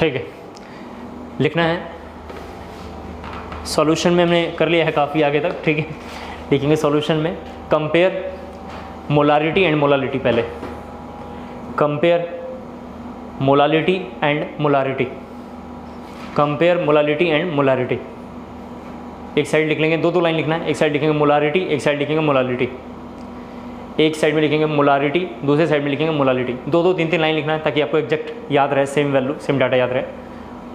ठीक है, लिखना है। सॉल्यूशन में हमने कर लिया है काफ़ी आगे तक, ठीक है। लिखेंगे सॉल्यूशन में कंपेयर मोलारिटी एंड मोलालिटी, पहले compare molality and molarity, compare molality and molarity. एक साइड लिख लेंगे, दो लाइन लिखना है, एक साइड लिखेंगे मोलारिटी, एक साइड लिखेंगे मोलालिटी। एक साइड में लिखेंगे मोलारिटी, दूसरे साइड में लिखेंगे मोलालिटी। दो 3 लाइन लिखना है ताकि आपको एग्जैक्ट याद रहे, सेम वैल्यू सेम डाटा याद रहे।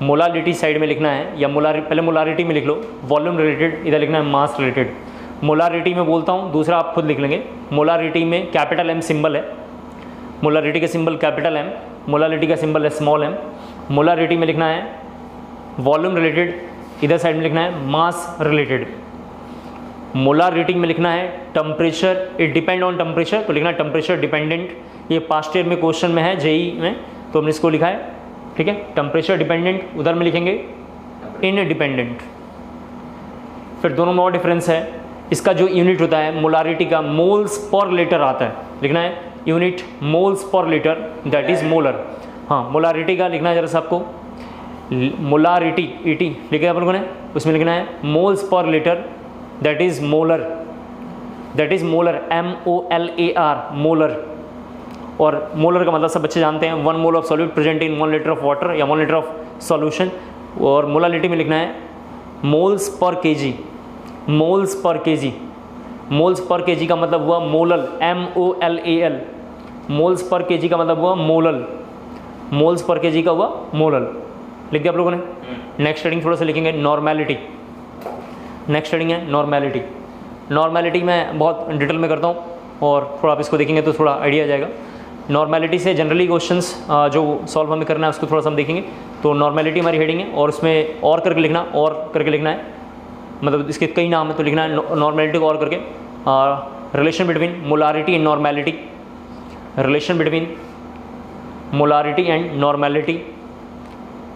मोलालिटी साइड में लिखना है, या पहले मोलारिटी में लिख लो, वॉल्यूम रिलेटेड, इधर लिखना है मास रिलेटेड। मोलारिटी में बोलता हूँ, दूसरा आप खुद लिख लेंगे। मोलारिटी में कैपिटल एम सिंबल है, मोलारिटी का सिंबल कैपिटल एम, मोलालिटी का सिंबल है स्मॉल एम। मोलारिटी में लिखना है वॉल्यूम रिलेटेड, इधर साइड में लिखना है मास रिलेटेड। मोलारिटी में लिखना है temperature, it depend on temperature, तो लिखना है टेम्परेचर डिपेंडेंट। ये पास्ट ईयर में क्वेश्चन में है, जेई में, तो हमने इसको लिखा है, ठीक है। टेम्परेचर डिपेंडेंट, उधर में लिखेंगे इनडिपेंडेंट। फिर दोनों में और डिफरेंस है, इसका जो यूनिट होता है मोलारिटी का मोल्स पर लीटर आता है, लिखना है unit moles per litre, that is molar. हाँ, मोलारिटी का लिखना है जरा सा आपको, मोलारिटी ईटी लिखे आप लोगों ने, उसमें लिखना है moles per litre, that is molar, that is molar, MOLAR, molar. और मोलर का मतलब सब बच्चे जानते हैं, 1 मोल of solute present in 1 litre of water या 1 लीटर ऑफ सॉल्यूशन। और मोलालिटी में लिखना है moles per KG, moles per KG. Moles per KG का मतलब हुआ molal, MOLAL। Moles per KG का मतलब हुआ मोलल, मोल्स पर केजी का हुआ मोलल। लिख दिया आप लोगों ने। नेक्स्ट हेडिंग थोड़ा सा लिखेंगे नॉर्मेलिटी। नेक्स्ट हेडिंग है नॉर्मेलिटी। नॉर्मेलिटी मैं बहुत डिटेल में करता हूँ और थोड़ा आप इसको देखेंगे तो थोड़ा आइडिया आ जाएगा। नॉर्मेलिटी से जनरली क्वेश्चंस जो सॉल्व हमें करना है उसको थोड़ा सा हम देखेंगे। तो नॉर्मेलिटी हमारी हेडिंग है और उसमें और करके लिखना, और करके लिखना है, मतलब इसके कई नाम है तो लिखना है नॉर्मेलिटी को और करके। Relation between molarity and normality, relation between molarity and normality,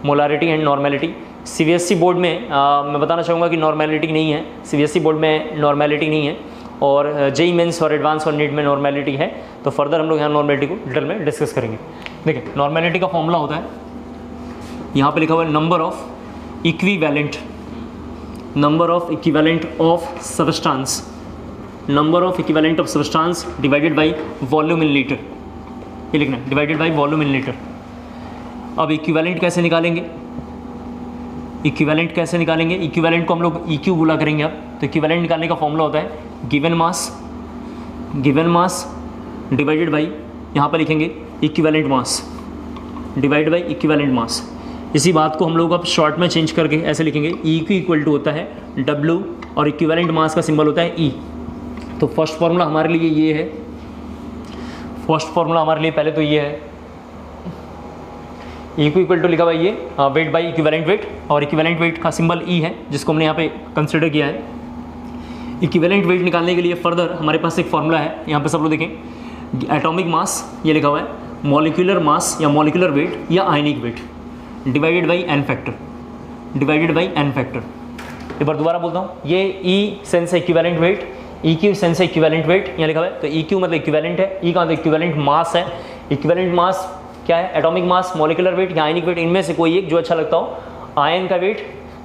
molarity and normality. CBSE board में मैं बताना चाहूँगा कि नॉर्मेलिटी नहीं है, CBSE बोर्ड में नॉर्मेलिटी नहीं है, और जेई मेंस और एडवांस और नीट में नॉर्मेलिटी है। तो फर्दर हम लोग यहाँ नॉर्मेलिटी को डिटेल में डिस्कस करेंगे। देखिए नॉर्मेलिटी का फॉर्मूला होता है, यहाँ पे लिखा हुआ है number of equivalent, number of equivalent of substance, number of equivalent of substance divided by volume in litre, ये लिखना है divided by volume in litre. अब इक्विवेलेंट कैसे निकालेंगे, इक्विवेलेंट कैसे निकालेंगे, इक्विवेलेंट को हम लोग EQ बोला करेंगे अब। तो इक्विवेलेंट निकालने का फॉर्मूला होता है गिवन मास डिवाइडेड बाई, यहाँ पर लिखेंगे equivalent mass divided by equivalent mass. इसी बात को हम लोग अब शॉर्ट में चेंज करके ऐसे लिखेंगे EQ इक्वल टू होता है W और इक्विवेलेंट मास का सिंबल होता है E। तो फर्स्ट फार्मूला हमारे लिए ये है, फर्स्ट फार्मूला हमारे लिए पहले तो ये है, EQ इक्वल टू लिखा हुआ ये वेट बाई इक्विवेलेंट वेट, और इक्विवेलेंट वेट का सिंबल E है जिसको हमने यहाँ पे कंसिडर किया है। इक्विवेलेंट वेट निकालने के लिए फर्दर हमारे पास एक फार्मूला है, यहाँ पे सब लोग देखें, एटॉमिक मास ये लिखा हुआ है, मॉलिक्यूलर मास या मॉलिक्यूलर वेट या ionic weight divided by n factor, divided by n factor. एक बार दोबारा बोलता हूँ, ये E सेंस है इक्विवेलेंट वेट, EQ सेंस है इक्विवेलेंट वेट, यहाँ लिखा हुआ है। तो EQ मतलब इक्विवेलेंट है, E का मतलब इक्विवेलेंट मास है। इक्विवेलेंट मास क्या है, एटॉमिक मास, मॉलिक्यूलर वेट या आयनिक वेट, इनमें से कोई एक जो अच्छा लगता हो। आयन का वेट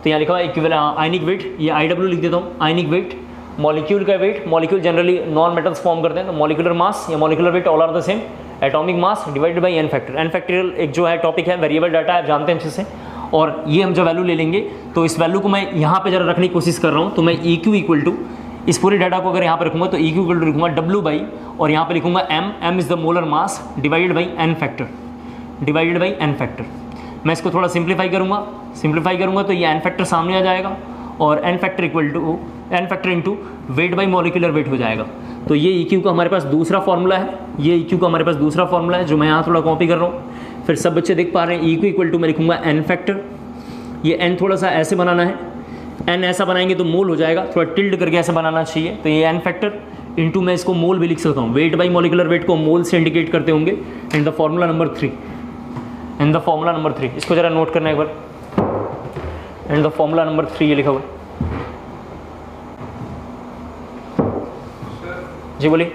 तो यहाँ लिखा हुआ है इक्विवेलेंट आयनिक वेट, ये IW लिख देता हूँ, आयनिक वेट। मॉलिक्यूल का weight, molecule generally non metals form करते हैं, तो मॉलिक्यूलर मास या molecular weight all are the same. Atomic mass divided by n factor. n factorial एक जो है टॉपिक है, वेरिएबल डाटा आप जानते हैं अच्छे से, और ये हम जो वैल्यू ले लेंगे तो इस वैल्यू को मैं यहाँ पे जरा रखने की कोशिश कर रहा हूँ। तो मैं EQ इक्वल टू इस पूरे डाटा को अगर यहाँ पे रखूँगा तो EQ इक्वल टू लिखूँगा W बाई, और यहाँ पे लिखूँगा M is the molar mass divided by n factor, divided by n factor. मैं इसको थोड़ा सिंप्लीफाई करूँगा तो ये n फैक्टर सामने आ जाएगा, और n factor into weight by molecular weight हो जाएगा। तो ये EQ का हमारे पास दूसरा फॉर्मूला है, ये EQ का हमारे पास दूसरा फॉर्मूला है जो मैं यहाँ थोड़ा कॉपी कर रहा हूँ। फिर सब बच्चे देख पा रहे हैं, EQ इक्वल टू मैं लिखूँगा n फैक्टर, ये n थोड़ा सा ऐसे बनाना है, n ऐसा बनाएंगे तो मोल हो जाएगा, थोड़ा टिल्ड करके ऐसे बनाना चाहिए। तो ये n फैक्टर इंटू मैं इसको मोल भी लिख सकता हूँ, वेट बाई मॉलिक्यूलर वेट को मोल से इंडिकेट करते होंगे। And the formula number 3, and the formula number 3, इसको जरा नोट करना एक बार। एंड द फॉर्मूला नंबर 3 ये लिखा हुआ है, जी बोलिए।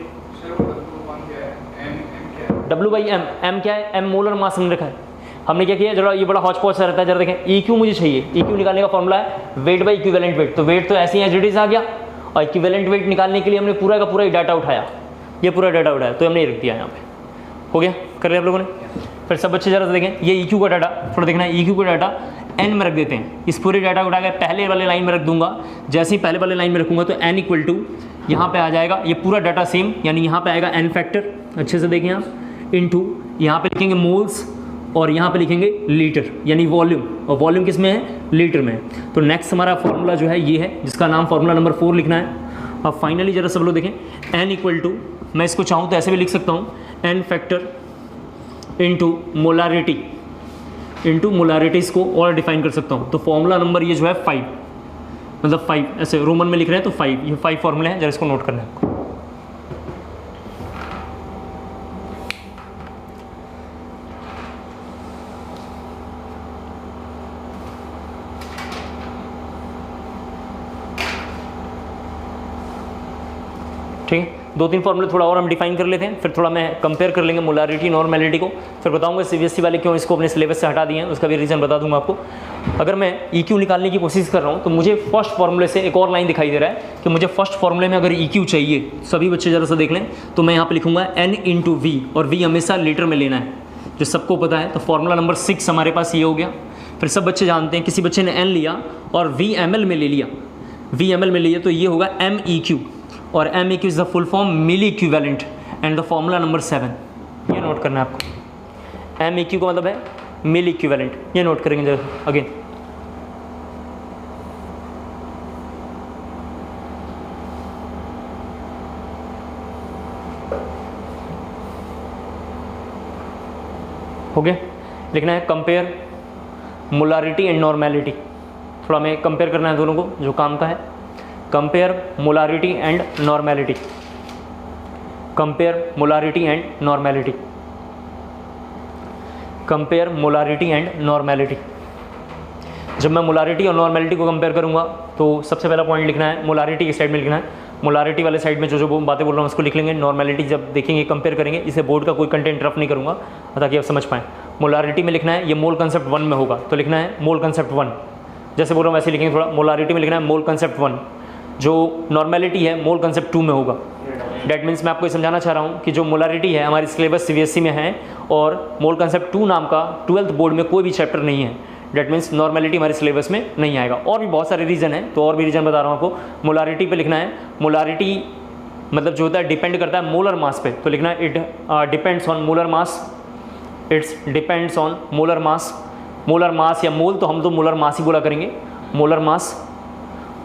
W बाई M, M क्या है, M मोलर मास हमने रखा है। हमने क्या किया, जरा ये बड़ा हॉच पॉच सा रहता है, जरा देखें EQ मुझे चाहिए, EQ निकालने का फॉर्मूला है वेट बाई इक्विवेलेंट वेट, तो वेट तो ऐसे ही एज इट इज आ गया, और इक्विवेलेंट वेट निकालने के लिए हमने पूरा का पूरा ही डाटा उठाया, ये पूरा डाटा उठाया तो हमने रख दिया यहाँ पे, हो गया, कर लिया आप लोगों ने। फिर सब बच्चे जरा देखें, ये EQ का डाटा थोड़ा देखना है, EQ का डाटा n में रख देते हैं, इस पूरे डाटा को उठाकर पहले वाले लाइन में रख दूंगा, जैसे ही पहले वाले लाइन में रखूंगा तो n इक्वल टू यहाँ पे आ जाएगा, ये पूरा डाटा सेम, यानी यहाँ पे आएगा n फैक्टर, अच्छे से देखें आप, इनटू यहाँ पे लिखेंगे मोल्स और यहाँ पे लिखेंगे लीटर, यानी वॉल्यूम, और वॉल्यूम किस में है, लीटर में है। तो नेक्स्ट हमारा फॉर्मूला जो है ये है, जिसका नाम फॉर्मूला नंबर 4 लिखना है। अब फाइनली जरा सब लोग देखें, n इक्वल टू, मैं इसको चाहूँ तो ऐसे भी लिख सकता हूँ, n factor into molarity, into molarities को और डिफाइन कर सकता हूँ। तो फॉर्मूला नंबर ये जो है 5, मतलब 5 ऐसे रोमन में लिख रहे हैं तो 5, ये 5 फॉर्मूले हैं, जरा इसको नोट करना है। ठीक है, 2-3 फॉर्मूले थोड़ा और हम डिफाइन कर लेते हैं, फिर थोड़ा मैं कंपेयर कर लेंगे मोलारिटी नॉर्मेलिटी को, फिर बताऊंगा CBSE वाले क्यों इसको अपने सिलेबस से हटा दिए हैं, उसका भी रीज़न बता दूंगा आपको। अगर मैं EQ निकालने की कोशिश कर रहा हूँ तो मुझे फर्स्ट फार्मूले से एक और लाइन दिखाई दे रहा है कि मुझे फर्स्ट फार्मूले में अगर EQ चाहिए, सभी बच्चे ज़रा सा देख लें, तो मैं यहाँ पर लिखूँगा n इंटू V, और V हमेशा लीटर में लेना है, जो सबको पता है। तो फॉर्मूला नंबर 6 हमारे पास ये हो गया। फिर सब बच्चे जानते हैं, किसी बच्चे ने n लिया और V ml में ले लिया, V ml में लिया तो ये होगा MEQ, और MEQ is the full form milli equivalent, and the formula number 7, ये नोट करना है आपको। MEQ का मतलब है मिली इक्विवेलेंट, ये नोट करेंगे जरा अगेन। हो गया, लिखना है कंपेयर मोलारिटी एंड नॉर्मेलिटी, थोड़ा हमें कंपेयर करना है दोनों को, जो काम का है। Compare molarity and normality, compare molarity and normality, compare molarity and normality. जब मैं मोलारिटी और नॉर्मेलिटी को कंपेयर करूंगा तो सबसे पहला पॉइंट लिखना है, मोलारिटी की साइड में लिखना है, मोलारिटी वाले साइड में जो जो बातें बोल रहा हूँ उसको लिख लेंगे, नॉर्मेलिटी जब देखेंगे कंपेयर करेंगे, इसे बोर्ड का कोई कंटेंट रफ नहीं करूँगा ताकि आप समझ पाएँ। मोलारिटी में लिखना है, ये मोल कंसेप्ट 1 में होगा, तो लिखना है मोल कंसेप्ट 1, जैसे बोल रहा हूँ वैसे लिखेंगे। थोड़ा मोलारिटी में लिखना है मोल कंसेप्ट 1, जो नॉर्मेलिटी है मोल कंसेप्ट 2 में होगा। डैट मीन्स मैं आपको ये समझाना चाह रहा हूँ कि जो मोलारिटी है हमारी सिलेबस CBSE में है, और मोल कंसेप्ट 2 नाम का 12th बोर्ड में कोई भी चैप्टर नहीं है। डैट मीन्स नॉर्मेलिटी हमारी सिलेबस में नहीं आएगा। और भी बहुत सारे रीज़न हैं, तो और भी रीज़न बता रहा हूँ आपको। मोलारिटी पे लिखना है, मोलारिटी मतलब जो होता है डिपेंड करता है मोलर मास पे, तो लिखना है it depends on molar mass, it's depends on molar mass. Molar mass या मोल, तो हम तो मोलर मास ही बोला करेंगे, मोलर मास,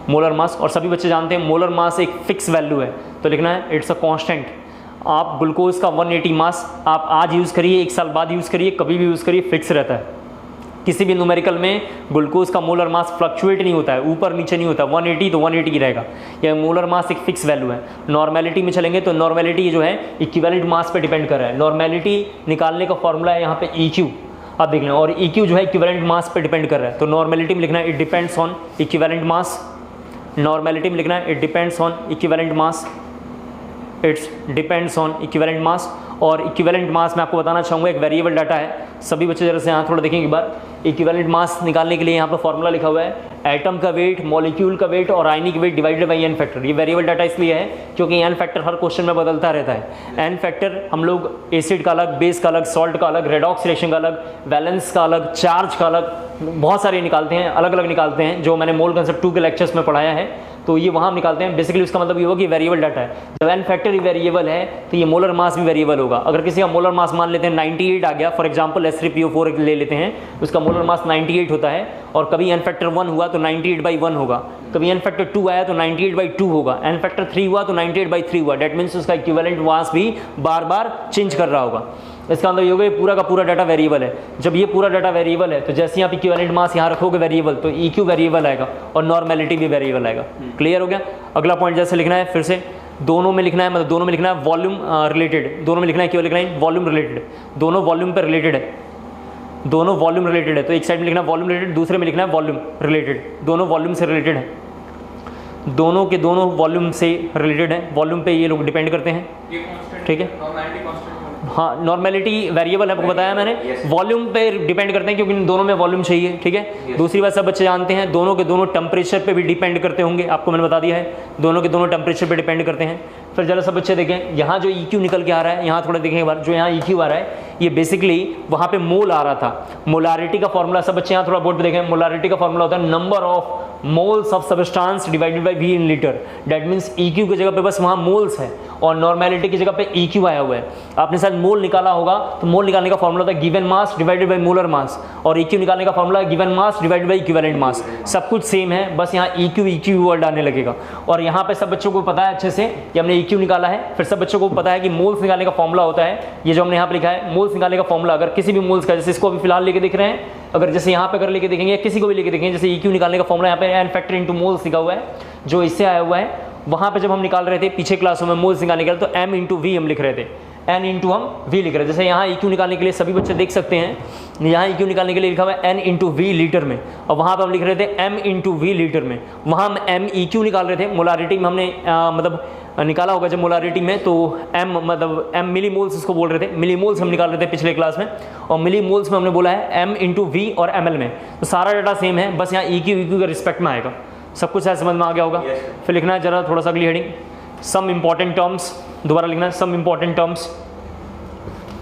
मोलर मास। और सभी बच्चे जानते हैं मोलर मास एक फिक्स वैल्यू है, तो लिखना है इट्स अ कांस्टेंट। आप ग्लूकोज का 180 मास आप आज यूज़ करिए, 1 साल बाद यूज़ करिए, कभी भी यूज़ करिए, फिक्स रहता है। किसी भी न्यूमेरिकल में ग्लूकोज का मोलर मास फ्लक्चुएट नहीं होता है, ऊपर नीचे नहीं होता, 180 तो 180 ही रहेगा। यह मोलर मास एक फिक्स वैल्यू है। नॉर्मेलिटी में चलेंगे तो नॉर्मेलिटी जो है इक्विवेलेंट मास पे डिपेंड कर रहा है। नॉर्मेलिटी निकालने का फॉर्मूला है यहाँ पे EQ, आप देख लें, और EQ जो है इक्विवेलेंट मास पे डिपेंड कर रहा है। तो नॉर्मेलिटी में लिखना है it depends on equivalent mass, normality में लिखना है it depends on equivalent mass, it's depends on equivalent mass. और इक्विवेलेंट मास मैं आपको बताना चाहूँगा एक वेरिएबल डाटा है। सभी बच्चे जरा से यहाँ थोड़ा देखेंगे एक बार। इक्विवेलेंट मास निकालने के लिए यहाँ पर फॉर्मूला लिखा हुआ है एटम का वेट, मॉलिक्यूल का वेट और ionic weight divided by n factor. ये वेरिएबल डाटा इसलिए है क्योंकि n फैक्टर हर क्वेश्चन में बदलता रहता है। n फैक्टर हम लोग एसिड का अलग, बेस का अलग, सॉल्ट का अलग, रेडॉक्स रिएक्शन का अलग, वैलेंस का अलग, चार्ज का अलग, बहुत सारे निकालते हैं, अलग अलग निकालते हैं, जो मैंने मोल कंसेप्ट 2 के लेक्चर्स में पढ़ाया है। तो ये वहाँ निकालते हैं। बेसिकली उसका मतलब ये होगा कि वेरिएबल डाटा है। जब n फैक्टर ही वेरिएबल है तो ये मोलर मास भी वेरिएबल होगा। अगर किसी का मोलर मास मान लेते हैं 98 आ गया, फॉर एग्जांपल H3PO4 ले लेते हैं, उसका मोलर मास 98 होता है, और कभी n फैक्टर 1 हुआ तो 98/1 होगा, कभी n फैक्टर 2 आया तो 98/2 होगा, n फैक्टर 3 हुआ तो 98/3 हुआ। डेट मीन्स उसका इक्विवेलेंट मास भी बार बार चेंज कर रहा होगा। इसका मतलब ये होगा पूरा का पूरा डाटा वेरिएबल है। जब ये पूरा डाटा वेरिएबल है तो जैसे आप इक्विवेलेंट मास यहाँ रखोगे वेरिएबल, तो EQ वेरिएबल आएगा और नॉर्मेलिटी भी वेरिएबल आएगा। क्लियर हो गया। अगला पॉइंट जैसे लिखना है, फिर से दोनों में लिखना है, मतलब दोनों में लिखना है वॉल्यूम रिलेटेड, दोनों में लिखना है, क्यों लिखना है वॉल्यूम रिलेटेड, दोनों वॉल्यूम पर रिलेटेड है, दोनों वॉल्यूम रिलेटेड है। तो एक साइड में लिखना है वॉल्यूम रिलेटेड, दूसरे में लिखना है वॉल्यूम रिलेटेड, दोनों वॉल्यूम से रिलेटेड है, दोनों के दोनों वॉल्यूम से रिलेटेड है, वॉल्यूम पे ये लोग डिपेंड करते हैं। ठीक है, हाँ नॉर्मेलिटी वेरिएबल है, आपको बताया मैंने, वॉल्यूम पे डिपेंड करते हैं क्योंकि इन दोनों में वॉल्यूम चाहिए, ठीक है। दूसरी बात सब बच्चे जानते हैं दोनों के दोनों टेम्परेचर पे भी डिपेंड करते होंगे, आपको मैंने बता दिया है दोनों के दोनों टेम्परेचर पे डिपेंड करते हैं। फिर जरा सब बच्चे देखें यहाँ जो EQ निकल के आ रहा है, यहाँ थोड़ा देखें एक बार, जो यहाँ EQ आ रहा है ये बेसिकली वहाँ पे मोल आ रहा था। मोलारिटी का फॉर्मूला सब बच्चे यहाँ थोड़ा बोर्ड पे देखें, मोलारिटी का फॉर्मूला होता है number of moles of substance divided by V in litre. That means EQ की जगह पे बस वहाँ मोल्स है और नॉर्मेलिटी की जगह पे EQ आया हुआ है। आपने शायद मोल निकाला होगा, तो मोल निकालने का फॉर्मूला होता है given mass divided by molar mass, और EQ निकालने का फॉर्मूला है given mass divided by equivalent mass. सब कुछ सेम है, बस यहाँ EQ वर्ड आने लगेगा। और यहाँ पे सब बच्चों को पता है अच्छे से कि हमने EQ निकाला है। फिर सब बच्चों को पता है कि मोल्स निकालने का फॉर्मूला होता है, ये जो हमने यहाँ पे लिखा है मोल्स निकालने का फॉर्मूला। अगर किसी भी मोल्स का, जैसे इसको अभी फिलहाल लेके देख रहे हैं, अगर जैसे यहाँ पे अगर लेके देखेंगे या किसी को भी लेके देखेंगे, जैसे EQ निकालने का फॉर्मूला यहाँ पे एन फैक्टर इनटू मोल्स लिखा हुआ है, जो इससे आया हुआ है। वहाँ पे जब हम निकाल रहे थे पीछे क्लासों में मोल्स निकालने के लिए, तो M इंटू V हम लिख रहे थे, N इंटू हम V लिख रहे थे। जैसे यहाँ EQ निकालने के लिए सभी बच्चे देख सकते हैं, यहाँ EQ निकालने के लिए लिखा हुआ है N इंटू V लीटर में, और वहाँ पे हम लिख रहे थे M इंटू V लीटर में। वहाँ हम M EQ निकाल रहे थे, मोलारिटी में हमने मतलब निकाला होगा जब मोलारिटी में, तो M मतलब M मिली मोल्स इसको बोल रहे थे, मिली मोल्स हम निकाल रहे थे पिछले क्लास में, और मिली मोल्स में हमने बोला है M इंटू V और ML में। तो सारा डाटा सेम है, बस यहाँ EQ के रिस्पेक्ट में आएगा। सब कुछ ऐसे समझ में आ गया होगा। फिर लिखना है जरा थोड़ा सा अगली हेडिंग, सम इंपॉर्टेंट टर्म्स। दोबारा लिखना है some important terms.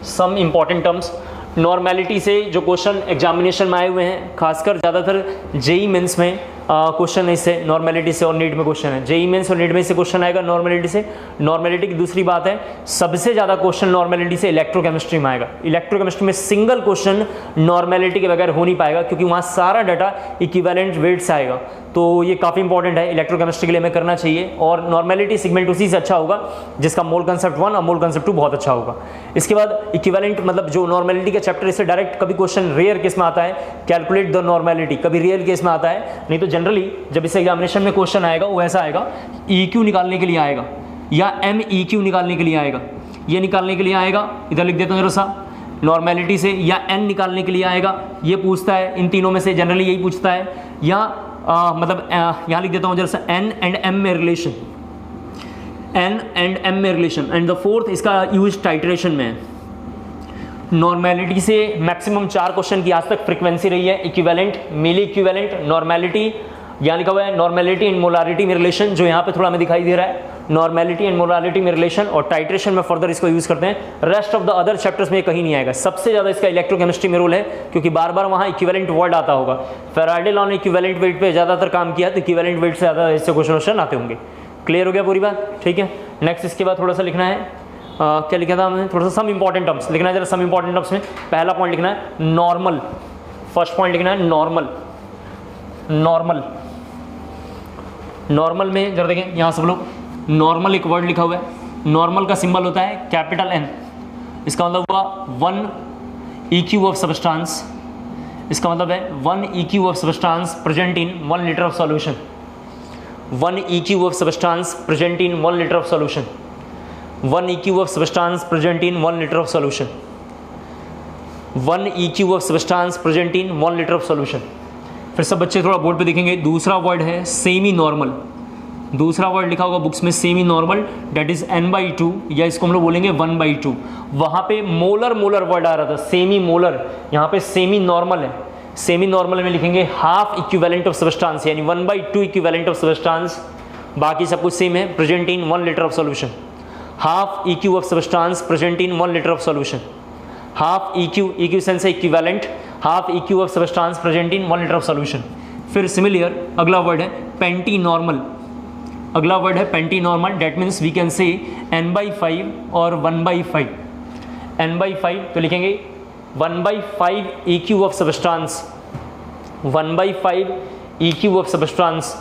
Some important terms normality से जो क्वेश्चन एग्जामिनेशन में आए हुए हैं, खासकर ज़्यादातर जेई मेंस में क्वेश्चन है इससे, नॉर्मेलिटी से, और नीट में क्वेश्चन है, जेई मेंस और नीट में से क्वेश्चन आएगा नॉर्मेलिटी से। नॉर्मेलिटी की दूसरी बात है, सबसे ज़्यादा क्वेश्चन नॉर्मेलिटी से इलेक्ट्रोकेमिस्ट्री में आएगा। इलेक्ट्रोकेमिस्ट्री में सिंगल क्वेश्चन नॉर्मेलिटी के बगैर हो नहीं पाएगा, क्योंकि वहाँ सारा डाटा इक्विवेलेंट वेट से आएगा। तो ये काफ़ी इंपॉर्टेंट है, इलेक्ट्रोकेमिस्ट्री के लिए हमें करना चाहिए। और नॉर्मेलिटी सेगमेंट उसी से अच्छा होगा जिसका मोल कंसेप्ट 1 और मोल कंसेप्ट 2 बहुत अच्छा होगा। इसके बाद इक्विवेलेंट मतलब जो नॉर्मेलिटी का चैप्टर, इससे डायरेक्ट कभी क्वेश्चन रेयर केस में आता है, कैलकुलेट द नॉर्मेलिटी, कभी रियल केस में आता है। नहीं तो जनरली जब इस एग्जामिनेशन में क्वेश्चन आएगा वो ऐसा आएगा, EQ निकालने के लिए आएगा या MEQ निकालने के लिए आएगा, ये निकालने के लिए आएगा, इधर लिख देता हूँ जरा सा, नॉर्मेलिटी से, या N निकालने के लिए आएगा, ये पूछता है, इन तीनों में से जनरली यही पूछता है। या मतलब यहाँ लिख देता हूँ जरा सा N एंड M में रिलेशन, N एंड M में रिलेशन, एंड द फोर्थ इसका यूज टाइट्रेशन में है। नॉर्मेलिटी से मैक्सिमम 4 क्वेश्चन की आज तक फ्रीक्वेंसी रही है, इक्विवेलेंट, मिली इक्विवेलेंट, नॉर्मेलिटी, यहाँ लिखा हुआ है नॉर्मेलिटी एंड मोलारिटी में रिलेशन, जो यहाँ पे थोड़ा हमें दिखाई दे रहा है, नॉर्मेलिटी एंड मोलारिटी में रिलेशन, और टाइट्रेशन में फर्दर इसको यूज करते हैं। Rest of the other chapters में कहीं नहीं आएगा। सबसे ज़्यादा इसका इलेक्ट्रोकेमिस्ट्री में रोल है, क्योंकि बार बार वहाँ इक्विवेलेंट वर्ड आता होगा। फैराडे लॉ ने इक्विवेलेंट वेट पे ज़्यादातर काम किया, तो इक्विवेलेंट वेट से ज़्यादा ऐसे क्वेश्चन आते होंगे। क्लियर हो गया पूरी बात, ठीक है। नेक्स्ट इसके बाद थोड़ा सा लिखना है, क्या लिखा था हमने, थोड़ा सा सम इंपॉर्टेंट टर्म्स लिखना है। जरा सम इंपॉर्टेंट टर्म्स में पहला पॉइंट लिखना है नॉर्मल, फर्स्ट पॉइंट लिखना है नॉर्मल। नॉर्मल, नॉर्मल में जरा देखें यहाँ सब लोग, नॉर्मल एक वर्ड लिखा हुआ है, नॉर्मल का सिंबल होता है कैपिटल N, इसका मतलब हुआ 1 EQ ऑफ सब्सटेंस, इसका मतलब है 1 EQ of substance present in 1 litre of solution, 1 EQ of substance present in 1 litre of solution, 1 EQ of substance present in 1 litre of solution, 1 EQ of substance present in 1 litre of solution. फिर सब बच्चे थोड़ा board पे देखेंगे, दूसरा word है semi normal, दूसरा word लिखा होगा बुक्स में semi normal, date is N/2, या इसको हम लोग बोलेंगे 1/2। वहाँ पे मोलर वर्ड आ रहा था, सेमी मोलर, यहाँ पे सेमी नॉर्मल है। सेमी नॉर्मल में लिखेंगे हाफ इक्विवेलेंट ऑफ सब्सटेंस, यानी 1/2 इक्विवेलेंट ऑफ सब्सटेंस, बाकी सब कुछ सेम है, present in 1 litre of solution. Half EQ of substance present in 1 litre of solution, half EQ सेंस equivalent, half EQ of substance present in 1 litre of solution. फिर similar अगला word है penti normal, अगला word है penti normal, that means we can say N/5 और 1/5। N/5 तो लिखेंगे 1/5 EQ of substance, 1/5 EQ of substance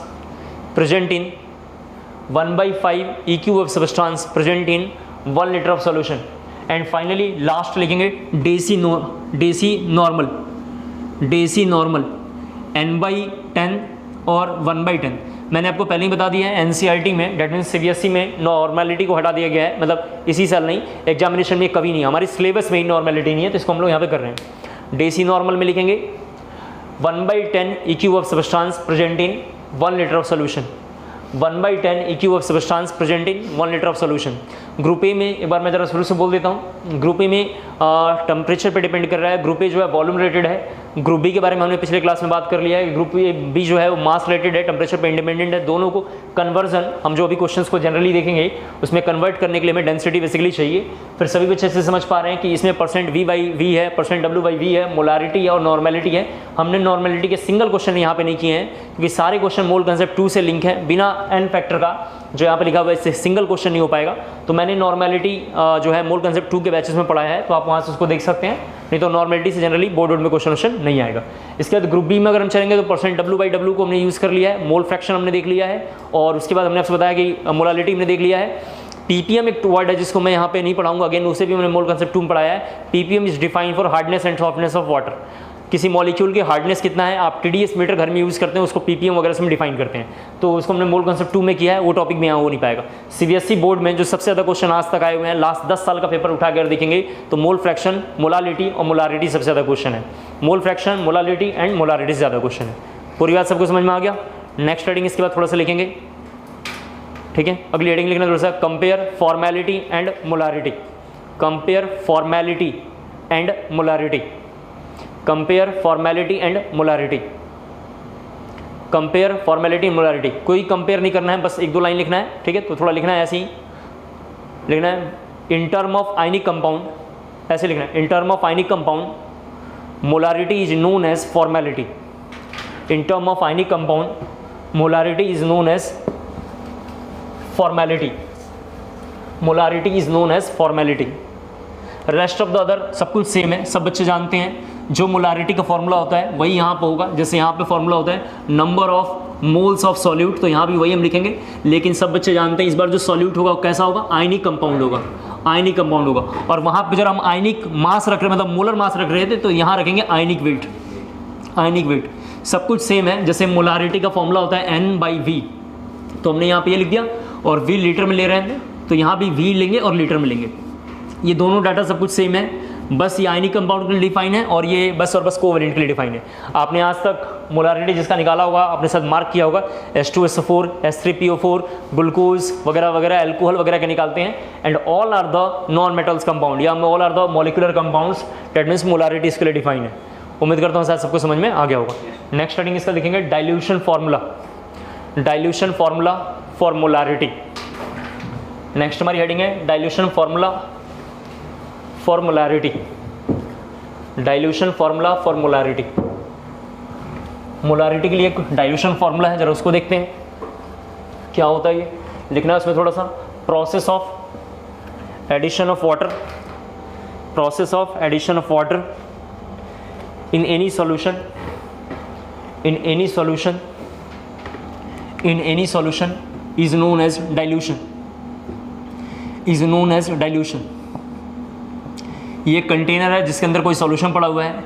present in 1/5 EQ of substance present in 1 litre of solution. And finally last लिखेंगे deci normal, deci normal N/10 और 1/10। मैंने आपको पहले ही बता दिया है NCERT में, डेट मीन्स CBSE में नॉर्मेलिटी को हटा दिया गया है, मतलब इसी साल नहीं, एग्जामिनेशन में कभी नहीं, हमारी सिलेबस में ही नॉर्मेलिटी नहीं है, तो इसको हम लोग यहाँ पे कर रहे हैं। डेसी नॉर्मल में लिखेंगे 1/10 EQ of substance present in 1 litre of solution, 1/10 EQ of substance present in 1 litre of solution. Group A में एक बार मैं ज़रा शुरू से बोल देता हूँ। ग्रुप ए में टेम्परेचर पे डिपेंड कर रहा है, ग्रुप ए जो है वॉल्यूम रिलेटेड है। ग्रुप बी के बारे में हमने पिछले क्लास में बात कर लिया है। ग्रुप बी जो है वो मास रिलेटेड है, टेम्परेचर पे इंडिपेंडेंट है। दोनों को कन्वर्जन, हम जो अभी क्वेश्चंस को जनरली देखेंगे उसमें कन्वर्ट करने के लिए हमें डेंसिटी बेसिकली चाहिए। फिर सभी बच्चे से समझ पा रहे हैं कि इसमें परसेंट वी बाई वी है, परसेंट डब्ल्यू बाई वी है, मोलारिटी है और नॉर्मेलिटी है। हमने नॉर्मेलिटी के सिंगल क्वेश्चन यहाँ पे नहीं किए हैं क्योंकि सारे क्वेश्चन मोल कंसेप्ट 2 से लिंक है। बिना एन फैक्टर का जो यहाँ पे लिखा हुआ है इससे सिंगल क्वेश्चन नहीं हो पाएगा। तो मैंने नॉर्मेलिटी जो है मोल कंसेप्ट 2 के बैचेस में पढ़ाया है, तो आप वहाँ से उसको देख सकते हैं, नहीं तो नॉर्मेलिटी से जनरली बोर्ड में क्वेश्चन नहीं आएगा। इसके बाद ग्रुप बी में अगर हम चलेंगे तो परसेंट डब्ल्यू बाई डब्ल्यू को हमने यूज़ कर लिया है, मोल फ्रैक्शन हमने देख लिया है, और उसके बाद हमने आपसे बताया कि मोलालिटी हमने देख लिया है। पीपीएम एक वर्ड है जिसको मैं यहाँ पे नहीं पढ़ाऊंगा, अगेन उसे भी मैंने मोल कंसेप्ट 2 में पढ़ाया है। Ppm is defined for hardness and softness of water. किसी मॉलिक्यूल की हार्डनेस कितना है, आप टीडीएस मीटर घर में यूज़ करते हैं, उसको पीपीएम वगैरह से डिफाइन करते हैं, तो उसको हमने मोल कंसेप्ट 2 में किया है। वो टॉपिक में यहाँ हो नहीं पाएगा। सीबीएसई बोर्ड में जो सबसे ज़्यादा क्वेश्चन आज तक आए हुए हैं, लास्ट 10 साल का पेपर उठा कर देखेंगे तो मोल फ्रैक्शन, मोलालिटी और मोलारिटी सबसे ज़्यादा क्वेश्चन है। Mole fraction, molality and molarity से ज़्यादा क्वेश्चन है। पूरी बात सबको समझ में आ गया। नेक्स्ट हेडिंग इसके बाद थोड़ा सा लिखेंगे, ठीक है। अगली हेडिंग लिखना थोड़ा सा, compare formality and molarity. Compare formality and molarity. Compare formality and molarity. Compare formality and molarity. कोई कंपेयर नहीं करना है, बस 1-2 लाइन लिखना है, ठीक है। तो थोड़ा लिखना है, ऐसे ही लिखना है। In term of ionic compound, ऐसे लिखना है, in term of ionic compound molarity is known as formality. In term of ionic compound molarity is known as formality. Molarity is known as formality. Rest of the other सब कुछ same है, सब बच्चे जानते हैं। जो मोलारिटी का formula होता है वही यहाँ पे होगा। जैसे यहाँ पे फॉर्मूला होता है number of moles of solute, तो यहाँ भी वही हम लिखेंगे। लेकिन सब बच्चे जानते हैं इस बार जो सॉल्यूट होगा वो कैसा होगा, आयनिक कंपाउंड होगा। आयनिक कंपाउंड होगा। और वहाँ पे जब हम आयनिक मास रख रहे, मतलब मोलर मास रख रहे थे, तो यहाँ रखेंगे आयनिक वेट। आयनिक वेट सब कुछ सेम है। जैसे मोलारिटी का फॉर्मूला होता है N/V, तो हमने यहाँ पे ये लिख दिया, और V लीटर में ले रहे हैं तो यहाँ भी V लेंगे और लीटर में लेंगे। ये दोनों डाटा सब कुछ सेम है, बस ये आयनिक कंपाउंड के लिए डिफाइन है और ये बस और बस कोवेलेंट के लिए डिफाइन है। आपने आज तक मोलारिटी जिसका निकाला होगा अपने साथ मार्क किया होगा, H2SO4, H3PO4, ग्लूकोज वगैरह वगैरह, एल्कोहल वगैरह के निकालते हैं। And all are the non metals compound या all are the molecular compounds, that means molarity इसके लिए डिफाइन है। उम्मीद करता हूँ शायद सबको समझ में आ गया होगा। नेक्स्ट हेडिंग इसका लिखेंगे dilution formula. Dilution formula for molarity. Next हमारी हेडिंग है dilution formula for molarity. Dilution formula for molarity. Molarity के लिए एक डाइल्यूशन फार्मूला है, जरा उसको देखते हैं क्या होता है। ये लिखना है उसमें थोड़ा सा, process of addition of water. Process of addition of water in any solution is known as dilution. is known as dilution. ये कंटेनर है जिसके अंदर कोई सॉल्यूशन पड़ा हुआ है,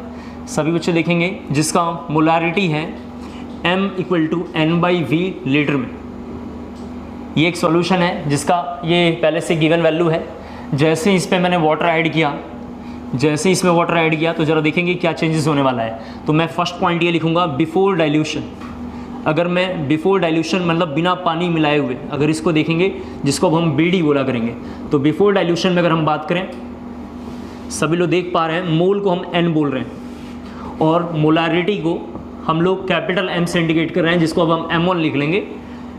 सभी बच्चे देखेंगे, जिसका मोलारिटी है M = N/V लीटर में। ये एक सॉल्यूशन है जिसका ये पहले से गिवन वैल्यू है। जैसे इस पे मैंने वाटर ऐड किया, जैसे इसमें वाटर ऐड किया तो ज़रा देखेंगे क्या चेंजेस होने वाला है। तो मैं फर्स्ट पॉइंट ये लिखूँगा, बिफोर डाइल्यूशन। अगर मैं बिफोर डाइल्यूशन मतलब बिना पानी मिलाए हुए, अगर इसको देखेंगे जिसको अब हम BD बोला करेंगे, तो बिफोर डाइल्यूशन में अगर हम बात करें, सभी लोग देख पा रहे हैं मोल को हम N बोल रहे हैं और मोलारिटी को हम लोग कैपिटल M से इंडिकेट कर रहे हैं, जिसको अब हम M1 लिख लेंगे।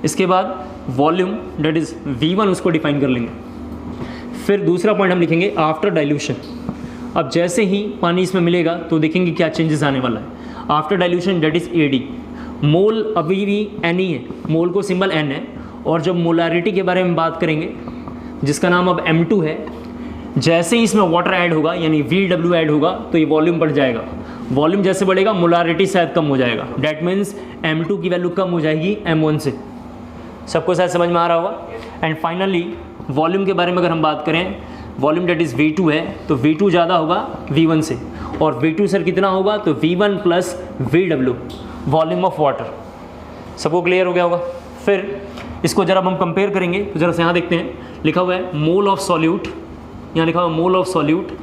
इसके बाद वॉल्यूम दैट इज़ V1 उसको डिफाइन कर लेंगे। फिर दूसरा पॉइंट हम लिखेंगे आफ्टर डाइल्यूशन। अब जैसे ही पानी इसमें मिलेगा तो देखेंगे क्या चेंजेस आने वाला है। After dilution that is AD। मोल अभी भी N ही है, मोल को सिंबल N है। और जब मोलारिटी के बारे में बात करेंगे जिसका नाम अब M2 है, जैसे ही इसमें वाटर ऐड होगा यानी VW ऐड होगा तो ये वॉल्यूम बढ़ जाएगा। वॉल्यूम जैसे बढ़ेगा मोलारिटी शायद कम हो जाएगा। डैट मीन्स M2 की वैल्यू कम हो जाएगी M1 से। सबको शायद समझ में आ रहा होगा। एंड फाइनली वॉल्यूम के बारे में अगर हम बात करें, वॉल्यूम डेट इज़ V2 है तो V2 ज़्यादा होगा V1 से, और V2 सर कितना होगा तो V1 + VW volume of water. सबको क्लियर हो गया होगा। फिर इसको जरा हम कंपेयर करेंगे तो जरा से यहाँ देखते हैं, लिखा हुआ है मोल ऑफ सॉल्यूट, यहाँ लिखा हुआ है मोल ऑफ सॉल्यूट,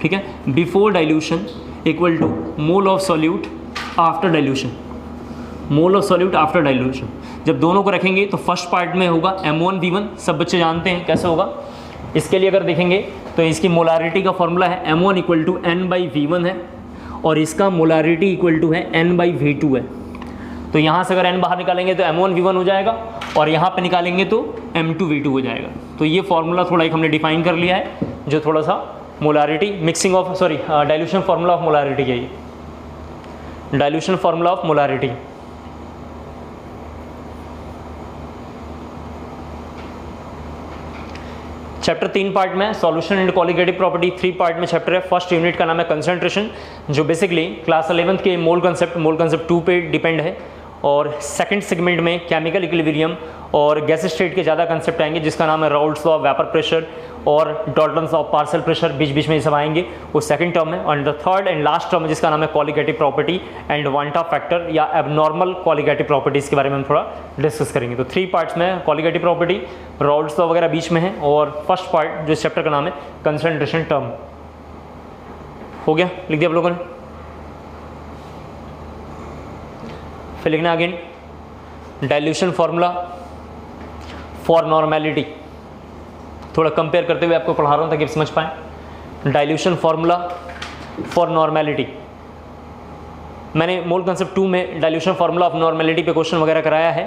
ठीक है, before dilution equal to mole of solute after dilution. Mole of solute after dilution जब दोनों को रखेंगे तो फर्स्ट पार्ट में होगा M1 V1, सब बच्चे जानते हैं कैसे होगा। इसके लिए अगर देखेंगे तो इसकी मोलारिटी का फॉर्मूला है M1 इक्वल टू N/V1 है और इसका मोलारिटी इक्वल टू है N/V2 है। तो यहाँ से अगर N बाहर निकालेंगे तो M1V1 हो जाएगा और यहाँ पे निकालेंगे तो M2V2 हो जाएगा। तो ये फॉर्मूला थोड़ा एक हमने डिफाइन कर लिया है, जो थोड़ा सा molarity mixing of dilution formula of molarity है ये, dilution formula of molarity. Chapter 3 part में solution and colligative property, 3 part में चैप्टर है। फर्स्ट यूनिट का नाम है कंसंट्रेशन, जो बेसिकली क्लास 11th के मोल कंसेप्ट 2 पे डिपेंड है। और सेकंड सेगमेंट में केमिकल इक्विलिब्रियम और गैस स्टेट के ज़्यादा कंसेप्ट आएंगे, जिसका नाम है Raoult's law of vapour pressure और डॉल्टन्स ऑफ पार्शियल प्रेशर, बीच बीच में ये सब आएंगे, वो सेकंड टर्म है। और the third and last term है जिसका नाम है कॉलिगेटिव प्रॉपर्टी एंड वांटा फैक्टर या एबनॉर्मल कॉलिगेटिव प्रॉपर्टीज़ के बारे में हम थोड़ा डिस्कस करेंगे। तो 3 पार्ट्स में कॉलिगेटिव प्रॉपर्टी, राउल्ट्स लॉ वगैरह बीच में है, और फर्स्ट पार्ट जो इस चैप्टर का नाम है कंसंट्रेशन टर्म। हो गया, लिख दिया आप लोगों ने? फिर लिखना again dilution formula for normality, थोड़ा कंपेयर करते हुए आपको पढ़ा रहा हूँ ताकि आप समझ पाएँ। डाइल्यूशन फॉर्मूला फॉर नॉर्मेलिटी, मैंने मोल कंसेप्ट 2 में डाइल्यूशन फार्मूला ऑफ नॉर्मेलिटी पे क्वेश्चन वगैरह कराया है।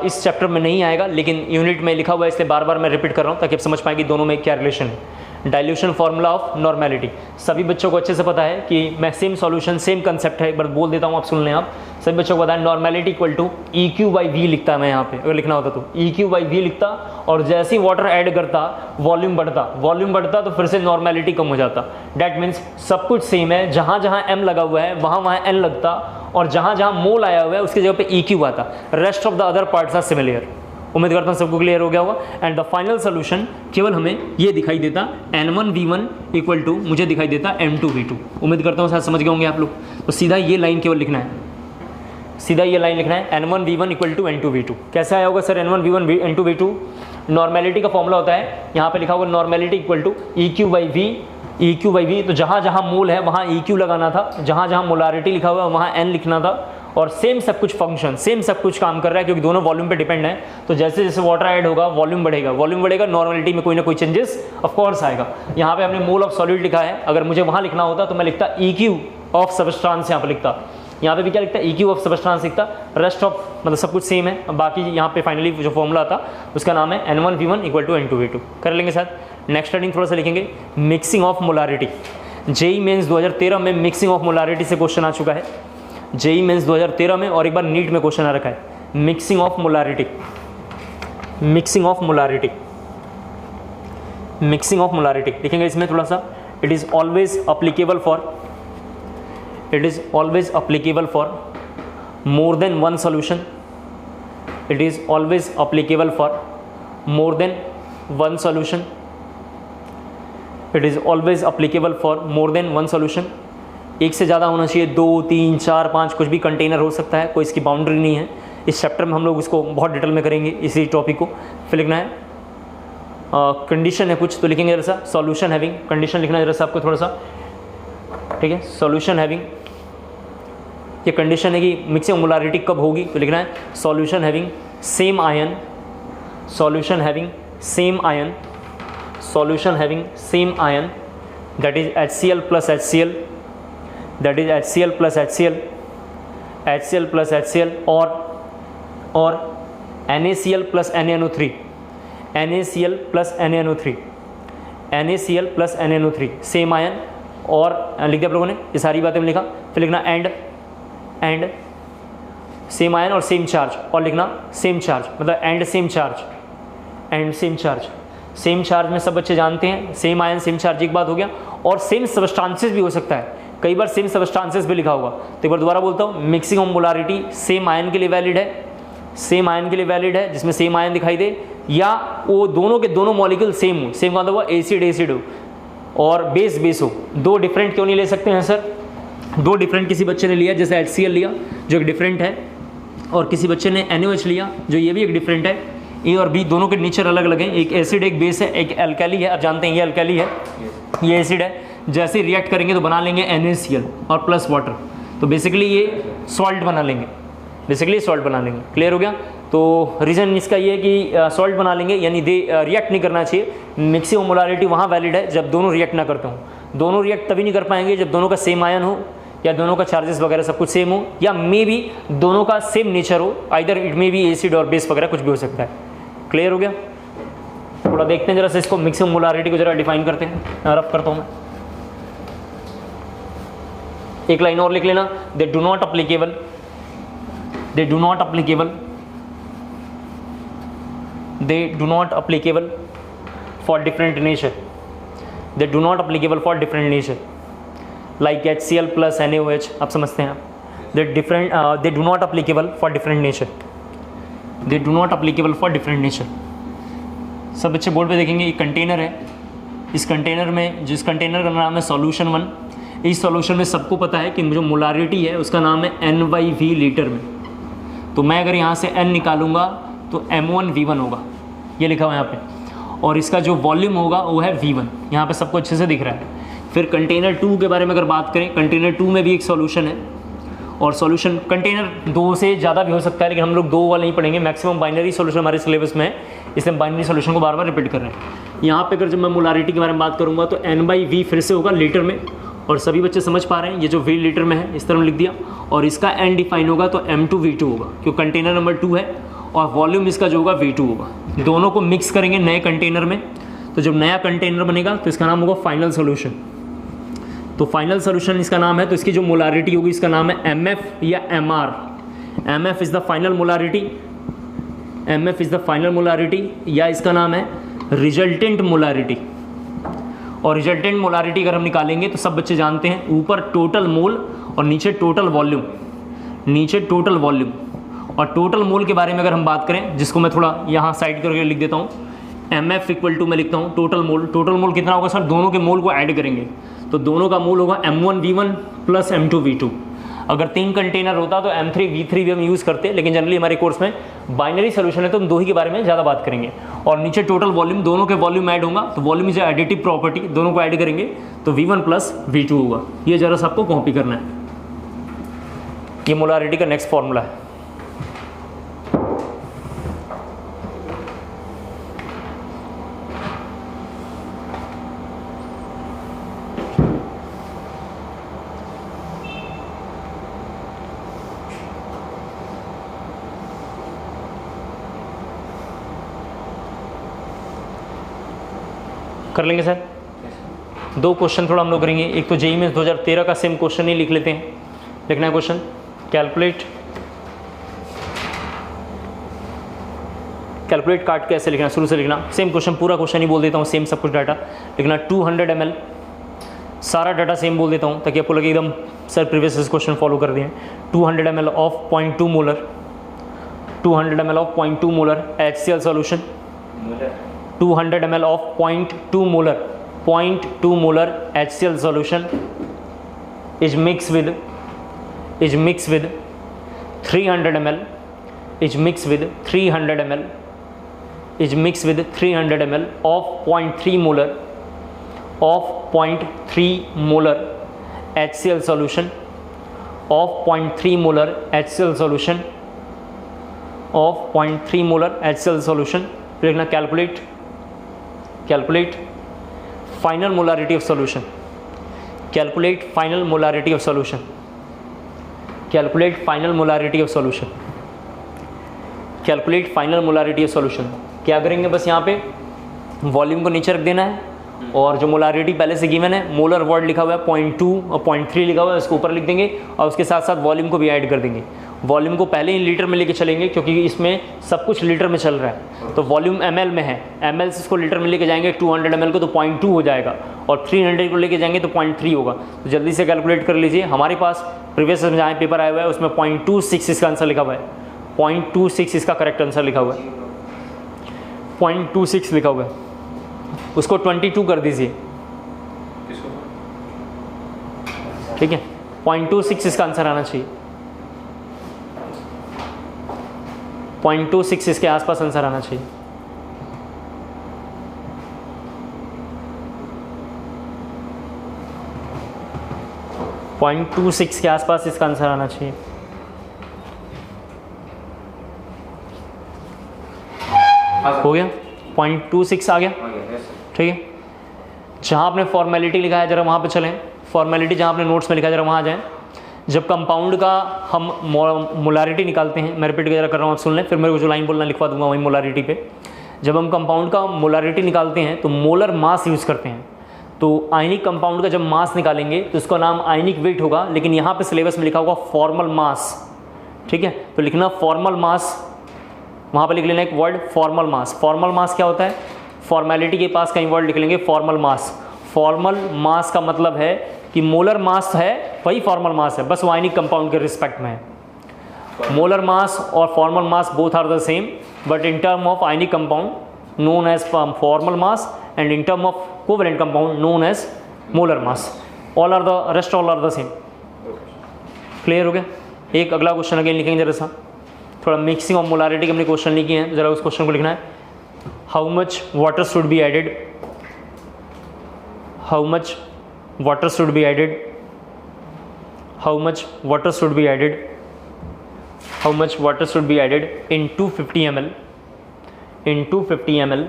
इस चैप्टर में नहीं आएगा, लेकिन यूनिट में लिखा हुआ है, इसलिए बार बार मैं रिपीट कर रहा हूँ ताकि आप समझ पाएँ कि दोनों में क्या रिलेशन है। डाइल्यूशन फार्मूला ऑफ नॉर्मेलिटी सभी बच्चों को अच्छे से पता है कि मैं सेम सॉल्यूशन सेम कंसेप्ट है, एक बार बोल देता हूँ, आप सुन लें। आप सभी बच्चों को पता है नॉर्मेलिटी इक्वल टू EQ/V लिखता मैं यहाँ पे, अगर लिखना होता तो EQ/V लिखता, और जैसे ही वाटर ऐड करता वॉल्यूम बढ़ता तो फिर से नॉर्मेलिटी कम हो जाता। डैट मीन्स सब कुछ सेम है, जहाँ जहाँ M लगा हुआ है वहाँ N लगता, और जहाँ जहाँ मोल आया हुआ है उसकी जगह पे EQ आता। Rest of the other parts are similar. उम्मीद करता हूँ सबको क्लियर हो गया होगा। एंड द फाइनल सोल्यूशन केवल हमें ये दिखाई देता N1V1 इक्वल टू मुझे दिखाई देता M2V2। उम्मीद करता हूँ शायद समझ गए होंगे आप लोग। तो सीधा ये लाइन केवल लिखना है, सीधा ये लाइन लिखना है N1V1 इक्वल टू N2V2। कैसे आया होगा सर N1V1 N2V2? नॉर्मेलिटी का फॉर्मूला होता है, यहाँ पे लिखा होगा नॉर्मेलिटी इक्वल टू EQ/V। तो जहाँ जहाँ मोल है वहाँ EQ लगाना था, जहाँ जहाँ मोलारिटी लिखा हुआ है वहाँ N लिखना था, और सेम सब कुछ फंक्शन सेम सब कुछ काम कर रहा है क्योंकि दोनों वॉल्यूम पे डिपेंड है। तो जैसे जैसे वाटर ऐड होगा वॉल्यूम बढ़ेगा, नॉर्मेलिटी में कोई ना कोई चेंजेस ऑफ कोर्स आएगा। यहाँ पे हमने मोल ऑफ सॉलिड लिखा है, अगर मुझे वहाँ लिखना होता तो मैं लिखता EQ ऑफ सबस्टांस, यहाँ पे लिखता, यहाँ पे भी क्या लिखता है EQ ऑफ सबस्टांस लिखता। रेस्ट ऑफ मतलब सब कुछ सेम है, बाकी यहाँ पे फाइनली जो फॉर्मूला था उसका नाम है N1V1 इक्वल टू N2V2। कर लेंगे साथ। नेक्स्ट हेडिंग थोड़ा सा लिखेंगे mixing of molarity. JEE mains 2013 में मिक्सिंग ऑफ मोलारिटी से क्वेश्चन आ चुका है, जेई मेंस 2013 में, और एक बार नीट में क्वेश्चन आ रखा है mixing of molarity. Mixing of molarity, mixing of molarity लिखेंगे इसमें थोड़ा सा। It is always applicable for more than one solution. It is always applicable for more than one solution. It is always applicable for more than one solution. एक से ज़्यादा होना चाहिए, 2, 3, 4, 5 कुछ भी कंटेनर हो सकता है, कोई इसकी बाउंड्री नहीं है। इस चैप्टर में हम लोग इसको बहुत डिटेल में करेंगे इसी टॉपिक को। फिर लिखना है कंडीशन है कुछ, तो लिखेंगे जरा सा सॉल्यूशन हैविंग, कंडीशन लिखना है जरा सा आपको थोड़ा सा, ठीक है। सॉल्यूशन हैविंग, ये कंडीशन है कि मिक्सिंग मोलारिटी कब होगी, तो लिखना है solution having same ion, solution having same ion, solution having same ion, that is HCl plus HCl, that is HCl plus HCl, HCl plus HCl, और NaCl plus NaNO3, NaCl plus NaNO3, NaCl plus NaNO3 same ion. और लिख दिया आप लोगों ने, ये सारी बातें लिखा। फिर लिखना एंड सेम आयन और सेम चार्ज, और लिखना सेम चार्ज मतलब and same charge, and same charge. Same charge में सब बच्चे जानते हैं, सेम आयन सेम चार्ज एक बात हो गया, और सेम सबस्टांसेस भी हो सकता है, कई बार सेम सबस्टांसेस भी लिखा होगा। तो एक बार दोबारा बोलता हूँ, mixing of molarity same ion के लिए वैलिड है, सेम आयन के लिए वैलिड है जिसमें सेम आयन दिखाई दे, या वो दोनों के दोनों मॉलिक्यूल सेम हो, सेम का मतलब हुआ एसिड हो और बेस हो। दो डिफरेंट क्यों नहीं ले सकते हैं सर? दो डिफरेंट किसी बच्चे ने लिया, जैसे HCl लिया जो एक डिफरेंट है, और किसी बच्चे ने NaOH लिया जो ये भी एक डिफरेंट है। ए और बी दोनों के नेचर अलग अलग हैं, एक एसिड एक बेस है, एक एल्कली है। आप जानते हैं ये एल्कली है, ये एसिड है। जैसे रिएक्ट करेंगे तो बना लेंगे NaCl और प्लस वाटर, तो बेसिकली ये सॉल्ट बना लेंगे, बेसिकली सॉल्ट बना लेंगे। क्लियर हो गया? तो रीज़न इसका ये है कि सॉल्ट बना लेंगे, यानी दे रिएक्ट नहीं करना चाहिए। मैक्सिमम मोलारिटी वहाँ वैलिड है जब दोनों रिएक्ट ना करते हों। दोनों रिएक्ट तभी नहीं कर पाएंगे जब दोनों का सेम आयन हो, या दोनों का चार्जेस वगैरह सब कुछ सेम हो, या मे बी दोनों का सेम नेचर हो, either it may be acid और बेस वगैरह कुछ भी हो सकता है। क्लियर हो गया? थोड़ा देखते हैं जरा से इसको, मैक्सिमम मोलारिटी को जरा डिफाइन करते हैं। रफ करता हूँ मैं, एक लाइन और लिख लेना, they do not applicable, they do not applicable, they do not applicable for different nature, they do not applicable for different nature like HCl plus NaOH, आप समझते हैं, they different they do not applicable for different nature, they do not applicable for different nature। सब बच्चे board पे देखेंगे, एक container है, इस कंटेनर में, जिस कंटेनर का नाम है सॉल्यूशन 1, इस सॉल्यूशन में सबको पता है कि जो मोलारिटी है उसका नाम है N/V लीटर में। तो मैं अगर यहाँ से N निकालूंगा तो M1V1 होगा, ये लिखा हुआ है यहाँ पे, और इसका जो वॉल्यूम होगा वो है V1, यहाँ पे सबको अच्छे से दिख रहा है। फिर कंटेनर 2 के बारे में अगर बात करें, कंटेनर 2 में भी एक सॉल्यूशन है, और सॉल्यूशन कंटेनर 2 से ज़्यादा भी हो सकता है, लेकिन हम लोग 2 वाला नहीं पढ़ेंगे, मैक्सिमम बाइनरी सॉल्यूशन हमारे सिलेबस में है, इसलिए बाइनरी सॉल्यूशन को बार बार रिपीट कर रहे हैं। यहाँ पे अगर जब मैं मोलारिटी के बारे में बात करूँगा तो N/V फिर से होगा लीटर में, और सभी बच्चे समझ पा रहे हैं, ये जो V लीटर में है इस तरह लिख दिया, और इसका N डिफाइन होगा तो M2V2 होगा, क्योंकि कंटेनर नंबर 2 है, और वॉल्यूम इसका जो होगा V2 होगा। दोनों को मिक्स करेंगे नए कंटेनर में, तो जब नया कंटेनर बनेगा तो इसका नाम होगा फाइनल सॉल्यूशन। तो फाइनल सॉल्यूशन इसका नाम है, तो इसकी जो मोलारिटी होगी इसका नाम है MF या MR। MF is the final molarity, MF is the final molarity, या इसका नाम है रिजल्टेंट मोलारिटी। और रिजल्टेंट मोलारिटी अगर हम निकालेंगे तो सब बच्चे जानते हैं, ऊपर टोटल मोल और नीचे टोटल वॉल्यूम, नीचे टोटल वॉल्यूम। और टोटल मोल के बारे में अगर हम बात करें, जिसको मैं थोड़ा यहाँ साइड करके लिख देता हूँ, MF इक्वल टू मैं लिखता हूँ टोटल मोल। टोटल मोल कितना होगा सर? दोनों के मोल को ऐड करेंगे तो दोनों का मोल होगा M1V1 प्लस M2V2। अगर 3 कंटेनर होता तो M3V3 भी हम यूज़ करते, लेकिन जनरली हमारे कोर्स में बाइनरी सोल्यूशन है तो हम 2 ही के बारे में ज़्यादा बात करेंगे। और नीचे टोटल वॉल्यूम, दोनों के वॉल्यूम ऐड होगा, तो वॉल्यूम इज एडिटिव प्रॉपर्टी, दोनों को ऐड करेंगे तो V1 प्लस V2 होगा। ये जरा सा आपको कॉपी करना है, ये मोलारिटी का नेक्स्ट फॉर्मूला है। कर लेंगे सर? 2 क्वेश्चन थोड़ा हम लोग करेंगे। एक तो जेईई में 2013 का सेम क्वेश्चन ही लिख लेते हैं। लिखना है क्वेश्चन, कैलकुलेट काट के ऐसे लिखना, शुरू से लिखना, सेम क्वेश्चन, पूरा क्वेश्चन ही बोल देता हूँ, सेम सब कुछ डाटा लिखना। 200 ml, सारा डाटा सेम बोल देता हूँ ताकि आपको लगे एकदम सर प्रीवियस क्वेश्चन फॉलो कर दिए। 200 ml of 0.2 molar, 200 ml of 0.2 molar HCl solution, 200 ml of 0.2 molar HCl solution is mixed with 300 ml of 0.3 molar HCl solution of 0.3 molar HCl solution। फिर लिखना calculate final molarity of solution, calculate final molarity of solution, calculate final molarity of solution, calculate final molarity of solution. क्या करेंगे? बस यहाँ पे volume को नीचे रख देना है, और जो मोलारिटी पहले से गिवन है, मोलर वर्ड लिखा हुआ है 0.2 और 0.3 लिखा हुआ है, उसको ऊपर लिख देंगे, और उसके साथ साथ वॉल्यूम को भी ऐड कर देंगे। वॉल्यूम को पहले ही लीटर में लेके चलेंगे क्योंकि इसमें सब कुछ लीटर में चल रहा है, तो वॉल्यूम ml में है, ml से इसको लीटर में लेके जाएंगे 200 ml को तो 0.2 हो जाएगा, और 300 को लेके जाएंगे तो 0.3 होगा। तो जल्दी से कैलकुलेट कर लीजिए। हमारे पास प्रीवियस में जहाँ पेपर आया हुआ है उसमें 0.26 इसका आंसर लिखा हुआ है, 0.26 इसका करेक्ट आंसर लिखा हुआ है, 0.26 लिखा हुआ है, उसको 22 कर दीजिए, ठीक है। 0.26 इसका आंसर आना चाहिए, 0.26 इसके आसपास आंसर आना चाहिए। पॉइंट 26 के आसपास इसका आंसर आना चाहिए। हो गया 0.26 आ गया, ठीक है। जहाँ आपने फॉर्मेलिटी लिखा है जरा वहाँ पे चलें, फॉर्मेलिटी जहाँ आपने नोट्स में लिखा है जरा वहाँ आ जाएँ। जब कंपाउंड का हम मोलारिटी निकालते हैं, मैं रिपीट जरा कर रहा हूँ, आप सुन लें, फिर मेरे को जो लाइन बोलना लिखवा दूंगा वहीं मोलारिटी पे। जब हम कंपाउंड का मोलारिटी निकालते हैं तो मोलर मास यूज़ करते हैं। तो आयनिक कंपाउंड का जब मास निकालेंगे तो उसका नाम आयनिक वेट होगा, लेकिन यहाँ पे सिलेबस में लिखा होगा फॉर्मल मास, ठीक है। तो लिखना फॉर्मल मास, वहाँ पे लिख लेना एक वर्ड फॉर्मल मास। फॉर्मल मास क्या होता है, फॉर्मेलिटी के पास कहीं वर्ड लिख लेंगे फॉर्मल मास। फॉर्मल मास का मतलब है कि मोलर मास है वही फॉर्मल मास है, बस वो आयनिक कंपाउंड के रिस्पेक्ट में है। मोलर मास और formal mass both are the same, but in term of ionic compound known as formal mass and in term of covalent compound known as molar mass. All are the rest all are the same. Clear हो गया। एक अगला question again लिखेंगे जरा सा, थोड़ा mixing of molarity के हमने क्वेश्चन नहीं किए हैं, जरा उस क्वेश्चन को लिखना है। How much water should be added, how much water should be added, how much water should be added, how much water should be added in 250 ml, in 250 ml,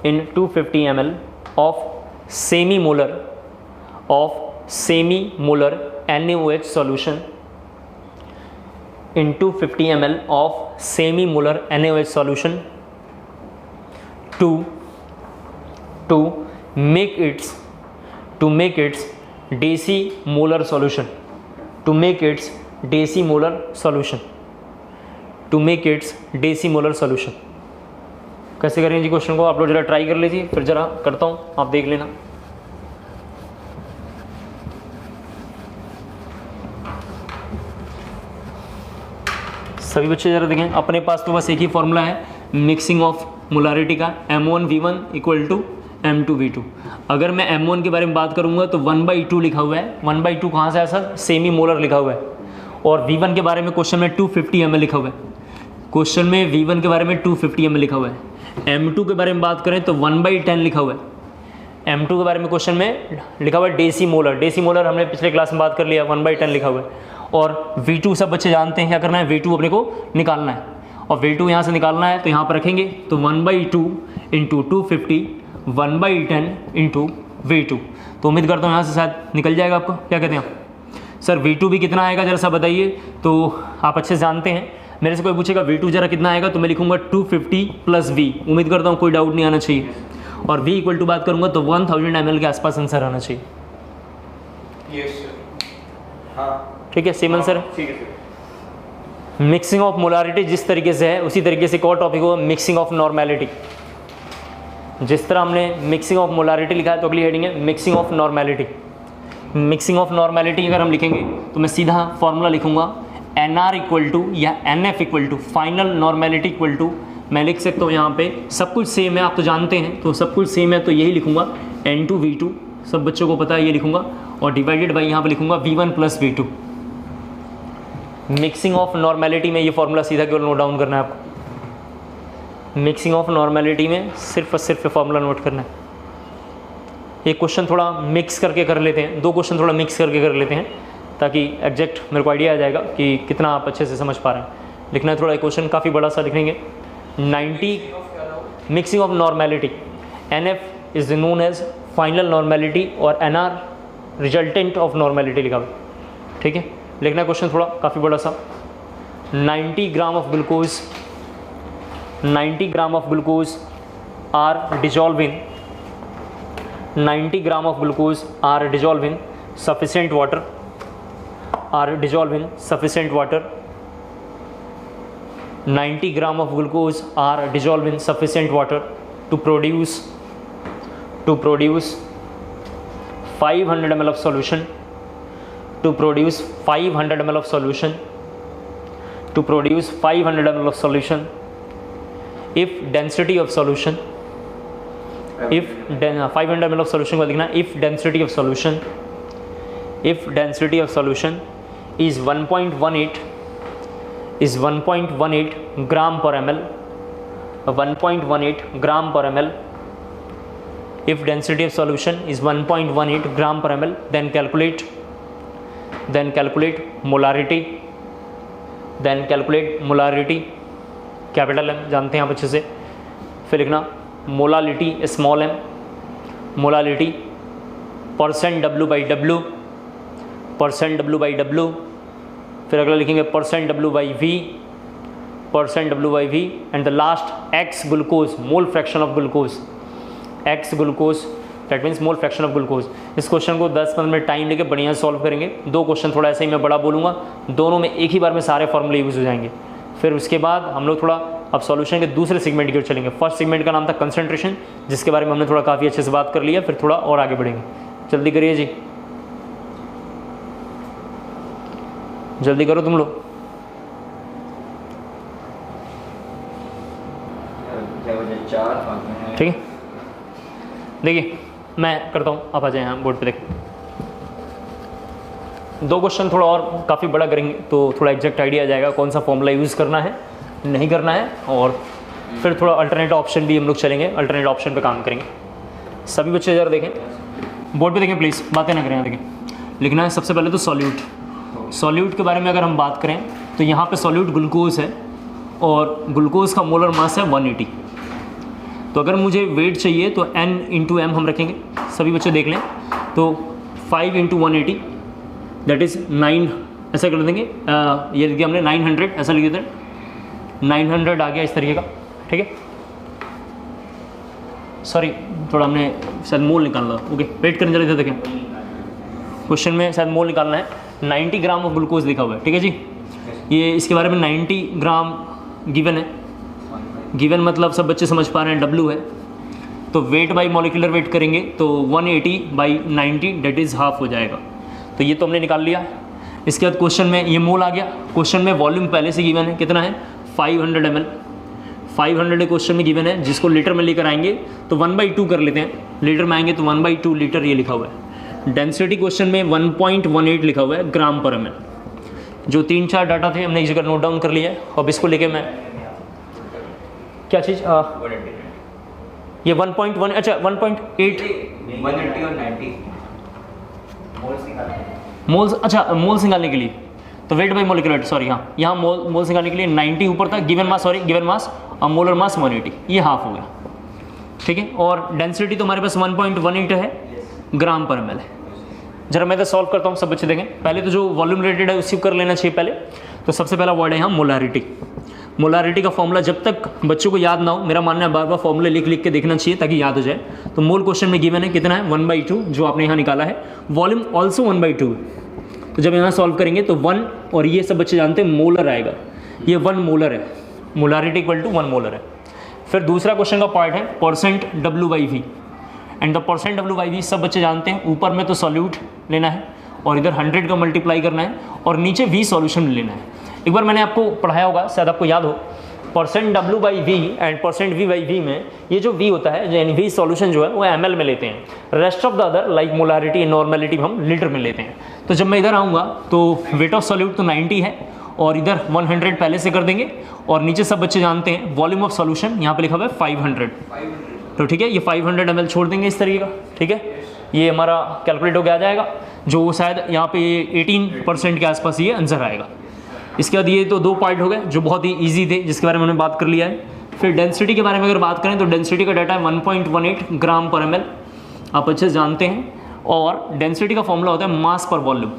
in 250 ml of semi-molar NaOH solution, in 250 ml of semi-molar NaOH solution to make its decimolar solution, to make its decimolar solution, to make its decimolar solution। कैसे करेंगे जी question को, आप लोग जरा try कर लीजिए, फिर जरा करता हूँ, आप देख लेना। सभी बच्चे जरा देखें, अपने पास तो बस एक ही फॉर्मूला है मिक्सिंग ऑफ मोलारिटी का, M1V1 इक्वल टू M2V2। अगर मैं M1 के बारे में बात करूंगा तो 1/2 लिखा हुआ है, 1/2 कहाँ से आया सर, सेमी मोलर लिखा हुआ है। और V1 के बारे में क्वेश्चन में 250 ml लिखा हुआ है, क्वेश्चन में V1 के बारे में 250 ml लिखा हुआ है। M2 के बारे में बात करें तो 1/10 लिखा हुआ है। M2 के बारे में क्वेश्चन में लिखा हुआ है डेसीमोलर, डेसीमोलर हमने पिछले क्लास में बात कर लिया, 1/10 लिखा हुआ है। और V2 सब बच्चे जानते हैं क्या करना है, V2 अपने को निकालना है, और V2 यहाँ से निकालना है तो यहाँ पर रखेंगे, तो 1/2 इंटू 250 1/10 इंटू V2। तो उम्मीद करता हूँ यहाँ से शायद निकल जाएगा आपको। क्या कहते हैं आप सर, V2 भी कितना आएगा जरा सा बताइए। तो आप अच्छे से जानते हैं, मेरे से कोई पूछेगा V2 जरा कितना आएगा तो मैं लिखूंगा 250 प्लस V। उम्मीद करता हूँ कोई डाउट नहीं आना चाहिए। और V इक्वल टू बात करूँगा तो 1000 ml के आसपास आंसर आना चाहिए। ठीक है, सेम आंसर है। मिक्सिंग ऑफ मोलारिटी जिस तरीके से है उसी तरीके से एक और टॉपिक होगा मिक्सिंग ऑफ नॉर्मेलिटी। जिस तरह हमने मिक्सिंग ऑफ मोलारिटी लिखा है तो अगली हेडिंग है mixing of normality. Mixing of normality अगर हम लिखेंगे तो मैं सीधा फॉर्मूला लिखूंगा NR इक्वल टू या NF equal to final normality equal to, मैं लिख सकता हूँ यहाँ पे सब कुछ सेम है, आप तो जानते हैं, तो सब कुछ सेम है तो यही लिखूंगा N2V2, सब बच्चों को पता है ये लिखूंगा, और डिवाइडेड बाई यहाँ पे लिखूंगा V1 plus V2। Mixing of normality में ये फॉर्मूला सीधा केवल नोट डाउन करना है आपको। मिक्सिंग ऑफ नॉर्मेलिटी में सिर्फ और सिर्फ फॉर्मूला नोट करना है। एक क्वेश्चन थोड़ा मिक्स करके कर लेते हैं, दो क्वेश्चन थोड़ा मिक्स करके कर लेते हैं ताकि एग्जैक्ट मेरे को आइडिया आ जाएगा कि कितना आप अच्छे से समझ पा रहे हैं। लिखना है थोड़ा, एक क्वेश्चन काफ़ी बड़ा सा लिखेंगे। 90 mixing of normality, NF is known as final normality और NR रिजल्टेंट ऑफ नॉर्मेलिटी लिखा हुआ। ठीक है, लिखना क्वेश्चन थोड़ा काफ़ी बड़ा सा। 90 gram of glucose, 90 gram of glucose are dissolve in 90 gram of glucose are dissolve in sufficient water, are dissolved in sufficient water. 90 gram of glucose are dissolved in sufficient water to produce 500 ml of solution, to produce 500 ml of solution, to produce 500 ml of solution if density of solution, if 500 ml of solution को लिखना, if density of solution, if density of solution is 1.18 gram per ml, 1.18 gram per ml, if density of solution is 1.18 gram per ml, then calculate molarity, then calculate molarity, capital M जानते हैं आप अच्छे से। फिर लिखना molality small M, molality percent W by W, percent W by W. फिर अगला लिखेंगे percent W by V, percent W by V. And the last X glucose, mole fraction of glucose, X glucose that means mole fraction of glucose. इस question को 10-15 minute time लेके बढ़िया solve करेंगे। 2 question थोड़ा ऐसे ही मैं बड़ा बोलूँगा, दोनों में एक ही बार में सारे फॉर्मूले यूज़ हो जाएंगे। फिर उसके बाद हम लोग थोड़ा अब सॉल्यूशन के दूसरे सेगमेंट की ओर चलेंगे। फर्स्ट सेगमेंट का नाम था कंसंट्रेशन, जिसके बारे में हमने थोड़ा काफ़ी अच्छे से बात कर लिया। फिर थोड़ा और आगे बढ़ेंगे, जल्दी करिए जी, जल्दी करो तुम लोग। ठीक है, देखिए मैं करता हूँ, आप आ जाए यहाँ बोर्ड पे देखें। 2 क्वेश्चन थोड़ा और काफ़ी बड़ा करेंगे तो थोड़ा एग्जैक्ट आइडिया आ जाएगा कौन सा फॉर्मूला यूज़ करना है नहीं करना है। और फिर थोड़ा अल्टरनेट ऑप्शन भी हम लोग चलेंगे, अल्टरनेट ऑप्शन पे काम करेंगे। सभी बच्चे ज़रा देखें, बोर्ड पे देखें प्लीज़, बातें ना करें। देखें, लिखना है सबसे पहले तो सॉल्यूट। सॉल्यूट के बारे में अगर हम बात करें तो यहाँ पे सॉल्यूट ग्लूकोज है और ग्लूकोज का मोलर मास है 180। तो अगर मुझे वेट चाहिए तो n इंटू एम हम रखेंगे, सभी बच्चे देख लें। तो 5 इंटू 180 दैट इज़ 9, ऐसा कर देंगे। ये लिख दिया हमने 900, ऐसा लिख देते हैं 900 आ गया इस तरीके का। ठीक है, सॉरी थोड़ा हमने शायद मोल निकालना, ओके वेट करने जरा देखें। क्वेश्चन में शायद मोल निकालना है, 90 ग्राम ऑफ ग्लूकोज लिखा हुआ है। ठीक है जी, ये इसके बारे में 90 ग्राम गिवन है। गिवन मतलब सब बच्चे समझ पा रहे हैं, W है। तो वेट बाई मॉलिक्यूलर वेट करेंगे तो 180 बाई 90 डेट इज़ हाफ हो जाएगा। तो ये तो हमने निकाल लिया। इसके बाद क्वेश्चन में ये मोल आ गया। क्वेश्चन में वॉल्यूम पहले से गिवन है, कितना है 500 ml। 500 क्वेश्चन में गिवन है, जिसको लीटर में लेकर आएंगे तो 1/2 कर लेते हैं। लीटर में आएंगे तो 1/2 लीटर ये लिखा हुआ है। डेंसिटी क्वेश्चन में 1.18 लिखा हुआ है ग्राम पर ml। जो 3-4 डाटा थे हमने एक जगह नोट डाउन कर लिया है। अब इसको लेके मैं क्या चीज़ ये 1.1, अच्छा 1.8 180 और 90 मोल्स, अच्छा मोल्स निकालने के लिए तो वेट बाई मॉलिक्यूलर, सॉरी हाँ, यहाँ मोल्स निकालने के लिए 90 ऊपर था, given mass, sorry given mass और मोलर मास 180, ये हाफ हो गया। ठीक है, और डेंसिटी तो हमारे पास 1.18 है ग्राम पर ml है। जरा मैं तो सॉल्व करता हूँ, सब बच्चे देखें। पहले तो जो वॉल्यूम रिलेटेड है उसी को कर लेना चाहिए पहले। तो सबसे पहला वर्ड है यहाँ मोलारिटी। मोलारिटी का फॉर्मूला जब तक बच्चों को याद ना हो, मेरा मानना है बार बार फॉर्मूले लिख लिख के देखना चाहिए ताकि याद हो जाए। तो मोल क्वेश्चन में गिवन है कितना है 1/2, जो आपने यहाँ निकाला है। वॉल्यूम ऑल्सो 1/2 है। तो जब यहाँ सॉल्व करेंगे तो 1, और ये सब बच्चे जानते हैं मोलर आएगा, ये 1 मोलर है। मोलारिटी इक्वल टू 1 मोलर है। फिर दूसरा क्वेश्चन का पार्ट है percent W/V। And the percent W/V सब बच्चे जानते हैं, ऊपर में तो सॉल्यूट लेना है और इधर 100 का मल्टीप्लाई करना है और नीचे V सॉल्यूशन लेना है। एक बार मैंने आपको पढ़ाया होगा, शायद आपको याद हो, percent W/V and percent V/V में ये जो V होता है, यानी V सॉल्यूशन जो है वो ml में लेते हैं। Rest of the other like molarity normality हम लीटर में लेते हैं। तो जब मैं इधर आऊँगा तो वेट ऑफ सॉल्यूट तो 90 है और इधर 100 पहले से कर देंगे और नीचे सब बच्चे जानते हैं वॉल्यूम ऑफ सॉल्यूशन यहाँ पे लिखा हुआ है 500। तो ठीक है, ये 500 ml छोड़ देंगे इस तरीके का। ठीक है, ये हमारा कैलकुलेट हो गया आ जाएगा, जो शायद यहाँ पे 18% के आसपास ये आंसर आएगा। इसके बाद ये तो 2 पार्ट हो गए जो बहुत ही इजी थे, जिसके बारे में हमने बात कर लिया है। फिर डेंसिटी के बारे में अगर बात करें तो डेंसिटी का डाटा है 1.18 ग्राम पर ml, आप अच्छे से जानते हैं। और डेंसिटी का फॉर्मूला होता है मास पर वॉल्यूम।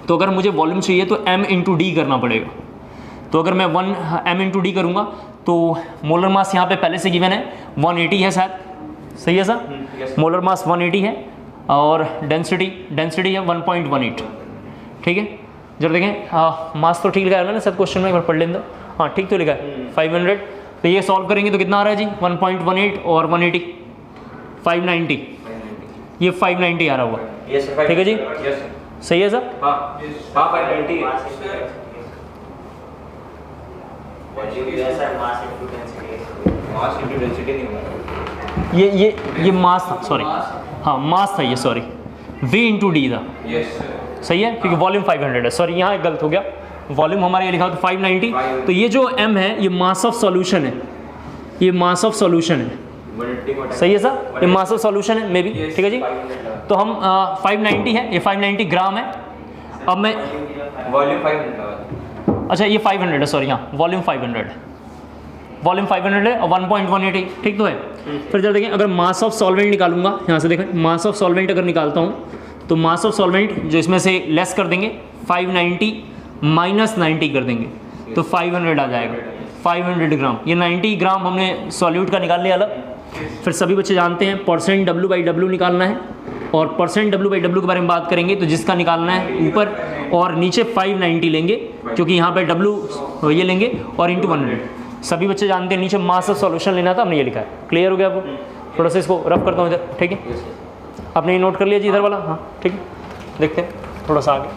तो अगर मुझे वॉल्यूम चाहिए तो m इंटू डी करना पड़ेगा। तो अगर मैं 1 m इंटू डी करूँगा तो मोलर मास यहाँ पे पहले से गिवन है 180 है शायद, सही है सर? मोलर मास 180 है और डेंसिटी है 1.18। ठीक है, जब देखें मास तो ठीक लिखा है ना सर क्वेश्चन में, एक बार पढ़ लें तो। हाँ ठीक तो लिखा है 500। तो ये सॉल्व करेंगे तो कितना आ रहा है जी 1.18 और 180 590, ये 590 आ रहा होगा। ठीक है जी, सही है सर? हाँ 590 मास इंटू डेंसिटी नहीं होगा। ये मास था, सॉरी हाँ मास था ये, सॉरी V इंटू डी था। सही है, क्योंकि वॉल्यूम 500 है। सॉरी यहाँ एक गलत हो गया, वॉल्यूम हमारे ये लिखा हो तो 590। तो ये जो m है ये मास ऑफ सॉल्यूशन है, ये मास ऑफ सॉल्यूशन है। सही है सर, ये मास ऑफ सॉल्यूशन है मे बी। ठीक है जी, तो हम 590 है, ये 590 ग्राम है। अब मैं वॉल्यूम 500, अच्छा ये 500 है, सॉरी हाँ वॉल्यूम 500 है। वॉल्यूम 500 है और 1.180 ठीक तो है। फिर जब देखें अगर मास ऑफ सॉल्वेंट निकालूंगा, यहाँ से देखें मास ऑफ सॉल्वेंट अगर निकालता हूँ तो मास ऑफ सॉल्वेंट जो इसमें से लेस कर देंगे 590 माइनस 90 कर देंगे तो 500 आ जाएगा, 500 ग्राम। ये 90 ग्राम हमने सॉल्यूट का निकाल लिया अलग। फिर सभी बच्चे जानते हैं परसेंट W/W निकालना है, और परसेंट W/W के बारे में बात करेंगे तो जिसका निकालना है ऊपर और नीचे 590 लेंगे, क्योंकि यहाँ पे W ये लेंगे और इंटू 100। सभी बच्चे जानते हैं नीचे मास ऑफ सॉल्यूशन लेना था, हमने ये लिखा है। क्लियर हो गया आपको? थोड़ा सा इसको रफ करता हूँ इधर, ठीक है? आपने ये नोट कर लिया जी इधर वाला? हाँ ठीक है, देखते हैं थोड़ा सा आगे।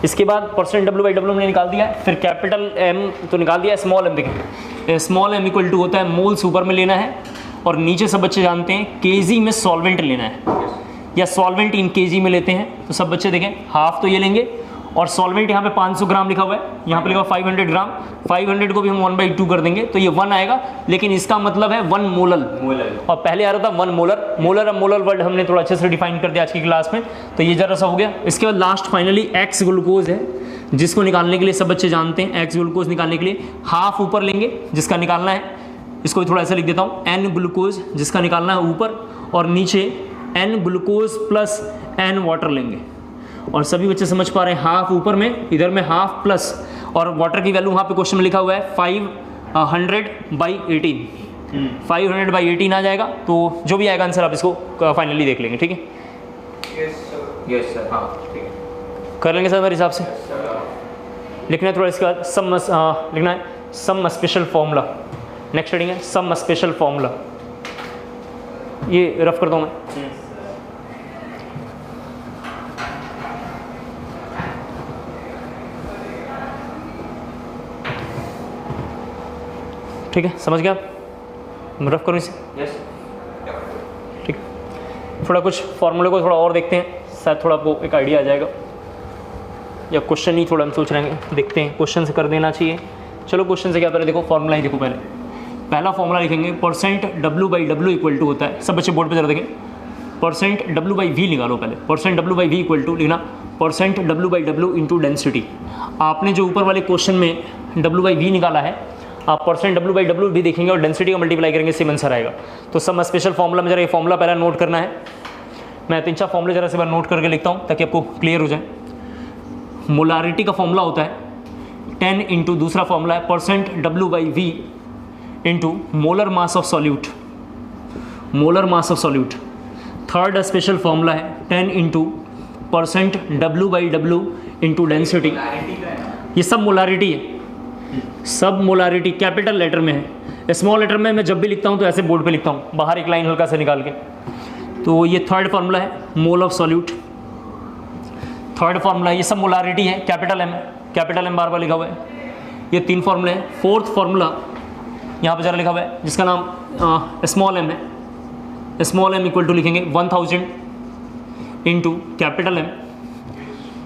इसके बाद परसेंट W/W हमने निकाल दिया है। फिर कैपिटल M तो निकाल दिया है, स्मॉल m देखें, स्मॉल m इक्वल टू होता है मोल्स ऊपर में लेना है, और नीचे सब बच्चे जानते हैं केजी में सॉल्वेंट लेना है, या सॉल्वेंट इन केजी में लेते हैं। तो सब बच्चे देखें हाफ तो ये लेंगे, और सॉल्वेंट यहाँ पे 500 ग्राम लिखा हुआ है, यहाँ पे लिखा हुआ 500 ग्राम, 500 को भी हम 1/2 कर देंगे तो ये 1 आएगा, लेकिन इसका मतलब है 1 मोलर। और पहले आ रहा था 1 मोलर। मोलर वर्ड हमने थोड़ा अच्छे से डिफाइन कर दिया आज की क्लास में, तो ये जरा सा हो गया। इसके बाद लास्ट फाइनली एक्स ग्लूकोज है, जिसको निकालने के लिए सब बच्चे जानते हैं एक्स ग्लूकोज निकालने के लिए हाफ ऊपर लेंगे जिसका निकालना है, इसको भी थोड़ा ऐसा लिख देता हूँ, N ग्लूकोज जिसका निकालना है ऊपर, और नीचे N glucose plus N water लेंगे। और सभी बच्चे समझ पा रहे हैं, हाफ ऊपर में, इधर में हाफ प्लस, और वाटर की वैल्यू वहाँ पे क्वेश्चन में लिखा हुआ है 500/18, 500/18 आ जाएगा। तो जो भी आएगा आंसर आप इसको फाइनली देख लेंगे, ठीक है? यस सर, हाँ ठीक है, कर लेंगे सर मेरे हिसाब से। लिखना है थोड़ा इसके बाद सम लिखना है some special formula. Next heading है सम स्पेशल फॉर्मूला, ये रफ करता हूँ मैं। ठीक है, समझ गया आप? मैं रफ करूँ इसे? यस ठीक। थोड़ा कुछ फॉर्मूले को थोड़ा और देखते हैं, शायद थोड़ा आपको एक आइडिया आ जाएगा, या क्वेश्चन ही थोड़ा हम सोच रहे हैं, देखते हैं क्वेश्चन से कर देना चाहिए। चलो क्वेश्चन से क्या पहले देखो, फॉर्मूला ही देखो। पहला फॉर्मूला लिखेंगे परसेंट W/W इक्वल टू होता है, सब बच्चे बोर्ड पे जरा देखें, परसेंट W/V निकालो पहले। परसेंट W/V इक्वल टू लिखना परसेंट W/W इंटू डेंसिटी। आपने जो ऊपर वाले क्वेश्चन में W/V निकाला है, आप परसेंट W/W भी देखेंगे और डेंसिटी का मल्टीप्लाई करेंगे, सेम आंसर आएगा। तो सम स्पेशल फॉर्मूला में जरा ये फॉर्मूला पहला नोट करना है। मैं 3-4 फॉर्मूले जरा से बार नोट करके लिखता हूँ ताकि आपको क्लियर हो जाए। मोलारिटी का फॉर्मूला होता है 10 इंटू, दूसरा फॉर्मूला है percent W/V into molar mass of solute, molar mass of solute. Third special formula है 10 into percent W/W into density. ये सब मोलारिटी है, सब मोलारिटी कैपिटल लेटर में है। स्मॉल लेटर में मैं जब भी लिखता हूँ तो ऐसे बोर्ड पे लिखता हूँ, बाहर एक लाइन हल्का से निकाल के। तो ये थर्ड फार्मूला है मोल ऑफ सॉल्यूट, थर्ड फार्मूला है, ये सब मोलारिटी है, कैपिटल एम है, कैपिटल एम बार बार लिखा हुआ है। ये 3 फार्मूले हैं। फोर्थ फार्मूला यहाँ पे जरा लिखा हुआ है जिसका नाम स्मॉल एम है। स्मॉल एम इक्वल टू लिखेंगे 1000 into capital M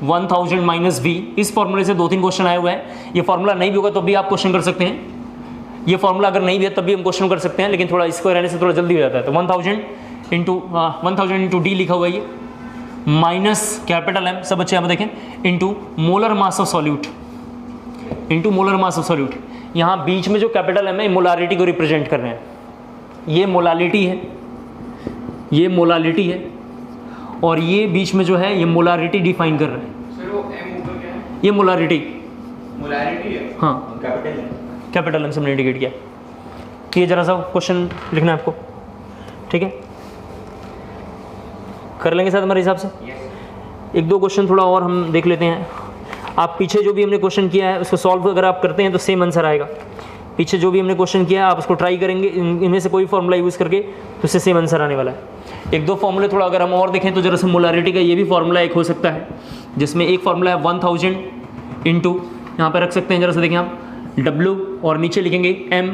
1000 minus V। इस फॉर्मूले से 2-3 क्वेश्चन आए हुए हैं। ये फॉर्मूला नहीं भी होगा तो भी आप क्वेश्चन कर सकते हैं, ये फॉर्मूला अगर नहीं भी है तब भी हम क्वेश्चन कर सकते हैं, लेकिन थोड़ा इसको रहने से थोड़ा जल्दी हो जाता है। तो 1000 इंटू D लिखा हुआ है ये, माइनस कैपिटल M, सब बच्चे यहाँ पर देखें, into molar mass of solute, into molar mass of solute. यहाँ बीच में जो कैपिटल M है मोलारिटी को रिप्रेजेंट कर रहे हैं। ये मोलालिटी है, ये मोलालिटी है, और ये बीच में जो है ये मोलारिटी डिफाइन कर रहे हैं। सर वो M ऊपर क्या है? ये मोलारिटी मोलारिटी है, हाँ, कैपिटल है, कैपिटल M से हमने इंडिकेट किया। तो ये जरा सा क्वेश्चन लिखना है आपको, ठीक है? कर लेंगे साथ हमारे हिसाब से। यस। 1-2 क्वेश्चन थोड़ा और हम देख लेते हैं। आप पीछे जो भी हमने क्वेश्चन किया है उसको सॉल्व अगर आप करते हैं तो सेम आंसर आएगा। पीछे जो भी हमने क्वेश्चन किया है आप उसको ट्राई करेंगे इनमें से कोई फॉर्मूला यूज़ करके, तो उससे सेम आंसर आने वाला है। 1-2 फॉर्मूले थोड़ा अगर हम और देखें तो जरा सा मोलारिटी का ये भी फॉर्मूला एक हो सकता है, जिसमें एक फॉर्मूला है 1000 इंटू, यहाँ पर रख सकते हैं जरा सा देखें आप, W और नीचे लिखेंगे M।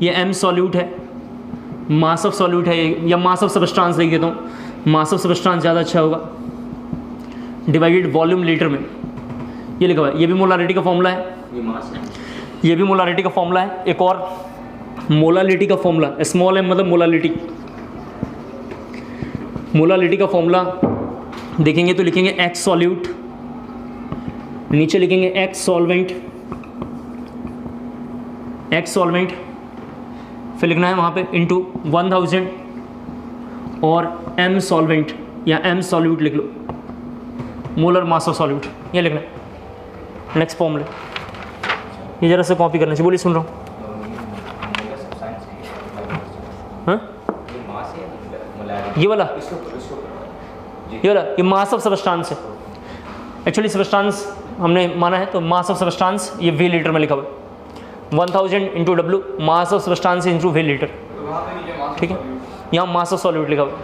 ये M सॉल्यूट है, मास ऑफ सॉल्यूट है, या मास ऑफ सबस्टांस लिख देता हूँ, मास ऑफ सबस्टांस ज़्यादा अच्छा होगा, डिवाइडेड वॉल्यूम लीटर में, ये लिखा हुआ है। ये भी मोलारिटी का फॉर्मूला है, ये मास है, ये भी मोलारिटी का फॉर्मूला है। एक और मोलालिटी का फॉर्मूला, स्मॉल m मतलब मोलालिटी, मोलालिटी का फॉर्मूला देखेंगे तो लिखेंगे X सॉल्यूट, नीचे लिखेंगे X सॉल्वेंट एक्स सॉल्वेंट, फिर लिखना है वहाँ पे इंटू 1000 और m सॉल्वेंट या m सॉल्यूट लिख लो, मोलर मास ऑफ सॉल्यूट, ये लिखना है। नेक्स्ट फॉर्मूले, ये जरा से कॉपी करना चाहिए, बोलिए सुन रहा हूँ। हाँ ये वाला, ये मास ऑफ सबस्टांस है। एक्चुअली सबस्टांस हमने माना है तो मास ऑफ सबस्टांस ये वी लीटर में लिखा हुआ है, 1000 into W mass of substance into V litre, ठीक है। यहाँ मास ऑफ सॉल्यूट लिखा हुआ है,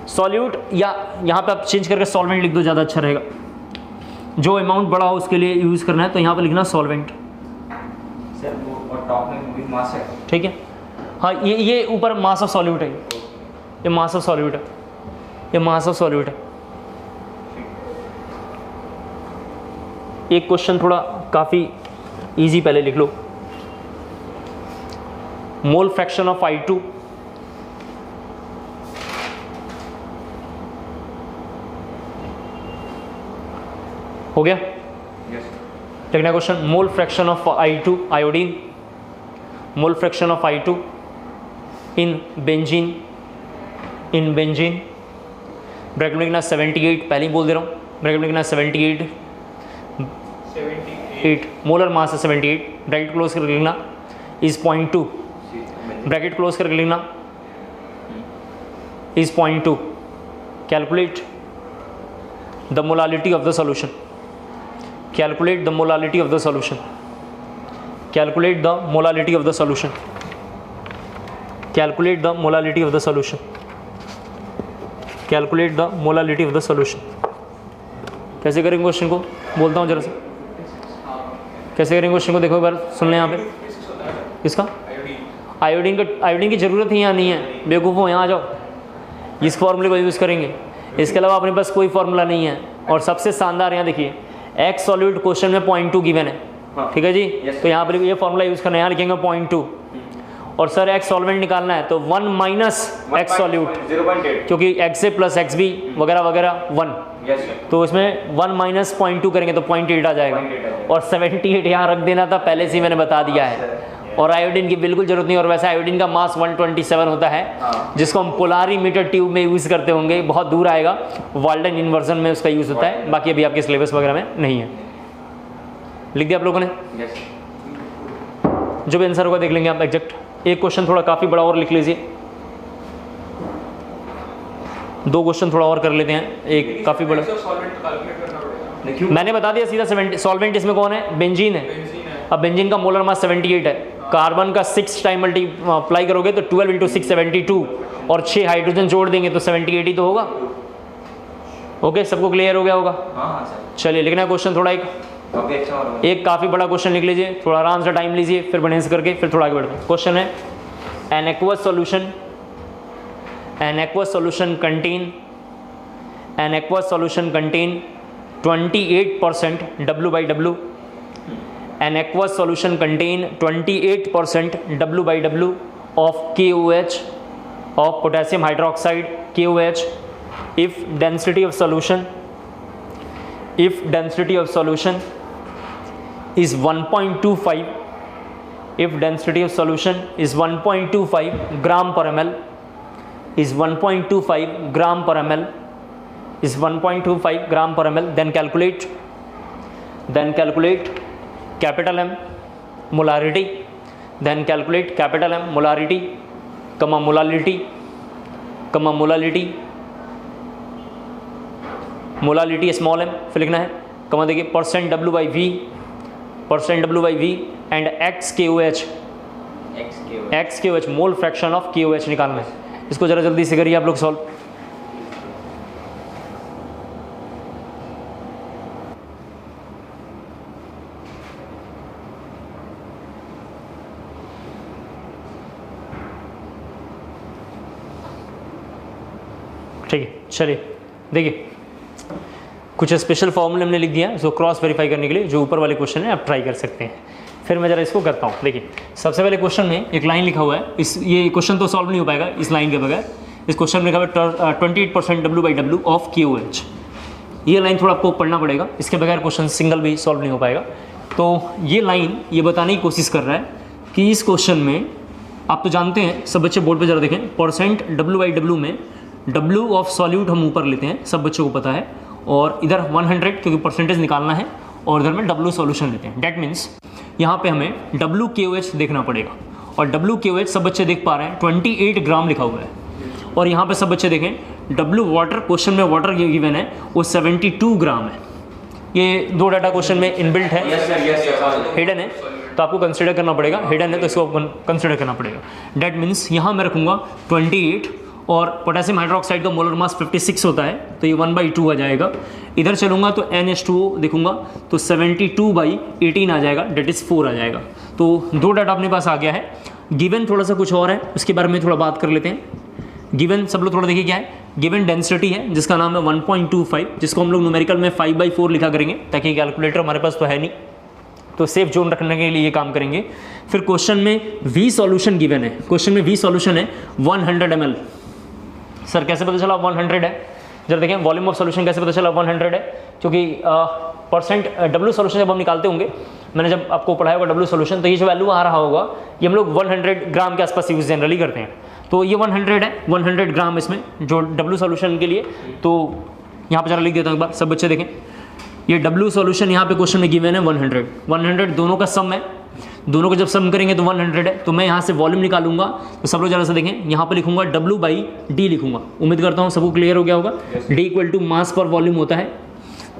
सॉल्यूट या यहाँ पे आप चेंज करके सॉल्वेंट लिख दो, ज़्यादा अच्छा रहेगा। जो अमाउंट बड़ा हो उसके लिए यूज़ करना है तो यहाँ पे लिखना सॉल्वेंट, ठीक है। हाँ ये ऊपर मास ऑफ सॉल्यूट है, ये मास ऑफ सॉल्यूट है, ये मास ऑफ सॉल्यूट है। एक क्वेश्चन थोड़ा काफ़ी इजी पहले लिख लो, मोल फ्रैक्शन ऑफ I2 हो गया। लिखना question, mole fraction of I2 iodine, mole fraction of I2 in benzene, in benzene, bracket में लिखना 78, पहले ही बोल दे रहा हूँ, ब्रैकेट में लिखना 78 मोलर मास है 78, ब्रैकेट क्लोज करके लिखना इज 0.2, ब्रैकेट क्लोज करके लिखना is 0.2, calculate the molality of the solution, calculate the molality of the solution, calculate the molality of the solution, calculate the molality of the solution, calculate the molality of the solution. कैसे करेंगे question को, बोलता हूँ जरा से, कैसे करेंगे question को, देखो एक बार सुन लें यहाँ पे। किसका? आयोडीन का, आयोडीन की ज़रूरत ही यहाँ नहीं है, बेवकूफ़ो यहाँ आ जाओ, इस फॉर्मूले को यूज़ करेंगे, इसके अलावा अपने पास कोई फार्मूला नहीं है। और सबसे शानदार यहाँ देखिए, एक्स सॉल्यूट क्वेश्चन में 0.2 गिवन है, ठीक है जी, तो यहाँ पर ये फार्मूला यूज़ करना है, यहाँ लिखेंगे 0.2, और सर एक्स सॉल्वेंट निकालना है तो 1 माइनस एक्स सॉल्यूट, 0.8, क्योंकि एक्स से प्लस एक्स बी वगैरह वगैरह 1, तो इसमें 1 माइनस 0.2 करेंगे तो 0.8 आ जाएगा, और 78 यहाँ रख देना था, पहले से ही मैंने बता दिया है। और आयोडीन की बिल्कुल जरूरत नहीं, और वैसे आयोडीन का मास 127 होता है, जिसको हम पोलारीमीटर ट्यूब में यूज़ करते होंगे, बहुत दूर आएगा, वाल्डन इन्वर्जन में उसका यूज़ होता है, बाकी अभी आपके सिलेबस वगैरह में नहीं है। लिख दिया आप लोगों ने? जो भी आंसर होगा देख लेंगे आप एग्जैक्ट। एक क्वेश्चन थोड़ा काफ़ी बड़ा और लिख लीजिए, 2 क्वेश्चन थोड़ा और कर लेते हैं, एक काफ़ी बड़ा। मैंने बता दिया सीधा 70, सॉल्वेंट इसमें कौन है? बेंजीन है। अब बेंजीन का मोलर मास 78 है, कार्बन का 6 टाइम मल्टीप्लाई करोगे तो 12 इंटू 6 72, और 6 हाइड्रोजन जोड़ देंगे तो 78 ही तो होगा। ओके, सबको क्लियर हो गया होगा? चलिए लिखना है क्वेश्चन थोड़ा एक काफ़ी बड़ा क्वेश्चन लिख लीजिए, थोड़ा आराम से टाइम लीजिए, फिर बढ़िया से करके फिर थोड़ा आगे बढ़ते हैं। क्वेश्चन है, an aqueous solution contain 28% W/W, an aqueous solution contain 28% W/W of KOH, of potassium hydroxide, KOH, if density of solution is 1.25, if density of solution is 1.25 gram per ml, is 1.25 gram per ml, is 1.25 gram per ml, then calculate capital M molarity, then calculate capital M molarity, comma molality, small m, फिर लिखना है कमा देखिए % W by V and XKOH mole fraction of KOH निकालना है। इसको ज़रा जल्दी से करिए आप लोग सॉल्व। ठीक है, चलिए देखिए, कुछ स्पेशल फॉर्मूले हमने लिख दिया है, इसको क्रॉस वेरीफाई करने के लिए, जो ऊपर वाले क्वेश्चन है आप ट्राई कर सकते हैं। फिर मैं ज़रा इसको करता हूँ। देखिए, सबसे पहले क्वेश्चन में एक लाइन लिखा हुआ है, ये क्वेश्चन तो सॉल्व नहीं हो पाएगा इस लाइन के बगैर। इस क्वेश्चन में लिखा हुआ है 28% W/W ऑफ KOH। ये लाइन थोड़ा आपको पढ़ना पड़ेगा, इसके बगैर क्वेश्चन सिंगल भी सॉल्व नहीं हो पाएगा। तो ये लाइन ये बताने की कोशिश कर रहा है कि इस क्वेश्चन में आप तो जानते हैं, सब बच्चे बोर्ड पे जरा देखें, परसेंट W/W में W ऑफ सॉल्यूट हम ऊपर लेते हैं, सब बच्चों को पता है, और इधर 100 क्योंकि परसेंटेज निकालना है, और इधर में W सॉल्यूशन लेते हैं। डेट मीन्स यहाँ पे हमें WKOH देखना पड़ेगा, और WKOH सब बच्चे देख पा रहे हैं 28 ग्राम लिखा हुआ है, और यहाँ पे सब बच्चे देखें W वाटर, क्वेश्चन में वाटर गिवन है वो 72 ग्राम है। ये दो डाटा क्वेश्चन में इनबिल्ट है, हिडन है, तो आपको कंसिडर करना पड़ेगा, हिडन है तो इसको कंसिडर करना पड़ेगा। डेट मीन्स यहाँ मैं रखूँगा 28, और पोटेशियम हाइड्रोक्साइड का मोलर मास 56 होता है, तो ये 1/2 आ जाएगा। इधर चलूँगा तो NH2O देखूँगा तो 72/18 आ जाएगा, डेट इज़ 4 आ जाएगा। तो दो डाटा अपने पास आ गया है। गिवन थोड़ा सा कुछ और है, उसके बारे में थोड़ा बात कर लेते हैं। गिवन सब लोग थोड़ा देखिए क्या है, गिवन डेंसिटी है जिसका नाम है 1.25, जिसको हम लोग न्यूमेरिकल में 5/4 लिखा करेंगे, ताकि कैलकुलेटर हमारे पास तो है नहीं, तो सेफ जोन रखने के लिए ये काम करेंगे। फिर क्वेश्चन में V सॉल्यूशन गिवन है, क्वेश्चन में V सॉल्यूशन है 100 ml। सर कैसे पता चला 100 है? जरा देखें वॉल्यूम ऑफ सॉल्यूशन कैसे पता चला 100 है, क्योंकि परसेंट W सॉल्यूशन जब हम निकालते होंगे, मैंने जब आपको पढ़ाया होगा W सॉल्यूशन, तो ये जो वैल्यू आ रहा होगा ये हम लोग 100 ग्राम के आसपास यूज जनरली करते हैं, तो ये 100 है, 100 ग्राम इसमें जो W सॉल्यूशन के लिए। तो यहाँ पर जरा लिख देता हूँ एक बार, सब बच्चे देखें, ये W सॉल्यूशन यहाँ पे क्वेश्चन में गिवन है 100 दोनों का सम है, दोनों को जब सम करेंगे तो 100 है, तो मैं यहाँ से वॉल्यूम निकालूंगा, तो सब लोग जरा सा देखें, यहाँ पे लिखूंगा W/D लिखूंगा, उम्मीद करता हूँ सबको क्लियर हो गया होगा। D = मास पर वॉल्यूम होता है,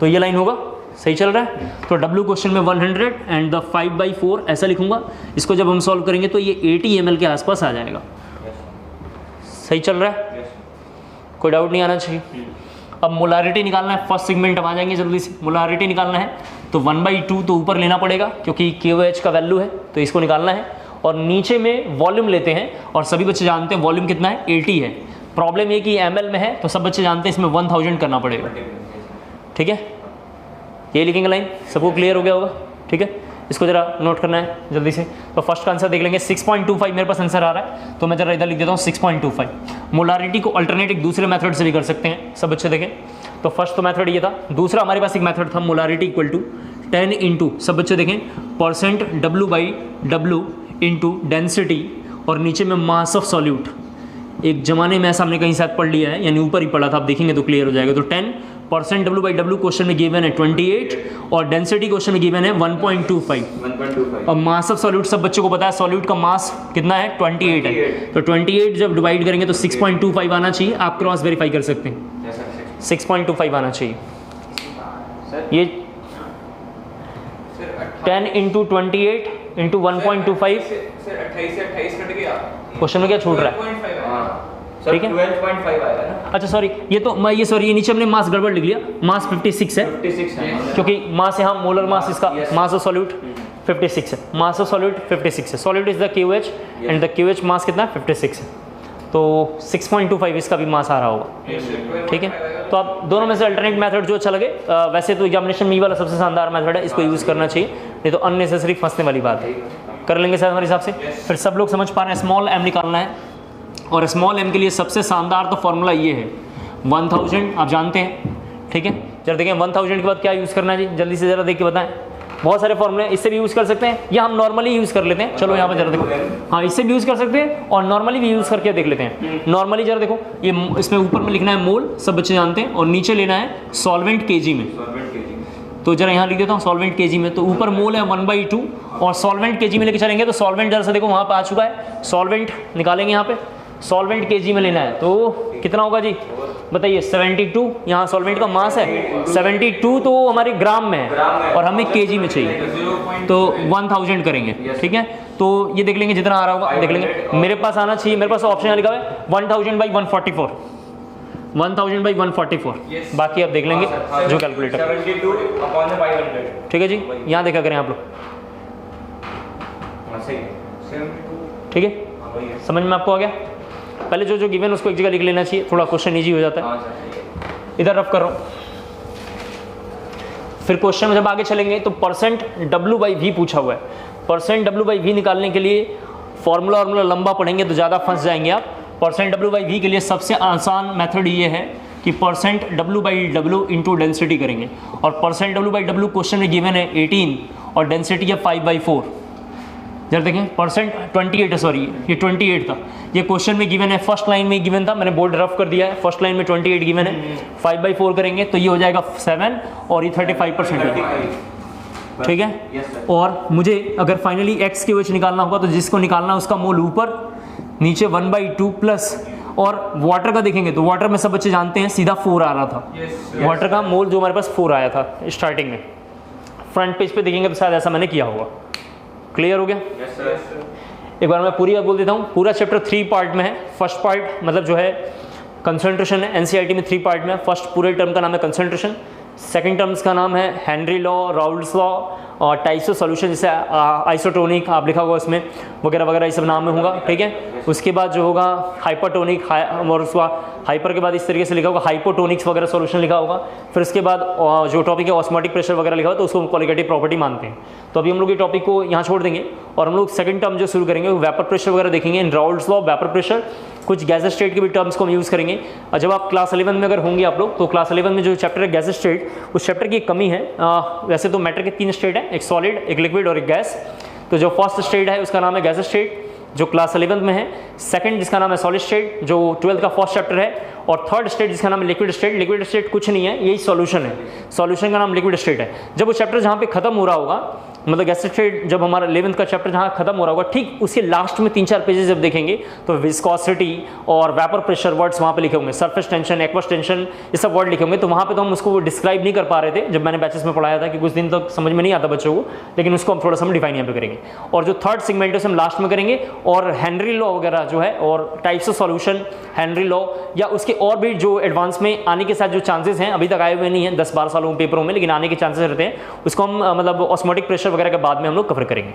तो ये लाइन होगा, सही चल रहा है। तो W क्वेश्चन में 100 एंड द 5/4 ऐसा लिखूंगा, इसको जब हम सॉल्व करेंगे तो ये 80 ml के आसपास आ जाएगा। सही चल रहा है, कोई डाउट नहीं आना चाहिए। अब मोलारिटी निकालना है, फर्स्ट सेगमेंट अब आ जाएंगे जल्दी से। मोलारिटी निकालना है तो 1/2 तो ऊपर लेना पड़ेगा, क्योंकि KOH का वैल्यू है, तो इसको निकालना है, और नीचे में वॉल्यूम लेते हैं, और सभी बच्चे जानते हैं वॉल्यूम कितना है, 80 है। प्रॉब्लम ये कि ml में है, तो सब बच्चे जानते हैं इसमें 1000 करना पड़ेगा, ठीक है। ये लिखेंगे लाइन, सबको क्लियर हो गया होगा, ठीक है। इसको जरा नोट करना है जल्दी से। तो फर्स्ट का आंसर देख लेंगे, 6.25 मेरे पास आंसर आ रहा है, तो मैं जरा इधर लिख देता हूँ 6.25। मोलारिटी को अल्टरनेट एक दूसरे मेथड से भी कर सकते हैं, सब अच्छे देखें। तो फर्स्ट तो मेथड ये था, दूसरा हमारे पास एक मेथड था मोलारिटी = 10 इंटू, सब बच्चे देखें, परसेंट W/W इंटू डेंसिटी, और नीचे में मास ऑफ सॉल्यूट। एक जमाने में ऐसा हमने कहीं साथ पढ़ लिया है, यानी ऊपर ही पढ़ा था, आप देखेंगे तो क्लियर हो जाएगा। तो 10% W/W क्वेश्चन में गिवन है 28, और डेंसिटी क्वेश्चन में गिवन है 1.25। और मास ऑफ सॉल्यूट सब बच्चों को पता है, सॉल्यूट का मास कितना है, 28 है। तो 28 जब डिवाइड करेंगे तो 6.25 आना चाहिए, आप क्रॉस वेरीफाई कर सकते हैं, 6.25 आना चाहिए। ये 10 इंटू 28 इंटू 1.25, सर 28 से 28 कट गया, क्वेश्चन में क्या छूट रहा है, 12.5 ठीक है, 12.5 आया ना। अच्छा सॉरी, ये तो मैं ये सॉरी, ये नीचे हमने मास गड़बड़ लिख लिया, मास 56 है, 56 है, क्योंकि मास यहाँ मोलर मास, इसका मास ऑफ सॉल्यूट 56 है, मास ऑफ सॉल्यूट 56 है, solute is the KOH and the KOH मास कितना है, 56 है, तो 6.25 इसका भी मास आ रहा होगा, ठीक है। तो आप दोनों में से अल्टरनेट मेथड जो अच्छा लगे, वैसे तो एग्जामिनेशन में वाला सबसे शानदार मेथड है, इसको यूज़ करना चाहिए, नहीं तो अननेसेसरी फंसने वाली बात है। कर लेंगे सर हमारे हिसाब से। फिर सब लोग समझ पा रहे हैं, स्मॉल m निकालना है, और स्मॉल m के लिए सबसे शानदार तो फॉर्मूला ये है 1000, आप जानते हैं, ठीक है। जरा देखें 1000 के बाद क्या यूज़ करना है जी, जल्दी से ज़रा देख के बताएं। बहुत सारे फॉर्मूले इससे भी यूज़ कर सकते हैं, या हम नॉर्मली यूज़ कर लेते हैं। चलो यहाँ पर जरा देखो, हाँ इससे भी यूज़ कर सकते हैं और नॉर्मली भी यूज़ करके देख लेते हैं। नॉर्मली जरा देखो, ये इसमें ऊपर में लिखना है मोल, सब बच्चे जानते हैं, और नीचे लेना है सॉल्वेंट kg में। तो जरा यहाँ लिख देता हूँ सॉल्वेंट kg में, तो ऊपर मोल है 1/2, और सॉल्वेंट kg में लेके चलेंगे, तो सॉल्वेंट जरा सा देखो वहाँ पे आ चुका है, सॉल्वेंट निकालेंगे यहाँ पे, सॉल्वेंट kg में लेना है, तो कितना होगा जी बताइए, 72, यहाँ सॉल्वेंट का मास है 72, तो वो हमारे ग्राम में है, और हमें kg में चाहिए, तो 1000 करेंगे, ठीक है। तो ये देख लेंगे जितना आ रहा होगा, देख लेंगे, मेरे पास आना चाहिए, मेरे पास ऑप्शन लिखा है 1000/144, 1000/144, बाकी आप देख लेंगे जो कैलकुलेटर, 72/500, ठीक है जी। यहाँ देखा करें आप लोग, ठीक है, समझ में आपको आ गया। पहले जो गिवन उसको एक जगह लिख लेना चाहिए, थोड़ा क्वेश्चन इजी हो जाता है। इधर रफ कर रहा हूँ। फिर क्वेश्चन में जब आगे चलेंगे तो परसेंट W/V पूछा हुआ है, परसेंट W/V निकालने के लिए फॉर्मूला लंबा पढ़ेंगे तो ज़्यादा फंस जाएंगे आप। परसेंट W/V के लिए सबसे आसान मेथड ये है कि परसेंट W/W इंटू डेंसिटी करेंगे, और परसेंट W/W क्वेश्चन में गिवन है 18 और डेंसिटी है 5/4, जरा देखें परसेंट 28 है, सॉरी ये 28 था, ये क्वेश्चन में गिवन है, फर्स्ट लाइन में गिवन था, मैंने बोर्ड रफ कर दिया है, फर्स्ट लाइन में 28 गिवन है, 5/4 करेंगे तो ये हो जाएगा 7 और ये 35% है, ठीक है। और मुझे अगर फाइनली एक्स के वेच निकालना होगा तो जिसको निकालना उसका मोल ऊपर, नीचे 1/2 प्लस, और वाटर का देखेंगे तो वाटर में सब बच्चे जानते हैं सीधा 4 आ रहा था, वाटर का मोल जो हमारे पास 4 आया था स्टार्टिंग में, फ्रंट पेज पे देखेंगे तो शायद ऐसा मैंने किया होगा। क्लियर हो गया? एक बार मैं पूरी बात बोल देता हूँ। पूरा चैप्टर 3 पार्ट में है। फर्स्ट पार्ट मतलब जो है कंसंट्रेशन है, एनसीईआरटी में 3 पार्ट में। फर्स्ट पूरे टर्म का नाम है कंसंट्रेशन, सेकंड टर्म्स का नाम है हेनरी लॉ, राउल्स लॉ, और टाइप्स ऑफ सॉल्यूशन जैसे आइसोटोनिक आप लिखा होगा उसमें, वगैरह वगैरह ये सब नाम में होगा, ठीक है। उसके बाद जो होगा हाइपरटोनिक, और उसका हाइपर के बाद इस तरीके से लिखा होगा हाइपोटोनिक्स वगैरह सॉल्यूशन लिखा होगा। फिर उसके बाद जो टॉपिक है ऑस्मोटिक प्रेशर वगैरह लिखा होगा तो उसको क्वालिटेटिव प्रॉपर्टी मानते हैं। तो अभी हम लोग ये टॉपिक को यहाँ छोड़ देंगे और हम लोग सेकंड टर्म जो शुरू करेंगे वो वेपर प्रेशर वगैरह देखेंगे, इन राउल्स लॉ, वेपर प्रेशर, कुछ गैस स्टेट के भी टर्म्स को हम यूज़ करेंगे। और जब आप क्लास 11 में अगर होंगे आप लोग तो क्लास 11 में जो चैप्टर है गैस स्टेट, उस चैप्टर की एक कमी है, वैसे तो मैटर के 3 स्टेट है, एक सॉलिड, एक लिक्विड और एक गैस। तो जो फर्स्ट स्टेट है उसका नाम है गैस स्टेट जो क्लास 11 में है, सेकंड जिसका नाम है सॉलिड स्टेट जो 12th का फर्स्ट चैप्टर है, और थर्ड स्टेट जिसका नाम है लिक्विड स्टेट। लिक्विड स्टेट कुछ नहीं है, यही सॉल्यूशन है, सॉल्यूशन का नाम लिक्विड स्टेट है। जब वो चैप्टर जहाँ पे खत्म हो रहा होगा, मतलब गैस स्टेट जब हमारा 11th का चैप्टर जहाँ खत्म हो रहा होगा, ठीक उसके लास्ट में 3-4 पेजेस जब देखेंगे तो विस्कोसिटी और वेपर प्रेशर वर्ड्स वहाँ पे लिखे होंगे, सरफेस टेंशन, एक्वस टेंशन, ये सब वर्ड लिखे होंगे। तो वहाँ पे तो हम उसको डिस्क्राइब नहीं कर पा रहे थे जब मैंने बैचेस में पढ़ाया था कि कुछ दिन तक समझ में नहीं आता बच्चों को, लेकिन उसको हम थोड़ा सा हम डिफाइन यहाँ पे करेंगे। और जो थर्ड सेगमेंट है हम लास्ट में करेंगे, और हेनरी लॉ वगैरह जो है और types of solution, Henry law या उसके और भी जो एडवांस में आने के साथ जो चांसेस हैं, अभी तक आए हुए नहीं हैं 10-12 सालों पेपरों में, लेकिन आने के चांसेस रहते हैं, उसको हम मतलब ऑस्मोटिक प्रेशर वगैरह के बाद में हम लोग कवर करेंगे।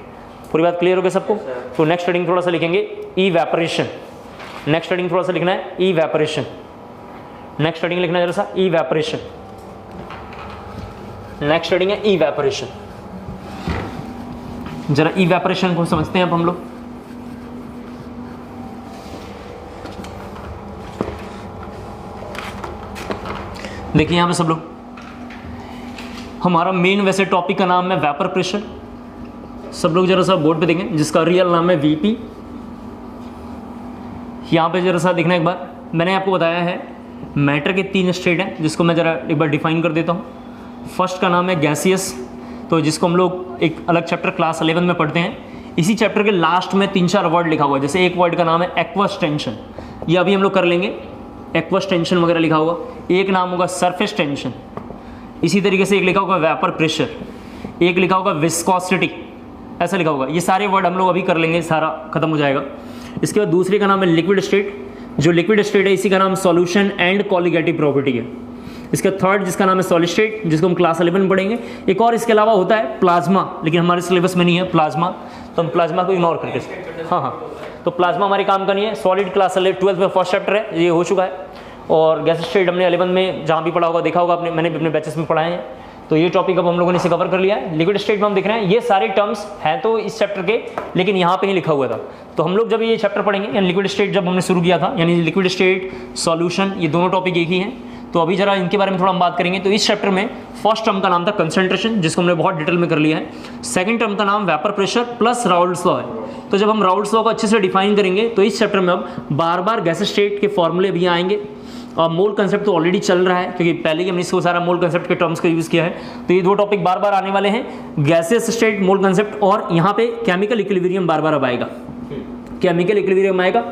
पूरी बात क्लियर हो गई सबको? तो नेक्स्ट हेडिंग थोड़ा सा लिखेंगे इवैपोरेशन। नेक्स्ट हेडिंग थोड़ा सा लिखना है इवैपोरेशन। नेक्स्ट हेडिंग लिखना है जरा सा इवैपोरेशन। नेक्स्ट हेडिंग है इवैपोरेशन। जरा इवैपोरेशन को समझते हैं अब हम लोग। देखिए यहां पे सब लोग, हमारा मेन वैसे टॉपिक का नाम है वेपर प्रेशर। सब लोग जरा सा बोर्ड पे देखें, जिसका रियल नाम है वीपी। यहाँ पे जरा सा देखना एक बार, मैंने आपको बताया है मैटर के 3 स्टेट हैं, जिसको मैं जरा एक बार डिफाइन कर देता हूँ। फर्स्ट का नाम है गैसियस, तो जिसको हम लोग एक अलग चैप्टर क्लास 11 में पढ़ते हैं। इसी चैप्टर के लास्ट में 3-4 वर्ड लिखा हुआ है, जैसे एक वर्ड का नाम है एक्वस टेंशन, ये अभी हम लोग कर लेंगे, एक्वस टेंशन वगैरह लिखा होगा। एक नाम होगा सरफेस टेंशन, इसी तरीके से एक लिखा होगा वेपर प्रेशर, एक लिखा होगा विस्कोसिटी, ऐसा लिखा होगा। ये सारे वर्ड हम लोग अभी कर लेंगे, सारा खत्म हो जाएगा। इसके बाद दूसरे का नाम है लिक्विड स्टेट, जो लिक्विड स्टेट है इसी का नाम सॉल्यूशन एंड कॉलिगेटिव प्रॉपर्टी है। इसका थर्ड जिसका नाम है सॉलिड स्टेट, जिसको हम क्लास 11 में पढ़ेंगे। एक और इसके अलावा होता है प्लाज्मा, लेकिन हमारे सिलेबस में नहीं है प्लाज्मा, तो हम प्लाज्मा को इग्नोर करके, हाँ, तो प्लाज्मा हमारे काम का नहीं है। सॉलिड क्लास 12th में फर्स्ट चैप्टर है, ये हो चुका है। और गैस स्टेट हमने 11 में जहाँ भी पढ़ा होगा, देखा होगा आपने, मैंने भी अपने बैचेस में पढ़ाए हैं। तो ये टॉपिक अब हम लोगों ने इसे कवर कर लिया है। लिक्विड स्टेट में हम देख रहे हैं, ये सारे टर्म्स हैं तो इस चैप्टर के, लेकिन यहाँ पे ही लिखा हुआ था। तो हम लोग जब ये चैप्टर पढ़ेंगे, यानी लिक्विड स्टेट जब हमने शुरू किया था, यानी लिक्विड स्टेट, सॉल्यूशन, ये दोनों टॉपिक एक ही हैं। तो अभी जरा इनके बारे में थोड़ा हम बात करेंगे। तो इस चैप्टर में फर्स्ट टर्म का नाम था कंसंट्रेशन, जिसको हमने बहुत डिटेल में कर लिया है। सेकंड टर्म का नाम vapour pressure plus Raoult's law है। तो जब हम राउल्स लॉ को अच्छे से डिफाइन करेंगे तो इस चैप्टर में अब बार बार गैस स्टेट के फॉर्मूले भी आएंगे। और मोल कंसेप्ट तो ऑलरेडी चल रहा है, क्योंकि पहले ही हमने इसको सारा मोल कंसेप्ट के टर्म्स का यूज़ किया है। तो ये 2 टॉपिक बार बार आने वाले हैं, गैसियस स्टेट, मोल कंसेप्ट, और यहाँ पे केमिकल इक्विलिब्रियम बार बार अब आएगा। केमिकल इक्विलिब्रियम आएगा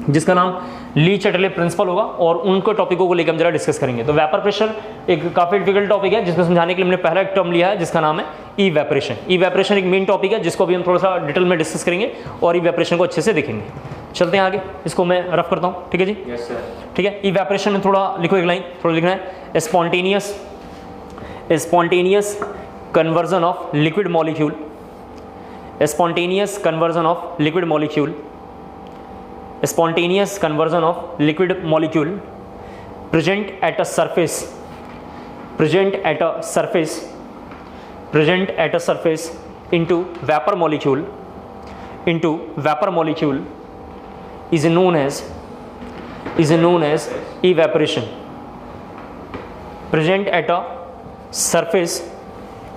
जिसका नाम ली चैटले प्रिंसिपल होगा, और उनको टॉपिकों को लेकर हम जरा डिस्कस करेंगे। तो वेपर प्रेशर एक काफ़ी डिफिकल्ट टॉपिक है, जिसको समझाने के लिए हमने पहला एक टर्म लिया है जिसका नाम है इवैपोरेशन। इवैपोरेशन एक मेन टॉपिक है जिसको अभी हम थोड़ा सा डिटेल में डिस्कस करेंगे और इवैपोरेशन को अच्छे से देखेंगे। चलते हैं आगे, इसको मैं रफ करता हूँ, ठीक है जी? Yes sir. ठीक है, इवैपोरेशन में थोड़ा लिखो, एक लाइन थोड़ा लिखना है, spontaneous conversion of liquid molecule, spontaneous conversion of liquid molecule, spontaneous conversion of liquid molecule present at a surface into vapor molecule is known as evaporation. Present at a surface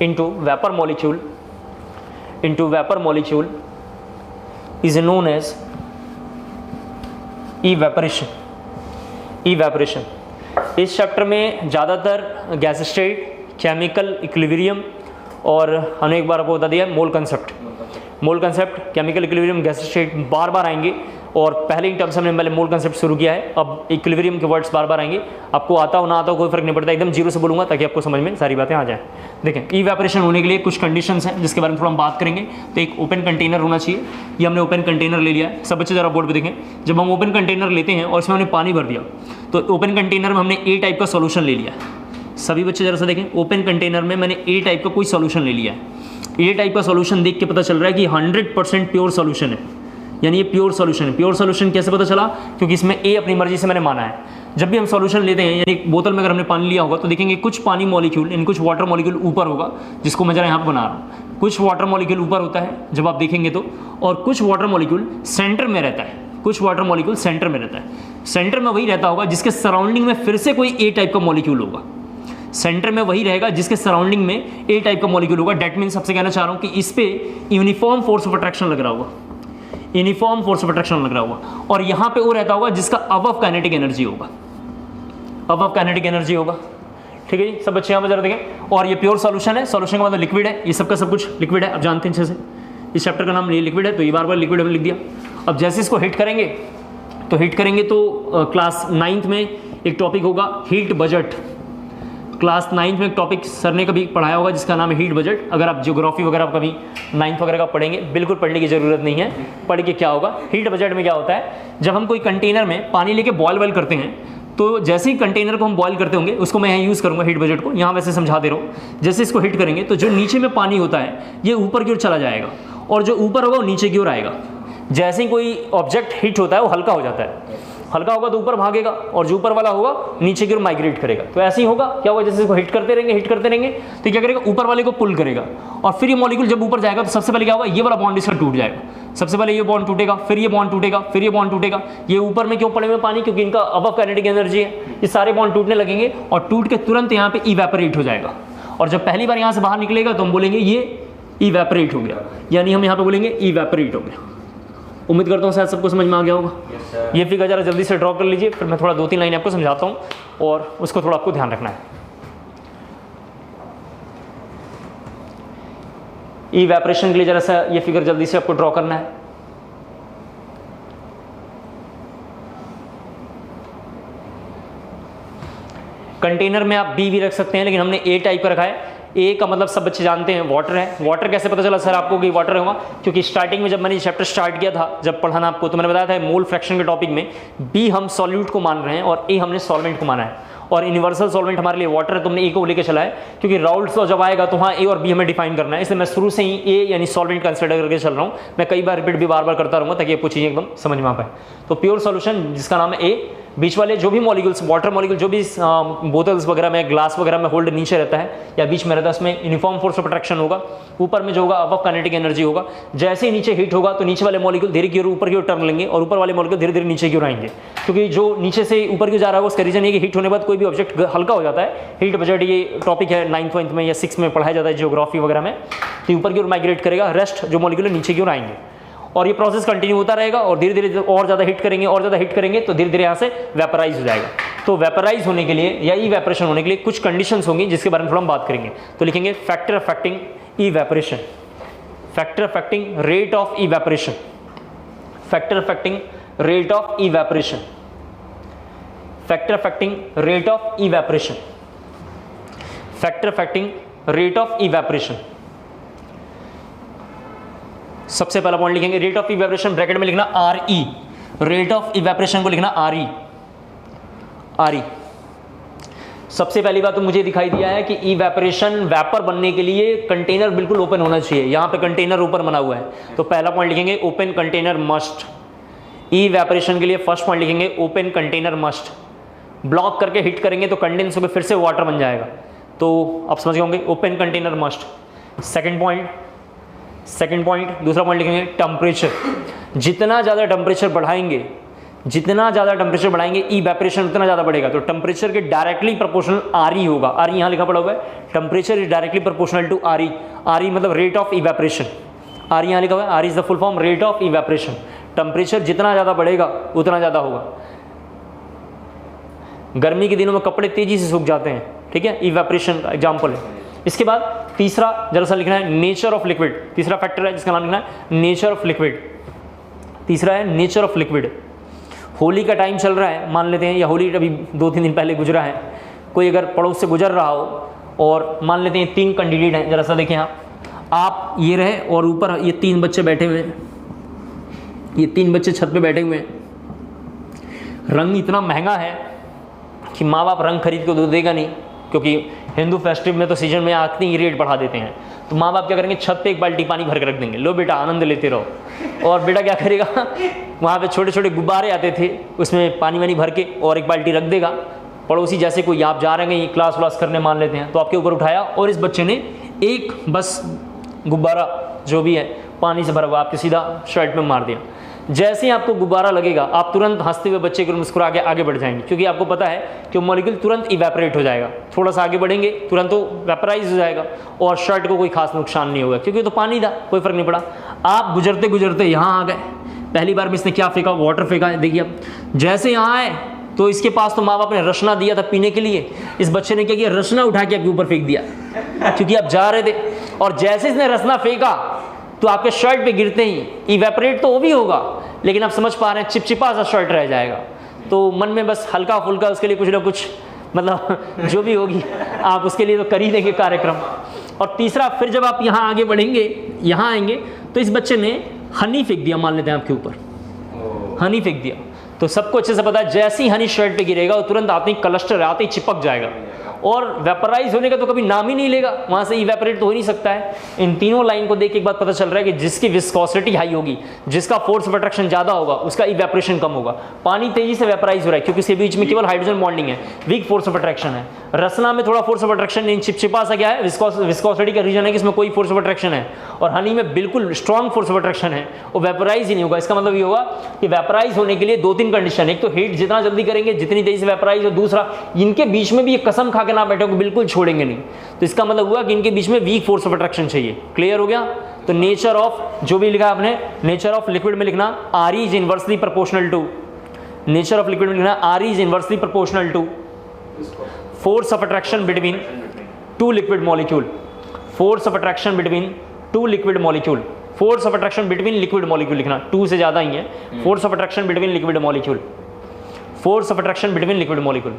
into vapor molecule is known as evaporation. Evaporation इस chapter में ज़्यादातर gas state, chemical equilibrium और हमने एक बार आपको बता दिया mole concept. Mole concept, chemical equilibrium, gas state बार बार आएंगे और पहले ही टर्म्स हमने पहले मोल कंसेप्ट शुरू किया है, अब इक्विलिब्रियम के वर्ड्स बार बार आएंगे। आपको आता हो ना आता हो कोई फर्क नहीं पड़ता, एकदम जीरो से बोलूँगा ताकि आपको समझ में सारी बातें आ जाएँ। देखें इवेपरेशन होने के लिए कुछ कंडीशंस हैं जिसके बारे में थोड़ा हम बात करेंगे। तो एक ओपन कंटेनर होना चाहिए, ये हमने ओपन कंटेनर ले लिया है। सब बच्चे जरा बोर्ड पे देखें, जब हम ओपन कंटेनर लेते हैं और इसमें हमने पानी भर दिया तो ओपन कंटेनर में हमने ए टाइप का सोल्यूशन ले लिया है। सभी बच्चे जरा सा देखें, ओपन कंटेनर में मैंने ए टाइप का कोई सोल्यूशन ले लिया है। ए टाइप का सोल्यूशन देख के पता चल रहा है कि 100% प्योर सोल्यूशन है, यानी ये प्योर सोल्यूशन है। प्योर सोल्यूशन कैसे पता चला? क्योंकि इसमें ए अपनी मर्जी से मैंने माना है। जब भी हम सॉल्यूशन लेते हैं, यानी एक बोतल में अगर हमने पानी लिया होगा तो देखेंगे कुछ पानी मॉलिक्यूल, इन कुछ वाटर मॉलिक्यूल ऊपर होगा, जिसको मैं जरा यहाँ पर बना रहा हूँ। कुछ वाटर मॉलिक्यूल ऊपर होता है जब आप देखेंगे तो, और कुछ वाटर मॉलिक्यूल सेंटर में रहता है। कुछ वाटर मॉलिक्यूल सेंटर में रहता है। सेंटर में वही रहता होगा जिसके सराउंडिंग में फिर से कोई ए टाइप का मॉलिक्यूल होगा। सेंटर में वही रहेगा जिसके सराउंडिंग में ए टाइप का मॉलिक्यूल होगा। डेट मीन सबसे कहना चाह रहा हूँ कि इस पे यूनिफॉर्म फोर्स ऑफ अट्रैक्शन लग रहा होगा, यूनिफॉर्म फोर्स ऑफ अट्रैक्शन लग रहा होगा। और यहाँ पे वो रहता होगा जिसका अबव काइनेटिक एनर्जी होगा, अबव काइनेटिक एनर्जी होगा। ठीक है जी, सब बच्चे यहाँ पर जरा देखें। और ये प्योर सॉल्यूशन है, सॉल्यूशन का मतलब लिक्विड है, ये सबका सब कुछ लिक्विड है। आप जानते हैं अच्छे से, इस चैप्टर का नाम ये लिक्विड है तो ये बार बार लिक्विड हमने लिख दिया। अब जैसे इसको हिट करेंगे तो क्लास 9th में एक टॉपिक होगा हीट बजट। क्लास 9th में एक टॉपिक सर ने कभी पढ़ाया होगा जिसका नाम है हीट बजट। अगर आप ज्योग्राफी वगैरह कभी 9th वगैरह का पढ़ेंगे, बिल्कुल पढ़ने की ज़रूरत नहीं है, पढ़ के क्या होगा। हीट बजट में क्या होता है, जब हम कोई कंटेनर में पानी लेके बॉयल करते हैं तो जैसे ही कंटेनर को हम बॉयल करते होंगे, उसको मैं यहाँ यूज़ करूँगा हीट बजट को, यहाँ वैसे समझा दे रहा हूँ। जैसे इसको हिट करेंगे तो जो नीचे में पानी होता है ये ऊपर की ओर चला जाएगा और जो ऊपर होगा वो नीचे की ओर आएगा। जैसे ही कोई ऑब्जेक्ट हिट होता है वो हल्का हो जाता है, हल्का होगा तो ऊपर भागेगा और जो ऊपर वाला होगा नीचे की ओर माइग्रेट करेगा। तो ऐसे ही होगा, क्या होगा, जैसे इसको हिट करते रहेंगे तो क्या करेगा, ऊपर वाले को पुल करेगा और फिर ये मॉलिक्यूल जब ऊपर जाएगा तो सबसे पहले क्या होगा, ये वाला बॉन्ड इसका टूट जाएगा। सबसे पहले ये बॉन्ड टूटेगा, फिर ये बॉन्ड टूटेगा, फिर ये बॉन्ड टूटेगा। ये ऊपर में क्यों पड़े हुए पानी, क्योंकि इनका अबव काइनेटिक एनर्जी है। ये सारे बॉन्ड टूटने लगेंगे और टूट के तुरंत यहाँ पे इवेपोरेट हो जाएगा। और जब पहली बार यहाँ से बाहर निकलेगा तो हम बोलेंगे ये इवेपोरेट हो गया, यानी हम यहाँ पे बोलेंगे इवेपोरेट हो गया। उम्मीद करता हूँ शायद सबको समझ में आ गया होगा। ये फिगर जरा जल्दी से ड्रॉ कर लीजिए, फिर मैं थोड़ा 2-3 लाइन आपको समझाता हूँ और उसको थोड़ा आपको ध्यान रखना है। इवेपोरेशन के लिए जरा सा ये फिगर जल्दी से आपको ड्रॉ करना है। कंटेनर में आप बी भी रख सकते हैं, लेकिन हमने ए टाइप का रखा है। ए का मतलब सब बच्चे जानते हैं वाटर है। वाटर कैसे पता चला सर आपको कि वाटर होगा, क्योंकि स्टार्टिंग में जब मैंने चैप्टर स्टार्ट किया था, जब पढ़ाना आपको, तो मैंने बताया था मोल फ्रैक्शन के टॉपिक में बी हम सॉल्यूट को मान रहे हैं और ए हमने सॉल्वेंट को माना है। और यूनिवर्सल सॉल्वेंट हमारे लिए वाटर है, तुमने ए को लेकर चला है, क्योंकि राउल्ट्स लॉ जब आएगा तो वहाँ ए और बी हमें डिफाइन करना है। इसलिए मैं शुरू से ही ए यानी सॉल्वेंट कंसिडर करके चल रहा हूँ। मैं कई बार रिपीट भी बार बार करता रहूँगा ताकि आपको चीज़ें एकदम समझ में आ पाए। तो प्योर सॉल्यूशन जिसका नाम है ए, बीच वाले जो भी मॉलिक्यूल्स, वाटर मॉलिक्यूल जो भी बोतल्स वगैरह में, ग्लास वगैरह में होल्ड नीचे रहता है या बीच में रहता है, उसमें यूनिफॉर्म फोर्स ऑफ अट्रैक्शन होगा। ऊपर में जो होगा अबव काइनेटिक एनर्जी होगा। जैसे ही नीचे हीट होगा तो नीचे वाले मॉलिक्यूल धीरे की ओर ऊपर की ओर टर्न लेंगे और ऊपर वाले मॉलिक्यूल धीरे धीरे नीचे की ओर आएंगे, क्योंकि जो नीचे से ऊपर की जा रहा है उसका रीजन ये कि हीट होने के बाद कोई भी ऑब्जेक्ट हल्का हो जाता है। हीट बजट ये टॉपिक है 9th में या 6th में पढ़ाया जाता है ज्योग्राफी वगैरह में। तो ऊपर की ओर माइग्रेट करेगा, रेस्ट जो मॉलिक्यूल नीचे की ओर आएंगे और ये प्रोसेस कंटिन्यू होता रहेगा और धीरे धीरे और ज़्यादा हिट करेंगे और ज़्यादा हिट करेंगे तो धीरे धीरे यहाँ से वेपराइज हो जाएगा। तो वेपराइज होने के लिए या इवेपोरेशन होने के लिए कुछ कंडीशंस होंगी जिसके बारे में थोड़ा हम बात करेंगे। तो लिखेंगे factor affecting evaporation, factor affecting rate of evaporation, factor affecting rate of evaporation, factor affecting rate of evaporation, factor affecting rate of evaporation. सबसे पहला पॉइंट लिखेंगे रेट ऑफ इवेपोरेशन, ब्रैकेट में लिखना R E, rate of evaporation को लिखना are E, R ई। सबसे पहली बात तो मुझे दिखाई दिया है कि इवेपोरेशन वेपर बनने के लिए कंटेनर बिल्कुल ओपन होना चाहिए। यहां पे कंटेनर ऊपर बना हुआ है, तो पहला पॉइंट लिखेंगे ओपन कंटेनर मस्ट। इवेपोरेशन के लिए फर्स्ट पॉइंट लिखेंगे ओपन कंटेनर मस्ट। ब्लॉक करके हिट करेंगे तो कंडेंस होकर फिर से वाटर बन जाएगा, तो आप समझ गए होंगे open container must. Second point, दूसरा पॉइंट लिखेंगे टेम्परेचर। जितना ज़्यादा टेम्परेचर बढ़ाएंगे, जितना ज़्यादा टेम्परेचर बढ़ाएंगे इवेपोरेशन उतना ज़्यादा बढ़ेगा। तो टेम्परेचर के डायरेक्टली प्रोपोर्शनल आर ई होगा। आर ई यहाँ लिखा पड़ा हुआ है, temperature is directly proportional to R E. R E मतलब रेट ऑफ इवेपोरेशन। आर यहाँ लिखा हुआ है, R is the full form rate of evaporation. Temperature जितना ज़्यादा बढ़ेगा उतना ज़्यादा होगा। गर्मी के दिनों में कपड़े तेज़ी से सूख जाते हैं, ठीक है, इवेपरेशन का एग्जाम्पल है। इसके बाद तीसरा जरा सा लिखना है नेचर ऑफ लिक्विड। तीसरा फैक्टर है जिसका नाम लिखना है नेचर ऑफ लिक्विड। तीसरा है नेचर ऑफ लिक्विड। होली का टाइम चल रहा है मान लेते हैं, या होली अभी 2-3 दिन पहले गुजरा है, कोई अगर पड़ोस से गुजर रहा हो और मान लेते हैं 3 कैंडिडेट हैं, जरा सा देखें आप ये रहे और ऊपर ये 3 बच्चे बैठे हुए हैं, ये 3 बच्चे छत पे बैठे हुए हैं। रंग इतना महंगा है कि माँ बाप रंग खरीद के तो देगा नहीं, क्योंकि हिंदू फेस्टिव में तो सीजन में आते ही रेट बढ़ा देते हैं। तो माँ बाप क्या करेंगे, छत पे 1 बाल्टी पानी भर के रख देंगे, लो बेटा आनंद लेते रहो। और बेटा क्या करेगा, वहाँ पे छोटे छोटे गुब्बारे आते थे, उसमें पानी वानी भर के और 1 बाल्टी रख देगा। पड़ोसी जैसे कोई आप जा रहे हैं क्लास व्लास करने मान लेते हैं, तो आपके ऊपर उठाया और इस बच्चे ने एक बस गुब्बारा जो भी है पानी से भरा हुआ आपके सीधा शर्ट में मार दिया। जैसे ही आपको गुब्बारा लगेगा आप तुरंत हंसते हुए बच्चे को मुस्कुरा के आगे बढ़ जाएंगे, क्योंकि आपको पता है कि मॉलिक्यूल तुरंत इवेपरेट हो जाएगा। थोड़ा सा आगे बढ़ेंगे तुरंत तो वेपराइज हो जाएगा और शर्ट को कोई खास नुकसान नहीं होगा, क्योंकि तो पानी था, कोई फर्क नहीं पड़ा। आप गुजरते गुजरते यहाँ आ गए, पहली बार में इसने क्या फेंका, वाटर फेंका है। देखिए अब जैसे यहाँ आए तो इसके पास तो माँ बाप ने रसना दिया था पीने के लिए, इस बच्चे ने क्या किया, रसना उठा के आपके ऊपर फेंक दिया, क्योंकि आप जा रहे थे। और जैसे इसने रसना फेंका तो आपके शर्ट पे गिरते ही इवेपरेट तो वो भी होगा, लेकिन आप समझ पा रहे हैं चिपचिपा सा शर्ट रह जाएगा। तो मन में बस हल्का फुल्का उसके लिए कुछ ना कुछ मतलब जो भी होगी आप उसके लिए तो कर ही देंगे कार्यक्रम। और तीसरा फिर जब आप यहाँ आगे बढ़ेंगे, यहाँ आएंगे तो इस बच्चे ने हनी फेंक दिया, मान लेते हैं आपके ऊपर हनी फेंक दिया। तो सबको अच्छे से पता है जैसे ही हनी शर्ट पे गिरेगा वो तुरंत आते ही क्लस्टर आते ही चिपक जाएगा और वेपराइज होने का तो कभी नाम ही नहीं लेगा, वहाँ से इवेपरेट तो हो नहीं सकता है। इन तीनों लाइन को देख के एक बात पता चल रहा है कि जिसकी विस्कोसिटी हाई होगी, जिसका फोर्स ऑफ अट्रैक्शन ज़्यादा होगा, उसका इवेपरेशन कम होगा। पानी तेजी से वेपराइज हो रहा है क्योंकि इसके बीच में केवल हाइड्रोजन बॉन्डिंग है, वीक फोर्स ऑफ अट्रैक्शन है। रसना में थोड़ा फोर्स ऑफ अट्रैक्शन नहीं, चिपचिपा सा क्या है, विस्कोसिटी का रीजन है कि इसमें कोई फोर्स ऑफ अट्रैक्शन है। और हनी में बिल्कुल स्ट्रॉन्ग फोर्स ऑफ अट्रैक्शन है, वो वेपराइज ही नहीं होगा। इसका मतलब ये होगा कि वेपराइज होने के लिए 2-3 कंडीशन, एक तो हीट जितना जल्दी करेंगे जितनी तेजी से वेपराइज, और दूसरा इनके बीच में भी ये कसम खा के ना बैठे हो बिल्कुल छोड़ेंगे नहीं। तो इसका मतलब हुआ कि इनके बीच में वीक फोर्स ऑफ अट्रैक्शन चाहिए। क्लियर हो गया? तो नेचर ऑफ जो भी लिखा आपने, नेचर ऑफ लिक्विड में लिखना R is inversely proportional to, nature of liquid में लिखना R is inversely proportional to force of attraction between 2 liquid molecule, force of attraction between 2 liquid molecule, force of attraction between liquid molecule लिखना, 2 से ज़्यादा ही है। Force of attraction between liquid molecule, force of attraction between liquid molecule.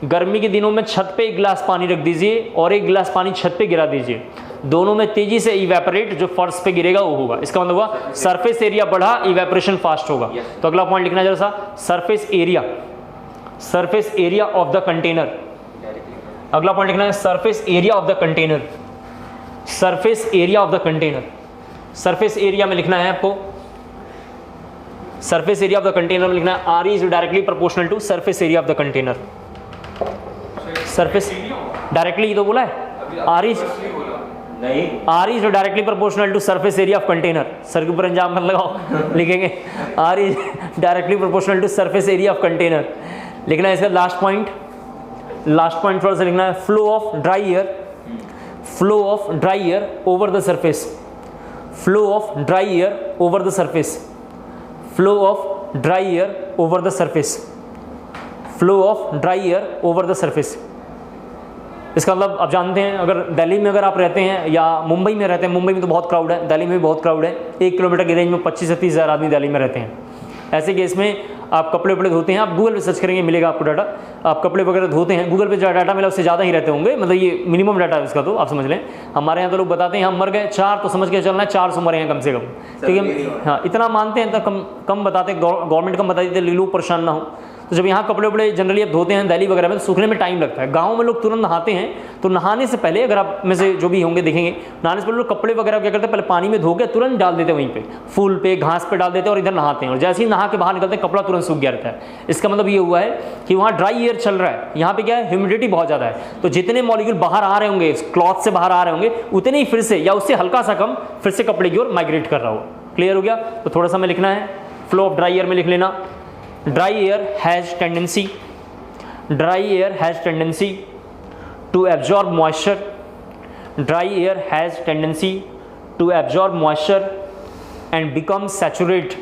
गर्मी के दिनों में छत पे 1 गिलास पानी रख दीजिए और 1 गिलास पानी छत पे गिरा दीजिए, दोनों में तेजी से इवेपोरेट जो फर्श पे गिरेगा वो होगा। इसका मतलब हुआ सरफेस एरिया बढ़ा, इवेपोरेशन फास्ट होगा। तो अगला पॉइंट लिखना जरा सा, surface area, surface area of the container. अगला पॉइंट लिखना है surface area of the container, surface area of the container. Surface area में लिखना है आपको, surface area of the container में लिखना है R is directly proportional to surface area of the container. Surface directly तो बोला है, आर इज नहीं, are is directly proportional to surface area of container. सर के ऊपर अंजाम मत लगाओ, लिखेंगे R is directly proportional to surface area of container. लिखना है इसका लास्ट पॉइंट, लास्ट पॉइंट थोड़ा सा लिखना है flow of dry air, flow of dry air over the surface, flow of dry air over the surface, flow of dry air over the surface, flow of dry air over the surface. इसका मतलब आप जानते हैं, अगर दिल्ली में अगर आप रहते हैं या मुंबई में रहते हैं, मुंबई में तो बहुत क्राउड है, दिल्ली में भी बहुत क्राउड है, 1 किलोमीटर की रेंज में 25 से 30 हज़ार आदमी दिल्ली में रहते हैं। ऐसे केस में आप कपड़े वपड़े धोते हैं, आप गूगल पे सर्च करेंगे मिलेगा आपको डाटा, आप कपड़े वगैरह धोते हैं, गूगल पे जो डाटा मिला उससे ज़्यादा ही रहते होंगे, मतलब ये मिनिमम डाटा है उसका, तो आप समझ लें। हमारे यहाँ तो लोग बताते हैं हम मर गए 4, तो समझ के चलना है 400 मरे हैं कम से कम, क्योंकि हम हाँ इतना मानते हैं, तो कम बताते, गवर्नमेंट कम बताती है, लोग परेशान ना हो। तो जब यहाँ कपड़े वपड़े जनरली आप धोते हैं दिल्ली वगैरह में, तो सूखने में टाइम लगता है। गांव में लोग तुरंत नहाते हैं, तो नहाने से पहले अगर आप में से जो भी होंगे देखेंगे, नहाने से पहले लोग कपड़े वगैरह क्या करते हैं, पहले पानी में धो के तुरंत डाल देते हैं वहीं पे, फूल पे घास पे डाल देते हैं और इधर नहाते हैं, और जैसे ही नहा के बाहर निकलते हैं कपड़ा तुरंत सूख गया रहता है। इसका मतलब ये हुआ है कि वहाँ ड्राई एयर चल रहा है, यहाँ पे क्या है, ह्यूमिडिटी बहुत ज़्यादा है, तो जितने मॉलिक्यूल बाहर आ रहे होंगे, क्लॉथ से बाहर आ रहे होंगे, उतने ही फिर से या उससे हल्का सा कम फिर से कपड़े की ओर माइग्रेट कर रहा हो। क्लियर हो गया? तो थोड़ा सा मैं लिखना है, फ्लो ऑफ ड्राई एयर में लिख लेना, dry air has tendency to absorb moisture, dry air has tendency to absorb moisture and become saturate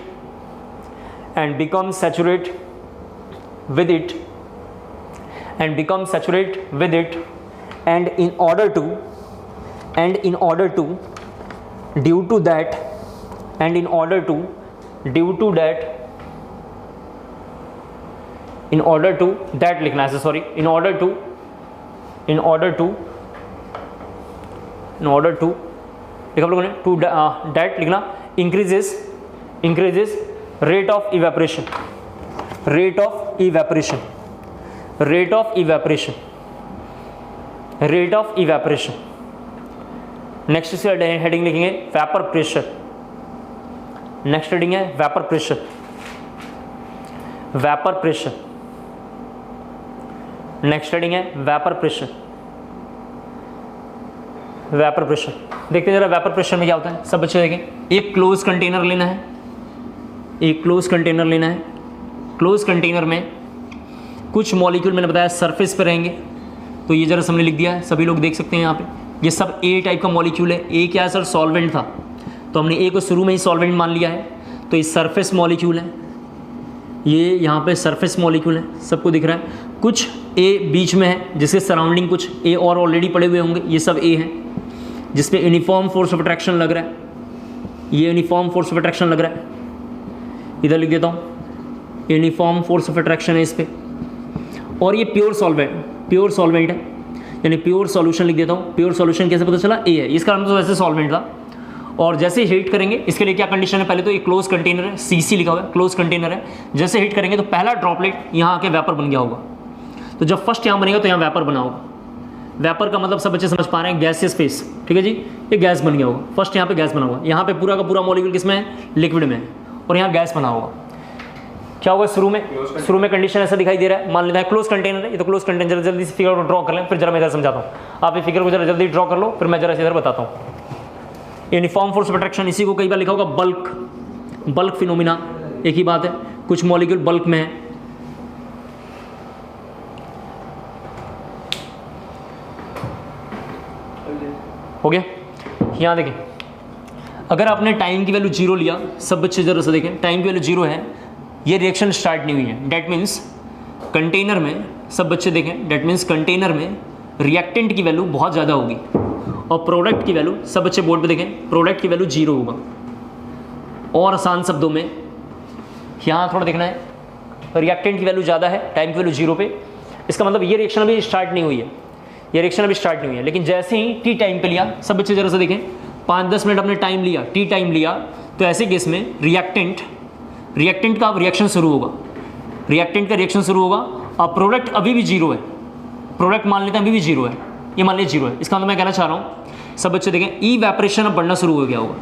with it and in order to due to that लिखना है, सॉरी, in order to लिखा लोगों ने, to that लिखना, increases rate of evaporation. Next से heading लिखेंगे vapour pressure. Next heading है vapour pressure. Next heading है वेपर प्रेशर. देखते हैं जरा वेपर प्रेशर में क्या होता है. सब बच्चे देखें, एक क्लोज कंटेनर लेना है. क्लोज कंटेनर में कुछ मॉलिक्यूल मैंने बताया सरफेस पे रहेंगे. तो ये जरा हमने लिख दिया है, सभी लोग देख सकते हैं यहाँ पे. ये सब ए टाइप का मॉलिक्यूल है. ए क्या है सर? सॉल्वेंट था, तो हमने ए को शुरू में ही सॉल्वेंट मान लिया है. तो ये सरफेस मॉलिक्यूल है, ये यहाँ पे सरफेस मॉलिक्यूल है, सबको दिख रहा है. कुछ ए बीच में है जिसके सराउंडिंग कुछ ए और ऑलरेडी पड़े हुए होंगे. ये सब ए हैं जिसपे यूनिफॉर्म फोर्स ऑफ अट्रैक्शन लग रहा है. ये यूनिफॉर्म फोर्स ऑफ अट्रैक्शन लग रहा है. इधर लिख देता हूँ, यूनिफॉर्म फोर्स ऑफ अट्रैक्शन है इस पर. और ये प्योर सॉल्वेंट है, यानी प्योर सॉल्यूशन लिख देता हूँ. प्योर सॉल्यूशन कैसे पता चला? ए है, इसका नाम तो वैसे सॉल्वेंट था. और जैसे हीट करेंगे, इसके लिए क्या कंडीशन है? पहले तो ये क्लोज कंटेनर है, सीसी लिखा हुआ है, क्लोज कंटेनर है. जैसे हीट करेंगे तो पहला ड्रॉपलेट यहाँ आके वेपर बन गया होगा. तो जब फर्स्ट यहाँ बनेगा तो यहाँ वेपर बना होगा. वेपर का मतलब सब बच्चे समझ पा रहे हैं, गैसियस फेस. ठीक है जी, ये गैस बन गया होगा. फर्स्ट यहाँ पे गैस बना होगा, यहाँ पे पूरा का पूरा मॉलिक्यूल किसमें है? लिक्विड में है. और यहाँ गैस बना होगा. क्या होगा शुरू में कंडीशन ऐसा दिखाई दे रहा है. मान लेते हैं क्लोज कंटेनर है, ये तो क्लोज कंटेनर. जल्दी से फिगर को ड्रॉ कर लें, फिर जरा मैं इधर समझाता हूँ. आप ये फिगर को जरा जल्दी ड्रॉ कर लो, फिर मैं जरा इधर बताता हूँ. यूनिफॉर्म फोर्स ऑफ अट्रैक्शन, इसी को कई बार लिखा होगा बल्क फिनोमिना. एक ही बात है, कुछ मॉलिक्यूल बल्क में है. हो गया. यहाँ देखें, अगर आपने टाइम की वैल्यू 0 लिया, सब बच्चे जरा से देखें, टाइम की वैल्यू 0 है, ये रिएक्शन स्टार्ट नहीं हुई है. डेट मीन्स कंटेनर में, सब बच्चे देखें, डेट मीन्स कंटेनर में रिएक्टेंट की वैल्यू बहुत ज़्यादा होगी और प्रोडक्ट की वैल्यू, सब बच्चे बोर्ड पे देखें, प्रोडक्ट की वैल्यू 0 होगा. और आसान शब्दों में यहाँ थोड़ा देखना है, रिएक्टेंट की वैल्यू ज़्यादा है, टाइम की वैल्यू 0 पे. इसका मतलब ये रिएक्शन अभी स्टार्ट नहीं हुई है. लेकिन जैसे ही टी टाइम पे लिया, सब बच्चे जरा से देखें, 5-10 मिनट अपने टाइम लिया, टी टाइम लिया, तो ऐसे केस में रिएक्टेंट का रिएक्शन शुरू होगा. अब प्रोडक्ट अभी भी 0 है. प्रोडक्ट मान लेते हैं अभी भी 0 है, ये मान लीजिए 0 है. इसका मतलब मैं कहना चाह रहा हूँ, सब बच्चे देखें, इवैपोरेशन अब बढ़ना शुरू हो गया होगा.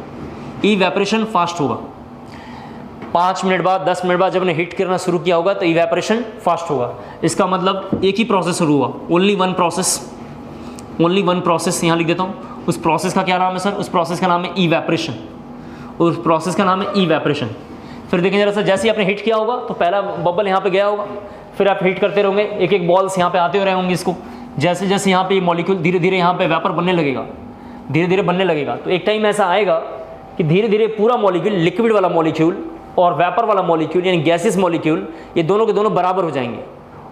इवैपोरेशन फास्ट होगा. 5 मिनट बाद, 10 मिनट बाद जब हमने हीट करना शुरू किया होगा तो इवैपोरेशन फास्ट होगा. इसका मतलब एक ही प्रोसेस शुरू हुआ, ओनली वन प्रोसेस. यहाँ लिख देता हूँ. उस प्रोसेस का क्या नाम है सर? उस प्रोसेस का नाम है इवैपोरेशन. फिर देखें जरा सर, जैसे ही आपने हीट किया होगा तो पहला बबल यहाँ पे गया होगा, फिर आप हीट करते रहोगे, एक एक बॉल्स यहाँ पे आते हो रहे होंगे. इसको जैसे जैसे यहाँ पे मॉलिक्यूल धीरे धीरे यहाँ पे वेपर बनने लगेगा, तो एक टाइम ऐसा आएगा कि धीरे धीरे पूरा मॉलिक्यूल, लिक्विड वाला मॉलिक्यूल और वेपर वाला मॉलिक्यूल यानी गैसियस मॉलिक्यूल, ये दोनों के दोनों बराबर हो जाएंगे.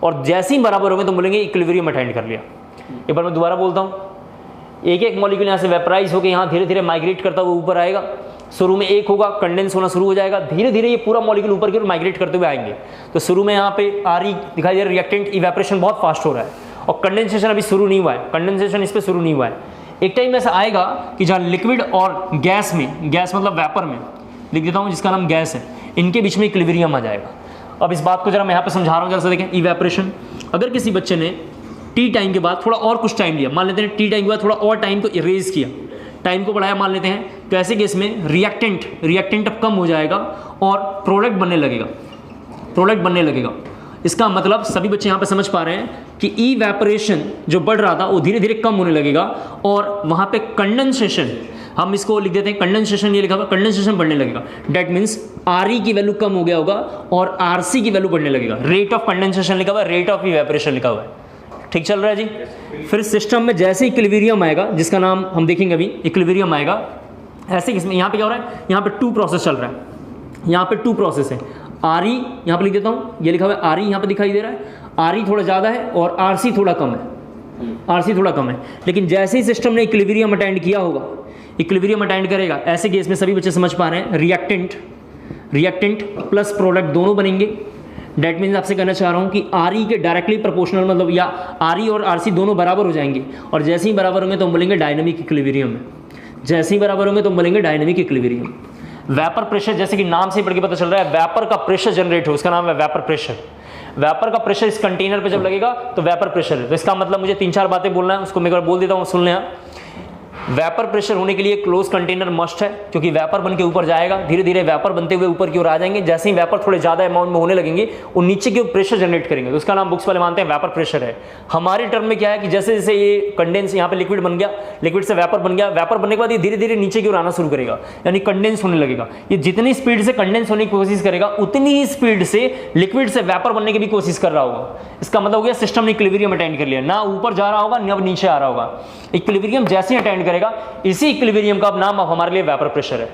और जैसे ही बराबर होंगे तो बोलेंगे इक्विलिब्रियम अटेंड कर लिया. एक बार मैं दोबारा बोलता हूँ, एक मॉलिक्यूल यहाँ से वेपराइज होकर यहाँ धीरे धीरे माइग्रेट करता हुआ ऊपर आएगा. शुरू में एक होगा, कंडेंस होना शुरू हो जाएगा, धीरे धीरे ये पूरा मॉलिक्यूल ऊपर की ओर माइग्रेट करते हुए आएंगे. तो शुरू में यहाँ पे आरी दिखाई दे रहा है, रिएक्टेंट इवैपोरेशन बहुत फास्ट हो रहा है और कंडेंसेशन अभी शुरू नहीं हुआ है. कंडेंसेशन इस पर शुरू नहीं हुआ है. एक टाइम ऐसा आएगा कि जहाँ लिक्विड और गैस में, गैस मतलब वेपर में लिख देता हूँ जिसका नाम गैस है, इनके बीच में इक्विलिब्रियम आ जाएगा. अब इस बात को जरा मैं यहाँ पे समझा रहा हूँ, जरा से देखें. इवैपोरेशन, अगर किसी बच्चे ने टी टाइम के बाद थोड़ा और कुछ टाइम लिया, मान लेते हैं टी टाइम के बाद थोड़ा और टाइम को इरेज किया, टाइम को बढ़ाया मान लेते हैं, तो ऐसे केस में रिएक्टेंट अब कम हो जाएगा और प्रोडक्ट बनने लगेगा. इसका मतलब सभी बच्चे यहाँ पे समझ पा रहे हैं कि इवैपोरेशन जो बढ़ रहा था वो धीरे धीरे कम होने लगेगा और वहाँ पे कंडेंसेशन, हम इसको लिख देते हैं कंडेंसेशन, ये लिखा हुआ कंडेंसेशन बढ़ने लगेगा. डेट मीन्स आरई की वैल्यू कम हो गया होगा और आरसी की वैल्यू बढ़ने लगेगा. रेट ऑफ कंडेंसेशन लिखा हुआ है, रेट ऑफ इवैपोरेशन लिखा हुआ है. ठीक चल रहा है जी. फिर सिस्टम में जैसे इक्विलिब्रियम आएगा, जिसका नाम हम देखेंगे अभी, इक्विलिब्रियम आएगा, ऐसे किसमें यहाँ पे क्या हो रहा है, यहाँ पे 2 प्रोसेस चल रहा है, यहाँ पे 2 प्रोसेस है। RE यहाँ पे लिख देता हूँ, ये लिखा हुआ है RE यहाँ पे दिखाई दे रहा है, RE थोड़ा ज़्यादा है और RC थोड़ा कम है, RC थोड़ा कम है। लेकिन जैसे ही सिस्टम ने इक्विलिब्रियम अटेंड किया होगा, इक्विलिब्रियम अटेंड करेगा, ऐसे केस में सभी बच्चे समझ पा रहे हैं, रिएक्टेंट प्लस प्रोडक्ट दोनों बनेंगे। डेट मीन्स आपसे कहना चाह रहा हूँ कि RE के डायरेक्टली प्रोपोर्शनल, मतलब या RE और RC दोनों बराबर हो जाएंगे, और जैसे ही बराबर होंगे तो हम बोलेंगे डायनेमिक इक्विलिब्रियम है, जैसे ही बराबर होंगे तो हम बोलेंगे डायनेमिक इक्विलिब्रियम। वेपर प्रेशर, जैसे कि नाम से ही पढ़ के पता चल रहा है, वेपर का प्रेशर जनरेट हो, उसका नाम है वेपर प्रेशर। वेपर का प्रेशर इस कंटेनर पे जब लगेगा तो वेपर प्रेशर है। तो इसका मतलब मुझे 3-4 बातें बोलना है, उसको मैं एक बार बोल देता हूँ, सुन लें आप। वेपर प्रेशर होने के लिए क्लोज कंटेनर मस्ट है, क्योंकि वेपर बन के ऊपर जाएगा, धीरे धीरे वेपर बनते हुए ऊपर की ओर आ जाएंगे। जैसे ही वेपर थोड़े ज्यादा अमाउंट में होने लगेंगे वो नीचे की ओर प्रेशर जनरेट करेंगे, तो उसका नाम बुक्स वाले मानते हैं वेपर प्रेशर है। हमारे टर्म में क्या है कि जैसे जैसे ये कंडेंस, यहाँ पे लिक्विड बन गया, लिक्विड से वेपर बन गया, वेपर बनने के बाद ये धीरे धीरे नीचे की ओर आना शुरू करेगा, यानी कंडेंस होने लगेगा। ये जितनी स्पीड से कंडेंस होने की कोशिश करेगा उतनी ही स्पीड से लिक्विड से वेपर बनने की भी कोशिश कर रहा होगा। इसका मतलब हो गया सिस्टम ने इक्विलिब्रियम अटेंड कर लिया, ना ऊपर जा रहा होगा ना नीचे आ रहा होगा। इक्विलिब्रियम जैसे ही अटेंड करेगा, इसी इक्विलिब्रियम का अब नाम अब हमारे लिए वेपर प्रेशर है।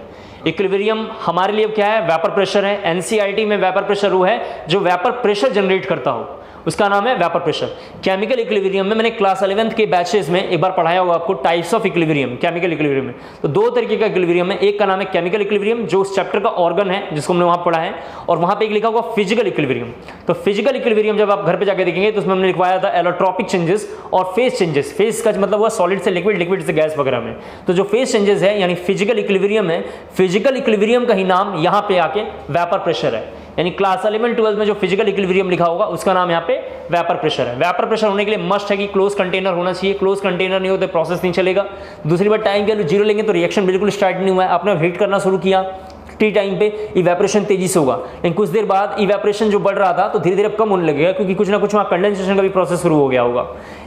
इक्विलिब्रियम हमारे लिए क्या है, वेपर प्रेशर है। एनसीईआरटी में वेपर प्रेशर वो है जो वेपर प्रेशर जनरेट करता हो, उसका नाम है वेपर प्रेशर। केमिकल इक्विलिब्रियम में मैंने क्लास 11th के बैचेस में एक बार पढ़ाया होगा आपको types of equilibrium, chemical equilibrium में। तो 2 तरीके का इक्विलिब्रियम है, एक का नाम है केमिकल इक्विलिब्रियम जो उस चैप्टर का ऑर्गन है जिसको हमने वहां पढ़ा है, और वहां पे एक लिखा हुआ फिजिकल इक्विलिब्रियम। तो फिजिकल इक्विलिब्रियम जब आप घर पे जाके देखेंगे तो उसमें हमने लिखवाया था एलोट्रॉपिक चेंजेस और फेज चेंजेस। फेज का मतलब हुआ सॉलिड से लिक्विड, लिक्विड से गैस वगैरह में। तो जो फेज चेंजेस है यानी फिजिकल इक्विलिब्रियम है, फिजिकल इक्विलिब्रियम का ही नाम यहाँ पे आके वेपर प्रेशर है। यानी क्लास 11-12 में जो फिजिकल इक्विलिब्रियम लिखा होगा उसका नाम यहाँ पे वेपर प्रेशर है। वेपर प्रेशर होने के लिए मस्ट है कि क्लोज कंटेनर होना चाहिए, क्लोज कंटेनर नहीं होते प्रोसेस नहीं चलेगा। दूसरी बात, टाइम वैल्यू 0 लेंगे तो रिएक्शन बिल्कुल स्टार्ट नहीं हुआ है, आपने हीट करना शुरू किया, टी टाइम पे इवेपोरेशन तेजी से होगा, लेकिन कुछ देर बाद इवेपोरेशन जो बढ़ रहा था तो धीरे धीरे कम होने लगेगा, क्योंकि कुछ ना कुछ वहाँ कंडेंसेशन का भी प्रोसेस शुरू हो गया होगा।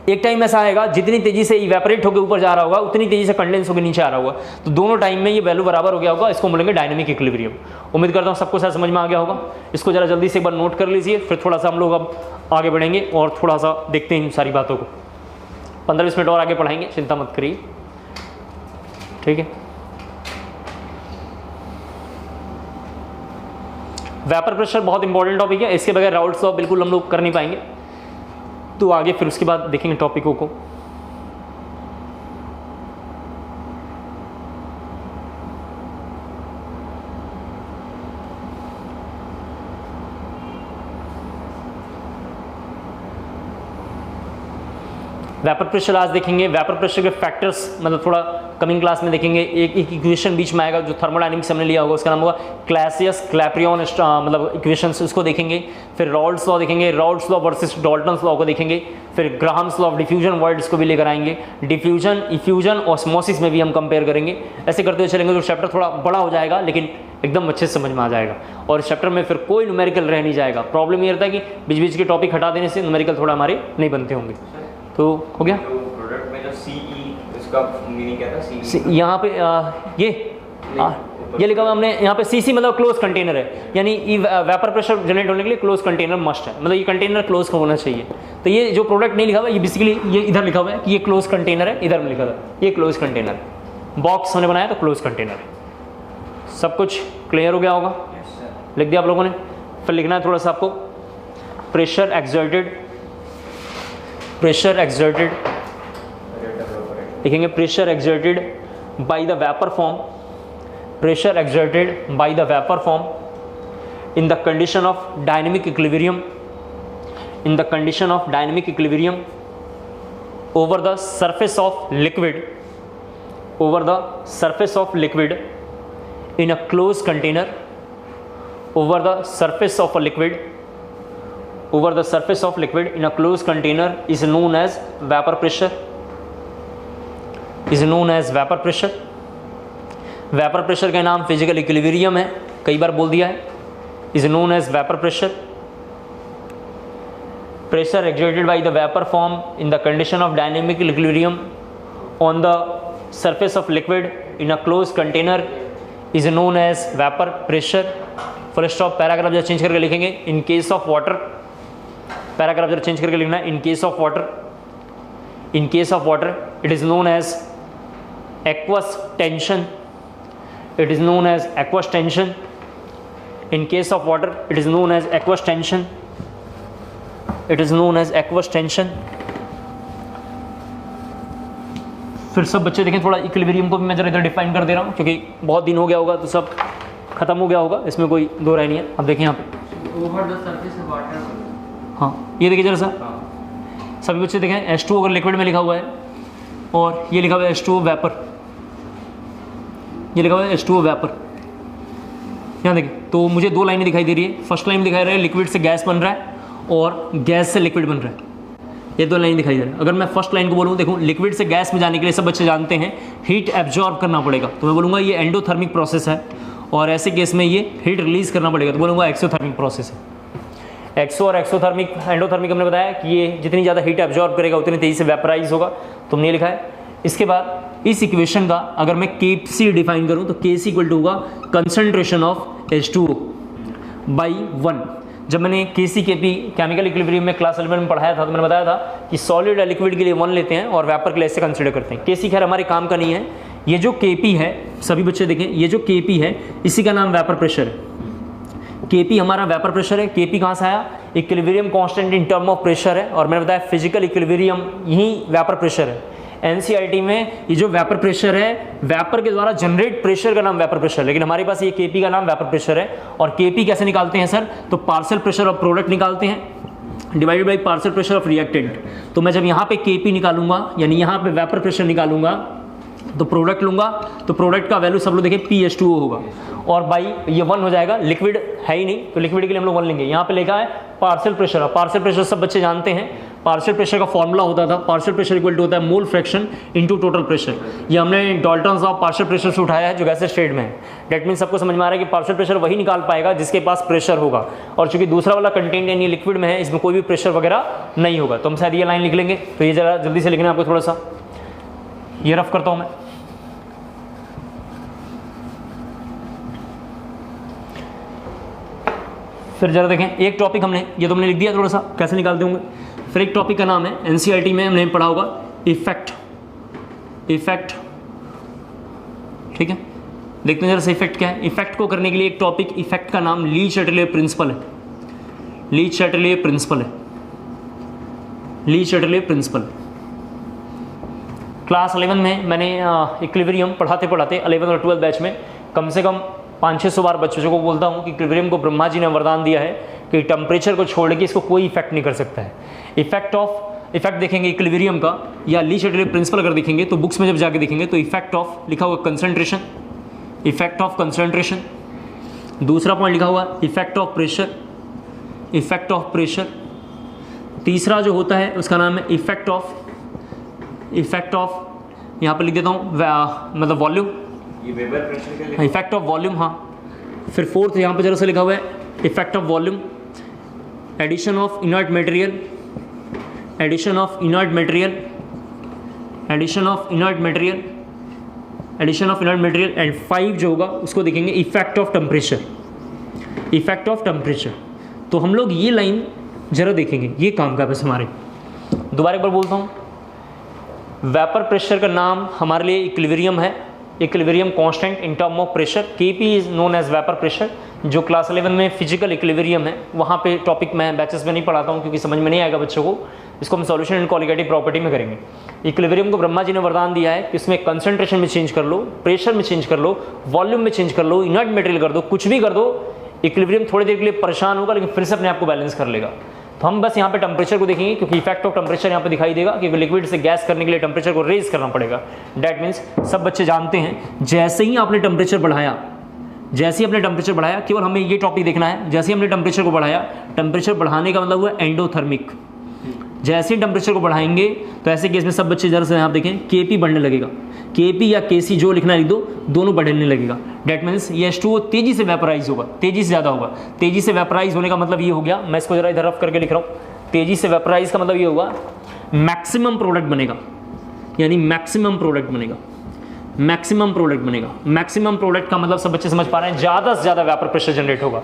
एक टाइम ऐसा आएगा जितनी तेजी से इवेपोरेट होकर ऊपर जा रहा होगा उतनी तेजी से कंडेंस होकर नीचे आ रहा होगा, तो दोनों टाइम में ये वैल्यू बराबर हो गया होगा, इसको बोलेंगे डायनेमिक इक्विलिब्रियम। उम्मीद करता हूँ सबको शायद समझ में आ गया होगा। इसको जरा जल्दी से एक बार नोट कर लीजिए, फिर थोड़ा सा हम लोग अब आगे बढ़ेंगे और थोड़ा सा देखते हैं इन सारी बातों को। 15-20 मिनट और आगे पढ़ाएंगे, चिंता मत करिए, ठीक है। वेपर प्रेशर बहुत इंपॉर्टेंट टॉपिक है, इसके बगैर राउल्ट्स लॉ बिल्कुल हम लोग कर नहीं पाएंगे। तो आगे फिर उसके बाद देखेंगे टॉपिकों को। वेपर प्रेशर आज देखेंगे, वेपर प्रेशर के फैक्टर्स मतलब थोड़ा कमिंग क्लास में देखेंगे। एक इक्वेशन बीच में आएगा जो थर्मोडायनेमिक्स हमने लिया होगा, उसका नाम होगा क्लासियस क्लैप्रियन मतलब इक्वेशंस, उसको देखेंगे। फिर राउल्ट्स लॉ देखेंगे, Raoult's law versus Dalton's law को देखेंगे। फिर Graham's law of diffusion words को भी लेकर आएंगे। डिफ्यूजन, इफ्यूजन, ऑस्मोसिस में भी हम कंपेयर करेंगे। ऐसे करते हुए चलेंगे तो चैप्टर थोड़ा बड़ा हो जाएगा लेकिन एकदम अच्छे से समझ में आ जाएगा, और इस चैप्टर में फिर कोई न्यूमेरिकल रह नहीं जाएगा। प्रॉब्लम ये रहता है कि बीच बीच के टॉपिक हटा देने से न्यूमेरिकल थोड़ा हमारे नहीं बनते होंगे। तो हो गया। तो प्रोडक्ट में जो CE इसका मीनिंग क्या था? CE यहाँ पे ये लिखा हुआ हमने यहाँ पे CC मतलब क्लोज कंटेनर है, यानी वेपर प्रेशर जनरेट होने के लिए क्लोज कंटेनर मस्ट है, मतलब ये कंटेनर क्लोज होना चाहिए। तो ये जो प्रोडक्ट नहीं लिखा हुआ है ये बेसिकली ये इधर लिखा हुआ है कि ये क्लोज कंटेनर है, इधर में लिखा था ये क्लोज कंटेनर बॉक्स हमने बनाया तो क्लोज कंटेनर है। सब कुछ क्लियर हो गया होगा? लिख दिया आप लोगों ने? फिर लिखना है थोड़ा सा आपको, प्रेशर एक्सर्टेड, प्रेशर एक्सर्टेड लिखेंगे, pressure exerted by the vapour form, pressure exerted by the vapour form in the condition of dynamic equilibrium, in the condition of dynamic equilibrium over the surface of liquid, over the surface of liquid in a closed container, over the surface of a liquid, over the surface of liquid in a closed container is known as vapor pressure, is known as vapor pressure. Vapour pressure का नाम physical equilibrium है, कई बार बोल दिया है, is known as vapour pressure. Pressure exerted by the vapor form in the condition of dynamic equilibrium on the surface of liquid in a closed container is known as vapor pressure. Full stop. Paragraph जब change करके लिखेंगे in case of water, paragraph जब change करके लिखना है in case of water, in case of water it is known as aqueous tension, it is known as aqueous tension. In case of water, it is known as aqueous tension. It is known as aqueous tension. फिर सब बच्चे देखें, थोड़ा equilibrium को भी मैं जरा इधर डिफाइन कर दे रहा हूँ, क्योंकि बहुत दिन हो गया होगा तो सब खत्म हो गया होगा, इसमें कोई दो राय नहीं है। अब देखिए यहाँ पे over the surface of water. हाँ, ये देखिए जरा सा, सभी बच्चे देखें H2 अगर लिक्विड में लिखा हुआ है और ये लिखा हुआ है H2O वेपर, ये लिखा हुआ है H2O वेपर। यहाँ देखिए, तो मुझे दो लाइनें दिखाई दे रही है। फर्स्ट लाइन दिखाई रहा है लिक्विड से गैस बन रहा है और गैस से लिक्विड बन रहा है, ये दो लाइन दिखाई दे रहा है। अगर मैं फर्स्ट लाइन को बोलूँ, देखो लिक्विड से गैस में जाने के लिए सब बच्चे जानते हैं हीट एब्जॉर्ब करना पड़ेगा, तो मैं बोलूँगा ये एंडोथर्मिक प्रोसेस है, और ऐसे केस में ये हीट रिलीज करना पड़ेगा, तो बोलूँगा एक्सोथर्मिक प्रोसेस है। एक्सो और एक्सोथर्मिक, एंडोथर्मिक हमने बताया कि ये जितनी ज़्यादा हीट एब्जॉर्ब करेगा उतनी तेज़ी से वेपराइज होगा, तुमने लिखा है। इसके बाद इस इक्वेशन का अगर मैं Kc डिफाइन करूँ तो Kc इक्वल टू होगा कंसंट्रेशन ऑफ H2O बाई 1। जब मैंने Kc Kp केमिकल इक्विलिब्रियम में क्लास 11 में पढ़ाया था तो मैंने बताया था कि सॉलिड या लिक्विड के लिए 1 लेते हैं और वेपर के लिए ऐसे कंसिडर करते हैं। Kc खैर हमारे काम का नहीं है। ये जो Kp है, सभी बच्चे देखें, ये जो Kp है इसी का नाम वेपर प्रेशर है। Kp हमारा वेपर प्रेशर है। Kp कहाँ से आया? Equilibrium constant in term of pressure है, और मैंने बताया फिजिकल इक्विलिब्रियम यही वेपर प्रेशर है। एनसीईआरटी में ये जो वेपर प्रेशर है, वेपर के द्वारा जनरेट प्रेशर का नाम वेपर प्रेशर, लेकिन हमारे पास ये Kp का नाम वेपर प्रेशर है। और Kp कैसे निकालते हैं सर? तो पार्शियल प्रेशर ऑफ प्रोडक्ट निकालते हैं divided by partial pressure of reactant. तो मैं जब यहाँ पे Kp निकालूंगा, यानी यहाँ पे वेपर प्रेशर निकालूंगा, तो प्रोडक्ट लूंगा, तो प्रोडक्ट का वैल्यू सब लोग देखें PH2O होगा, और बाई ये 1 हो जाएगा। लिक्विड है ही नहीं तो लिक्विड के लिए हम लोग 1 लेंगे। यहाँ पे लिखा है पार्शियल प्रेशर। पार्शियल प्रेशर सब बच्चे जानते हैं, पार्शियल प्रेशर का फॉर्मूला होता था, पार्शियल प्रेशर इक्वल टू होता है mole fraction into total pressure. ये हमने डाल्टन्स ऑफ पार्शियल प्रेशर से उठाया है जो गैसेस स्टेट में है। डेट मीन सबको समझ में आ रहा है कि पार्शियल प्रेशर वही निकाल पाएगा जिसके पास प्रेशर होगा, और चूंकि दूसरा वाला कंटेंट यानी लिक्विड में है, इसमें कोई भी प्रेशर वगैरह नहीं होगा। तो हम शायद ये लाइन लिख लेंगे, तो ये जरा जल्दी से लिखना है आपको, थोड़ा सा ये रफ करता हूँ मैं। फिर जरा देखें, एक टॉपिक हमने ये तो हमने लिख दिया, थोड़ा सा कैसे निकालते होंगे। फिर एक टॉपिक का नाम है, एनसीईआरटी में हमने पढ़ा होगा, इफेक्ट। इफेक्ट, ठीक है, देखते हैं जरा से इफेक्ट क्या है। इफेक्ट को करने के लिए एक टॉपिक, इफेक्ट का नाम ली चैटरले प्रिंसिपल है। ली चैटरले प्रिंसिपल है, ली चैटरले प्रिंसिपल। क्लास 11 में मैंने इक्विलिब्रियम पढ़ाते पढ़ाते 11 और 12 बैच में कम से कम 500-600 बार बच्चों को बोलता हूँ कि इक्विलिब्रियम को ब्रह्मा जी ने वरदान दिया है कि टेम्परेचर को छोड़ के इसको कोई इफेक्ट नहीं कर सकता है। इफेक्ट देखेंगे इक्विलिब्रियम का या ली चैटरले प्रिंसिपल अगर देखेंगे तो बुक्स में जब जाके देखेंगे तो इफेक्ट ऑफ लिखा हुआ कंसंट्रेशन, इफेक्ट ऑफ कंसंट्रेशन। दूसरा पॉइंट लिखा हुआ effect of pressure, effect of pressure. तीसरा जो होता है उसका नाम है इफेक्ट ऑफ यहाँ पर लिख देता हूँ मतलब वॉल्यूम, ये वेबर प्रेशर के लिए इफेक्ट ऑफ वॉल्यूम। हाँ, फिर फोर्थ यहाँ पे जरा से लिखा हुआ है effect of volume. Addition of inert material, addition of inert material, addition of inert material, addition of inert material. And 5 जो होगा उसको देखेंगे effect of temperature, effect of temperature. तो हम लोग ये लाइन जरा देखेंगे, ये काम का बस हमारे। दोबारा एक बार बोलता हूँ, वेपर प्रेशर का नाम हमारे लिए इक्विलिब्रियम है, equilibrium constant in term of pressure. Kp is known as vapour pressure, जो क्लास 11 में फिजिकल इक्विलिब्रियम है वहाँ पे टॉपिक मैं बैचेस में नहीं पढ़ाता हूँ क्योंकि समझ में नहीं आएगा बच्चों को। इसको हम सॉल्यूशन एंड कॉलिगेटिव प्रॉपर्टी में करेंगे। इक्विलिब्रियम को ब्रह्मा जी ने वरदान दिया है कि इसमें कंसंट्रेशन में चेंज कर लो, प्रेशर में चेंज कर लो, वॉल्यूम में चेंज कर लो, इनर्ट मटेरियल कर दो, कुछ भी कर दो, इक्विलिब्रियम थोड़ी देर के लिए परेशान होगा लेकिन फिर से अपने आप को बैलेंस कर लेगा। तो हम बस यहाँ पे टेम्परेचर को देखेंगे क्योंकि इफेक्ट ऑफ टेम्परेचर यहाँ पे दिखाई देगा क्योंकि लिक्विड से गैस करने के लिए टेम्परेचर को रेज करना पड़ेगा। दैट मीन्स सब बच्चे जानते हैं जैसे ही आपने टेम्परेचर बढ़ाया, जैसे ही आपने टेम्परेचर बढ़ाया, केवल हमें ये टॉपिक देखना है, जैसे ही हमने टेम्परेचर को बढ़ाया, टेम्परेचर बढ़ाने का मतलब हुआ एंडोथर्मिक। जैसे ही टेम्परेचर को बढ़ाएंगे तो ऐसे केस में सब बच्चे जरा से यहाँ देखें Kp बढ़ने लगेगा, Kp या Kc जो लिखना लिख दो, दोनों बढ़ने लगेगा। डेट मीन्स ये H2O तेजी से वेपराइज होगा, तेजी से ज़्यादा होगा। तेजी से वेपराइज होने का मतलब ये हो गया, मैं इसको जरा इधर रफ करके लिख रहा हूँ, तेजी से वेपराइज का मतलब ये होगा मैक्सिमम प्रोडक्ट बनेगा, यानी मैक्सिमम प्रोडक्ट बनेगा, मैक्सिमम प्रोडक्ट बनेगा। मैक्सिमम प्रोडक्ट का मतलब सब बच्चे समझ पा रहे हैं, ज़्यादा से ज़्यादा वेपर प्रेशर जनरेट होगा।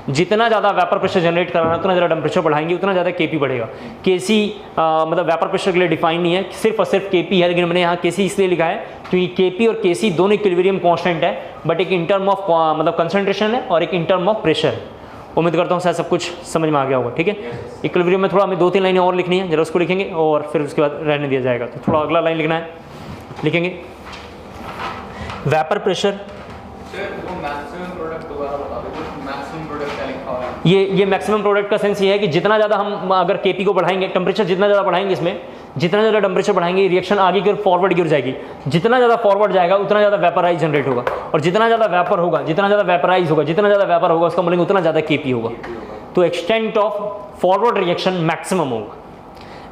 जितना ज़्यादा वेपर प्रेशर जनरेट कराना है उतना ज़्यादा टेम्परेचर बढ़ाएंगे, उतना ज़्यादा केपी बढ़ेगा। केसी मतलब वेपर प्रेशर के लिए डिफाइन नहीं है, सिर्फ और सिर्फ केपी है, लेकिन मैंने यहाँ केसी इसलिए लिखा है क्योंकि केपी और केसी दोनों इक्विलिब्रियम कांस्टेंट है, बट एक इन टर्म ऑफ मतलब कंसंट्रेशन है और एक इन टर्म ऑफ प्रेशर है। उम्मीद करता हूँ शायद सब कुछ समझ में आ गया होगा। ठीक है, इक्विलिब्रियम में थोड़ा हमें 2-3 लाइनें और लिखनी है, जरा उसको लिखेंगे और फिर उसके बाद रहने दिया जाएगा। तो थोड़ा अगला लाइन लिखना है, लिखेंगे वेपर प्रेशर। ये मैक्सिमम प्रोडक्ट का सेंस ये है कि जितना ज़्यादा हम अगर केपी को बढ़ाएंगे, टेम्परेचर जितना ज़्यादा बढ़ाएंगे, इसमें जितना ज़्यादा टेम्परेचर बढ़ाएंगे रिएक्शन आगे की ओर फॉरवर्ड की ओर जाएगी। जितना ज़्यादा फॉरवर्ड जाएगा उतना ज़्यादा वेपराइज जनरेट होगा, और जितना ज़्यादा वेपर होगा, जितना ज़्यादा वेपराइज होगा, जितना ज़्यादा वेपर होगा उसका बोलेंगे उतना ज़्यादा केपी होगा। तो extent of forward reaction maximum होगा,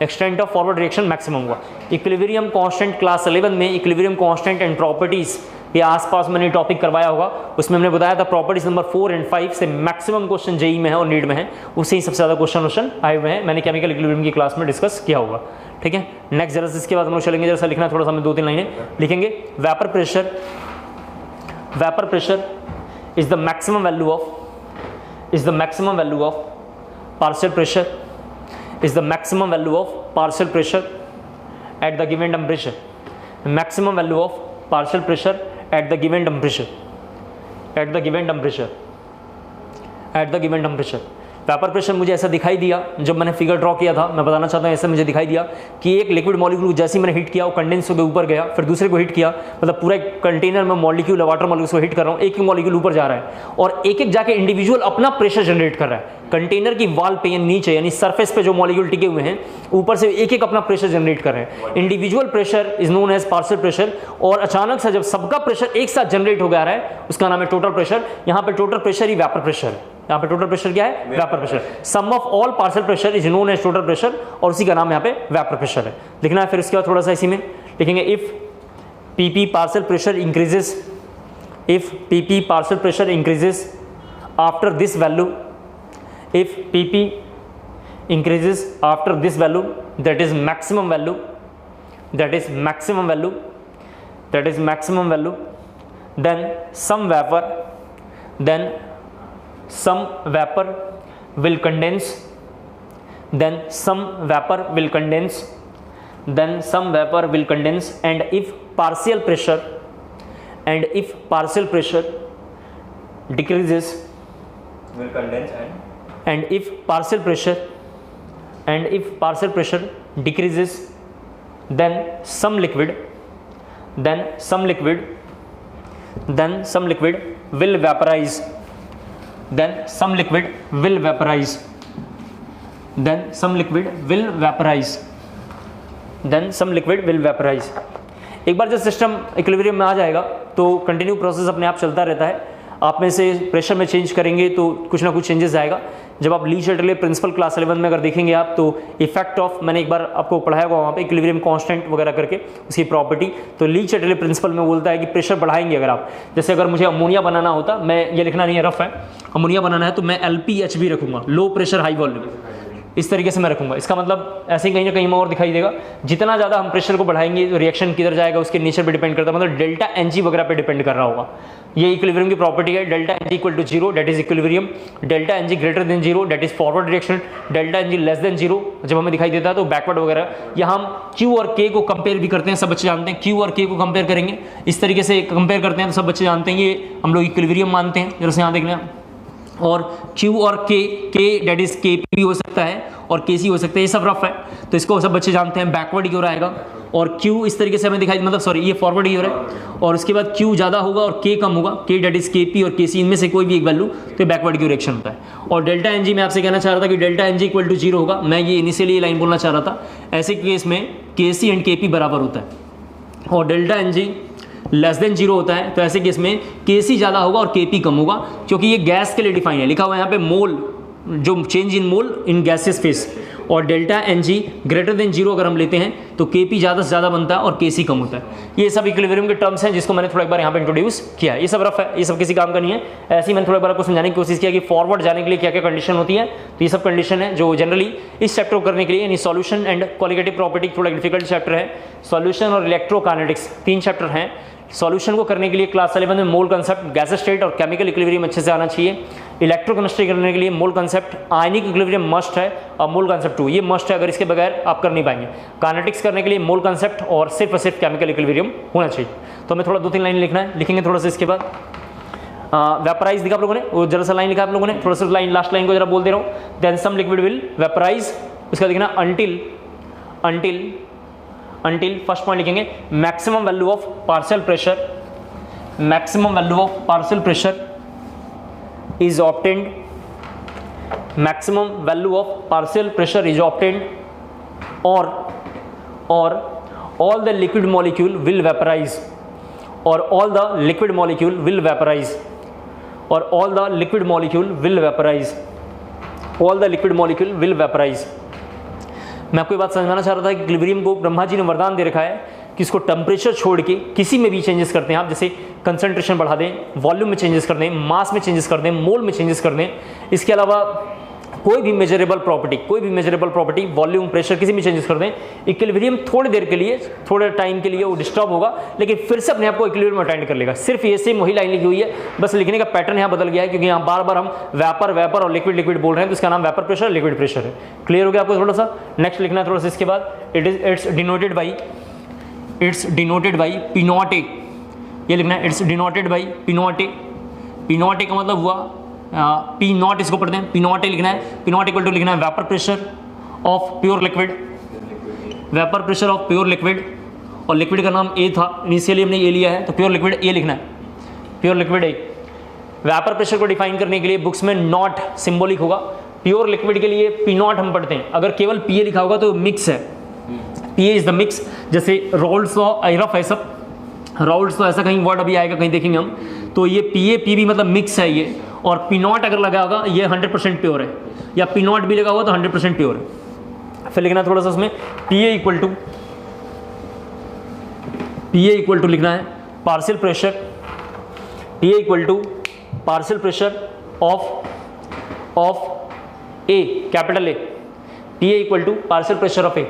extent of forward reaction maximum होगा। इक्विलिब्रियम कांस्टेंट क्लास 11 में इक्विलिब्रियम कांस्टेंट एंड प्रॉपर्टीज ये आसपास मैंने टॉपिक करवाया होगा, उसमें हमने बताया था प्रॉपर्टीज नंबर 4 और 5 से मैक्सिमम क्वेश्चन जेई में है और नीट में है, उससे ही सबसे ज़्यादा क्वेश्चन आए हुए हैं, मैंने केमिकल इक्विलिब्रियम की क्लास में डिस्कस किया होगा। ठीक है, नेक्स्ट जरा इसके बाद हम लोग चलेंगे, जरा लिखना थोड़ा सा हमें 2-3 लाइनें लिखेंगे। Vapour pressure is the maximum value of partial pressure is the maximum value of partial pressure at the given temperature. Maximum value of partial pressure at the given temperature. Vapour pressure मुझे ऐसा दिखाई दिया जब मैंने figure draw किया था, मैं बताना चाहता हूँ, ऐसे मुझे दिखाई दिया कि एक लिक्विड मॉलिक्यूल जैसे ही मैंने हिट किया वो कंडेंस होकर ऊपर गया, फिर दूसरे को हिट किया, मतलब पूरा एक कंटेनर में मॉलिक्यूल वाटर मॉलिक्यूल को हिट कर रहा हूँ, एक मॉलिक्यूल ऊपर जा रहा है और एक एक जाके इंडिविजुअल अपना प्रेशर जनरेट कर रहा है। कंटेनर की वॉल पे या नीचे यानी सरफेस पे जो मॉलिक्यूल टिके हुए हैं ऊपर से एक एक अपना प्रेशर जनरेट कर रहे हैं। Individual pressure is known as partial pressure, और अचानक से जब सबका प्रेशर एक साथ जनरेट हो गया रहा है उसका नाम है टोटल प्रेशर। यहाँ पे टोटल प्रेशर ही वेपर प्रेशर है, यहाँ पे टोटल प्रेशर क्या है? Vapour pressure. Sum of all partial pressure is known as total pressure, और उसी का नाम यहाँ पे वेपर प्रेशर है। लिखना है फिर इसके बाद थोड़ा सा इसी में लिखेंगे, if PP partial pressure increases, if PP partial pressure increases after this value, if PP increases after this value, that is maximum value, then some vapor will condense, and if partial pressure decreases, will condense and if partial pressure decreases, then some liquid will vaporize, एक बार जब system equilibrium में आ जाएगा तो continue process अपने आप चलता रहता है। आप में से प्रेशर में चेंज करेंगे तो कुछ ना कुछ चेंजेस आएगा। जब आप ली चैटरले प्रिंसिपल क्लास 11 में अगर देखेंगे आप तो इफेक्ट ऑफ, मैंने एक बार आपको पढ़ाया हुआ वहाँ पे इक्विलिब्रियम कांस्टेंट वगैरह करके उसकी प्रॉपर्टी, तो ली चैटरले प्रिंसिपल में बोलता है कि प्रेशर बढ़ाएंगे अगर आप, जैसे अगर मुझे अमोनिया बनाना होता, मैं ये लिखना नहीं है, रफ है, अमोनिया बनाना है तो मैं LPHB रखूँगा, लो प्रेशर हाई वॉल्यूम, इस तरीके से मैं रखूँगा। इसका मतलब ऐसे ही कहीं ना कहीं में और दिखाई देगा, जितना ज़्यादा हम प्रेशर को बढ़ाएंगे तो रिएक्शन किधर जाएगा उसके नेचर पे डिपेंड करता है, मतलब डेल्टा NG वगैरह पे डिपेंड कर रहा होगा। ये इक्विलिब्रियम की प्रॉपर्टी है, delta NG equal to 0 that is equilibrium, delta NG greater than 0 that is forward reaction, delta NG less than 0 जब हमें दिखाई देता है तो बैकवर्ड वगैरह। यहाँ हम Q और K को कंपेयर भी करते हैं, सब बच्चे जानते हैं Q और K को कंपेयर करेंगे, इस तरीके से कंपेयर करते हैं तो सब बच्चे जानते हैं ये हम लोग इक्विलिब्रियम मानते हैं। जैसे यहाँ देखना, और Q और K डेट इज KP हो सकता है और KC हो सकता है, ये सब रफ है तो इसको सब बच्चे जानते हैं। बैकवर्ड की ओर आएगा और Q इस तरीके से हमें दिखाई, मतलब सॉरी ये फॉरवर्ड की ओर है, और उसके बाद Q ज़्यादा होगा और K कम होगा, K डेट इज KP और KC, इनमें से कोई भी एक वैल्यू तो बैकवर्ड की रिएक्शन होता है। और डेल्टा NG मैं आपसे कहना चाह रहा था कि डेल्टा NG इक्वल टू 0 होगा, मैं ये इनिशियली लाइन बोलना चाह रहा था। ऐसे केस में KC एंड KP बराबर होता है और डेल्टा NG लेस देन 0 होता है, तो ऐसे केस में KC ज़्यादा होगा और KP कम होगा, क्योंकि ये गैस के लिए डिफाइन है, लिखा हुआ है यहाँ पे मोल, जो change in mole in gases face. और डेल्टा NG ग्रेटर देन 0 अगर हम लेते हैं तो KP ज़्यादा से ज़्यादा बनता है और KC कम होता है। ये सब इक्विलिब्रियम के टर्म्स हैं जिसको मैंने थोड़ा एक बार यहाँ पे इंट्रोड्यूस किया है। ये सब रफ है, ये सब किसी काम का नहीं है, ऐसे ही मैंने थोड़ा एक बार आपको समझाने की कोशिश किया कि फॉरवर्ड जाने के लिए क्या क्या कंडीशन होती है। तो ये सब कंडीशन है जो जनरली इस चैप्टर को करने के लिए, यानी सॉल्यूशन एंड क्वालिटेटिव प्रॉपर्टी थोड़ा डिफिकल्ट चैप्टर है। सॉल्यूशन और इलेक्ट्रोकाइनेटिक्स 3 चैप्टर हैं। सॉल्यूशन को करने के लिए क्लास 11 में मोल कंसेप्ट, गैस स्टेट और केमिकल इक्विलिब्रियम अच्छे से आना चाहिए। इलेक्ट्रोकेमिस्ट्री करने के लिए मोल कंसेप्ट, आयनिक इक्विलिब्रियम मस्ट है और मोल कंसेप्ट 2 ये मस्ट है, अगर इसके बगैर आप कर नहीं पाएंगे। काइनेटिक्स करने के लिए मोल कंसेप्ट और सिर्फ केमिकल इक्विलिब्रियम होना चाहिए। तो हमें थोड़ा 2-3 लाइन लिखना है, लिखेंगे थोड़ा सा इसके बाद। वेपराइज लिखा आप लोगों ने, वो जरा सा लाइन लिखा आप लोगों ने, थोड़ा सा लाइन, लास्ट लाइन को जरा बोल दे रहा हूँ। Then some liquid will vaporise, उसका लिखना अंटिल फर्स्ट पॉइंट लिखेंगे maximum value of partial pressure, maximum value of partial pressure is obtained, maximum value of partial pressure is obtained और all the liquid molecule will vaporise, और all the liquid molecule will vaporise, और all the liquid molecule will vaporise, all the liquid molecule will vaporise. मैं आपको ये बात समझाना चाह रहा था कि इक्विलिब्रियम को ब्रह्मा जी ने वरदान दे रखा है कि इसको टेम्परेचर छोड़ के किसी में भी चेंजेस करते हैं आप, जैसे कंसंट्रेशन बढ़ा दें, वॉल्यूम में चेंजेस कर दें, मास में चेंजेस कर दें, मोल में चेंजेस कर दें। इसके अलावा कोई भी मेजरेबल प्रॉपर्टी, वॉल्यूम, प्रेशर, किसी में चेंजेस कर दें, इक्विलिब्रियम थोड़ी देर के लिए, थोड़े टाइम के लिए वो डिस्टर्ब होगा, लेकिन फिर से अपने आप को इक्विलिब्रियम अटेंड कर लेगा। सिर्फ ये सेम वही लाइन लिखी हुई है, बस लिखने का पैटर्न यहाँ बदल गया है, क्योंकि यहाँ बार बार हम वेपर और लिक्विड बोल रहे हैं, तो इसका नाम वेपर प्रेशर, लिक्विड प्रेशर है। क्लियर हो गया आपको? थोड़ा सा नेक्स्ट लिखना है थोड़ा सा इसके बाद। इट्स डिनोटेड बाई P0A, ये लिखना है, it's denoted by P0A। P0A का मतलब हुआ P0, इसको पढ़ते हैं, P0A लिखना है। P0 इक्वल टू लिखना है vapour pressure of pure liquid, vapour pressure of pure liquid, और लिक्विड का नाम A था, इनिशियली हमने ये लिया है, तो प्योर लिक्विड A लिखना है, pure liquid A। Vapour pressure को डिफाइन करने के लिए बुक्स में नॉट सिंबॉलिक होगा, प्योर लिक्विड के लिए P0 हम पढ़ते हैं, अगर केवल PA लिखा होगा तो मिक्स है, PA इज द मिक्स। जैसे रोल्स लॉ, रफ ऐसा रोल्स लॉ, ऐसा कहीं वर्ड अभी आएगा, कहीं देखेंगे हम, तो ये PA PB मतलब मिक्स है ये, और P0 अगर लगा होगा ये 100% प्योर है, या P0 भी लगा होगा तो 100% प्योर है। फिर लिखना थोड़ा सा उसमें PA इक्वल टू लिखना है partial pressure, PA equal to partial pressure of A, capital A, PA equal to partial pressure of A।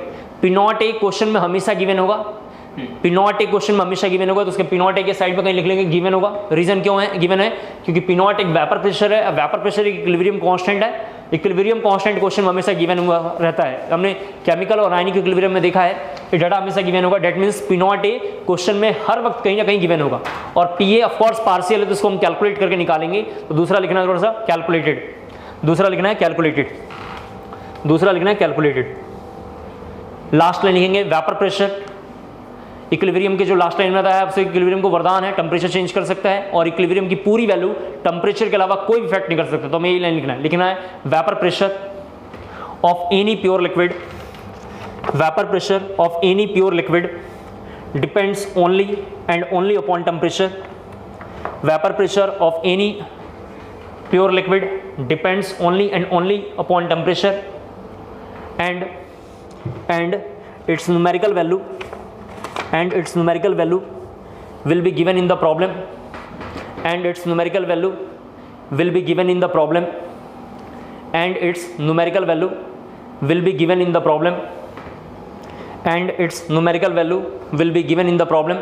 P0A question में हमेशा गिवन होगा, P0A क्वेश्चन में हमेशा गिवन होगा, तो उसके P0A के साइड पे कहीं लिख लेंगे गिवन होगा। रीजन क्यों है गिवन है? क्योंकि P0 एक वेपर प्रेशर है, वेपर प्रेशर एक इक्विलिब्रियम कांस्टेंट है, इक्विलिब्रियम कांस्टेंट क्वेश्चन में हमेशा गिवन हुआ रहता है। हमने केमिकल और आयनिक इक्विलिब्रियम में देखा है कि डाटा हमेशा गिवन होगा, डेट मीन्स P0A क्वेश्चन में हर वक्त कहीं ना कहीं गिवन होगा, और PA ऑफ कोर्स पार्शियल है, तो इसको हम कैलकुलेट करके निकालेंगे। तो दूसरा लिखना है थोड़ा सा कैलकुलेटेड, दूसरा लिखना है कैलकुलेटेड। लास्ट लाइन लिखेंगे वेपर प्रेशर, इक्विलिब्रियम के जो लास्ट लाइन में आता है, आपसे इक्विलिब्रियम को वरदान है, टेम्परेचर चेंज कर सकता है, और इक्विलिब्रियम की पूरी वैल्यू टेम्परेचर के अलावा कोई इफेक्ट नहीं कर सकता। तो हमें यही लाइन लिखना है vapour pressure of any pure liquid, vapour pressure of any pure liquid depends only and only upon temperature, vapour pressure of any pure liquid depends only and only upon temperature, and its numerical value will be given in the problem, and its numerical value will be given in the problem, and its numerical value will be given in the problem, and its numerical value will be given in the problem।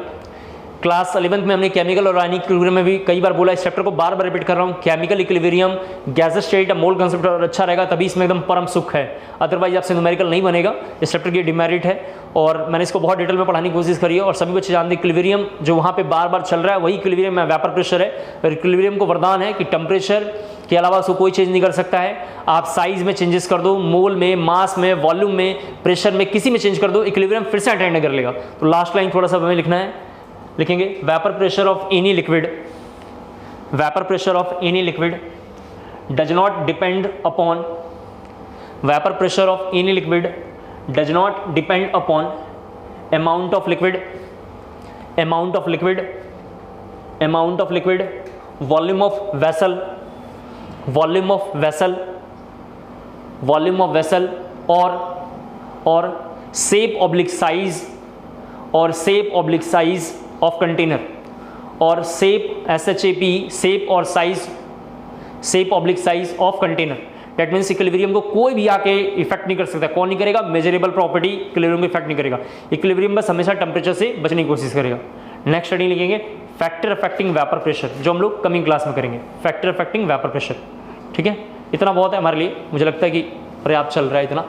Class 11th में हमने chemical और ionic equilibrium में भी कई बार बोला, इस chapter को बार बार repeat कर रहा हूँ। केमिकल इक्विलिब्रियम, गैस स्टेट, मोल कंसेप्ट और अच्छा रहेगा, तभी इसमें एकदम परम सुख है, अदरवाइज आपसे न्यूमेरिकल नहीं बनेगा। इस चैप्टर की डिमेरिट है, और मैंने इसको बहुत डिटेल में पढ़ाने की कोशिश करी है, और सभी बच्चे जानते हैं इक्विलिब्रियम जो वहाँ पे बार बार चल रहा है वही इक्विलिब्रियम में वेपर प्रेशर है। और इक्विलिब्रियम को वरदान है कि टेम्परेचर के अलावा उसको कोई चेंज नहीं कर सकता है। आप साइज में चेंजेस कर दो, मोल में, मास में, वॉल्यूम में, प्रेशर में, किसी में चेंज कर दो, इक्विलिब्रियम फिर से अटेंड कर लेगा। तो लास्ट लाइन थोड़ा सा हमें लिखना है, लिखेंगे vapour pressure of any liquid, vapour pressure of any liquid does not depend upon, vapour pressure of any liquid does not depend upon amount of liquid, volume of vessel, or shape oblique size of container, or shape SHAP, shape or size, shape oblique size of container। That means equilibrium को कोई भी आके effect नहीं कर सकता। कौन नहीं करेगा? मेजरेबल प्रॉपर्टी इक्विलिब्रियम को इफेक्ट नहीं करेगा। इक्विलिब्रियम बस हमेशा टेम्परेचर से बचने की कोशिश करेगा। नेक्स्ट स्टडी लिखेंगे फैक्टर अफेक्टिंग वेपर प्रेशर, जो हम लोग कमिंग क्लास में करेंगे, फैक्टर अफेक्टिंग वेपर प्रेशर। ठीक है, इतना बहुत है हमारे लिए, मुझे लगता है कि पर्याप्त चल रहा है इतना।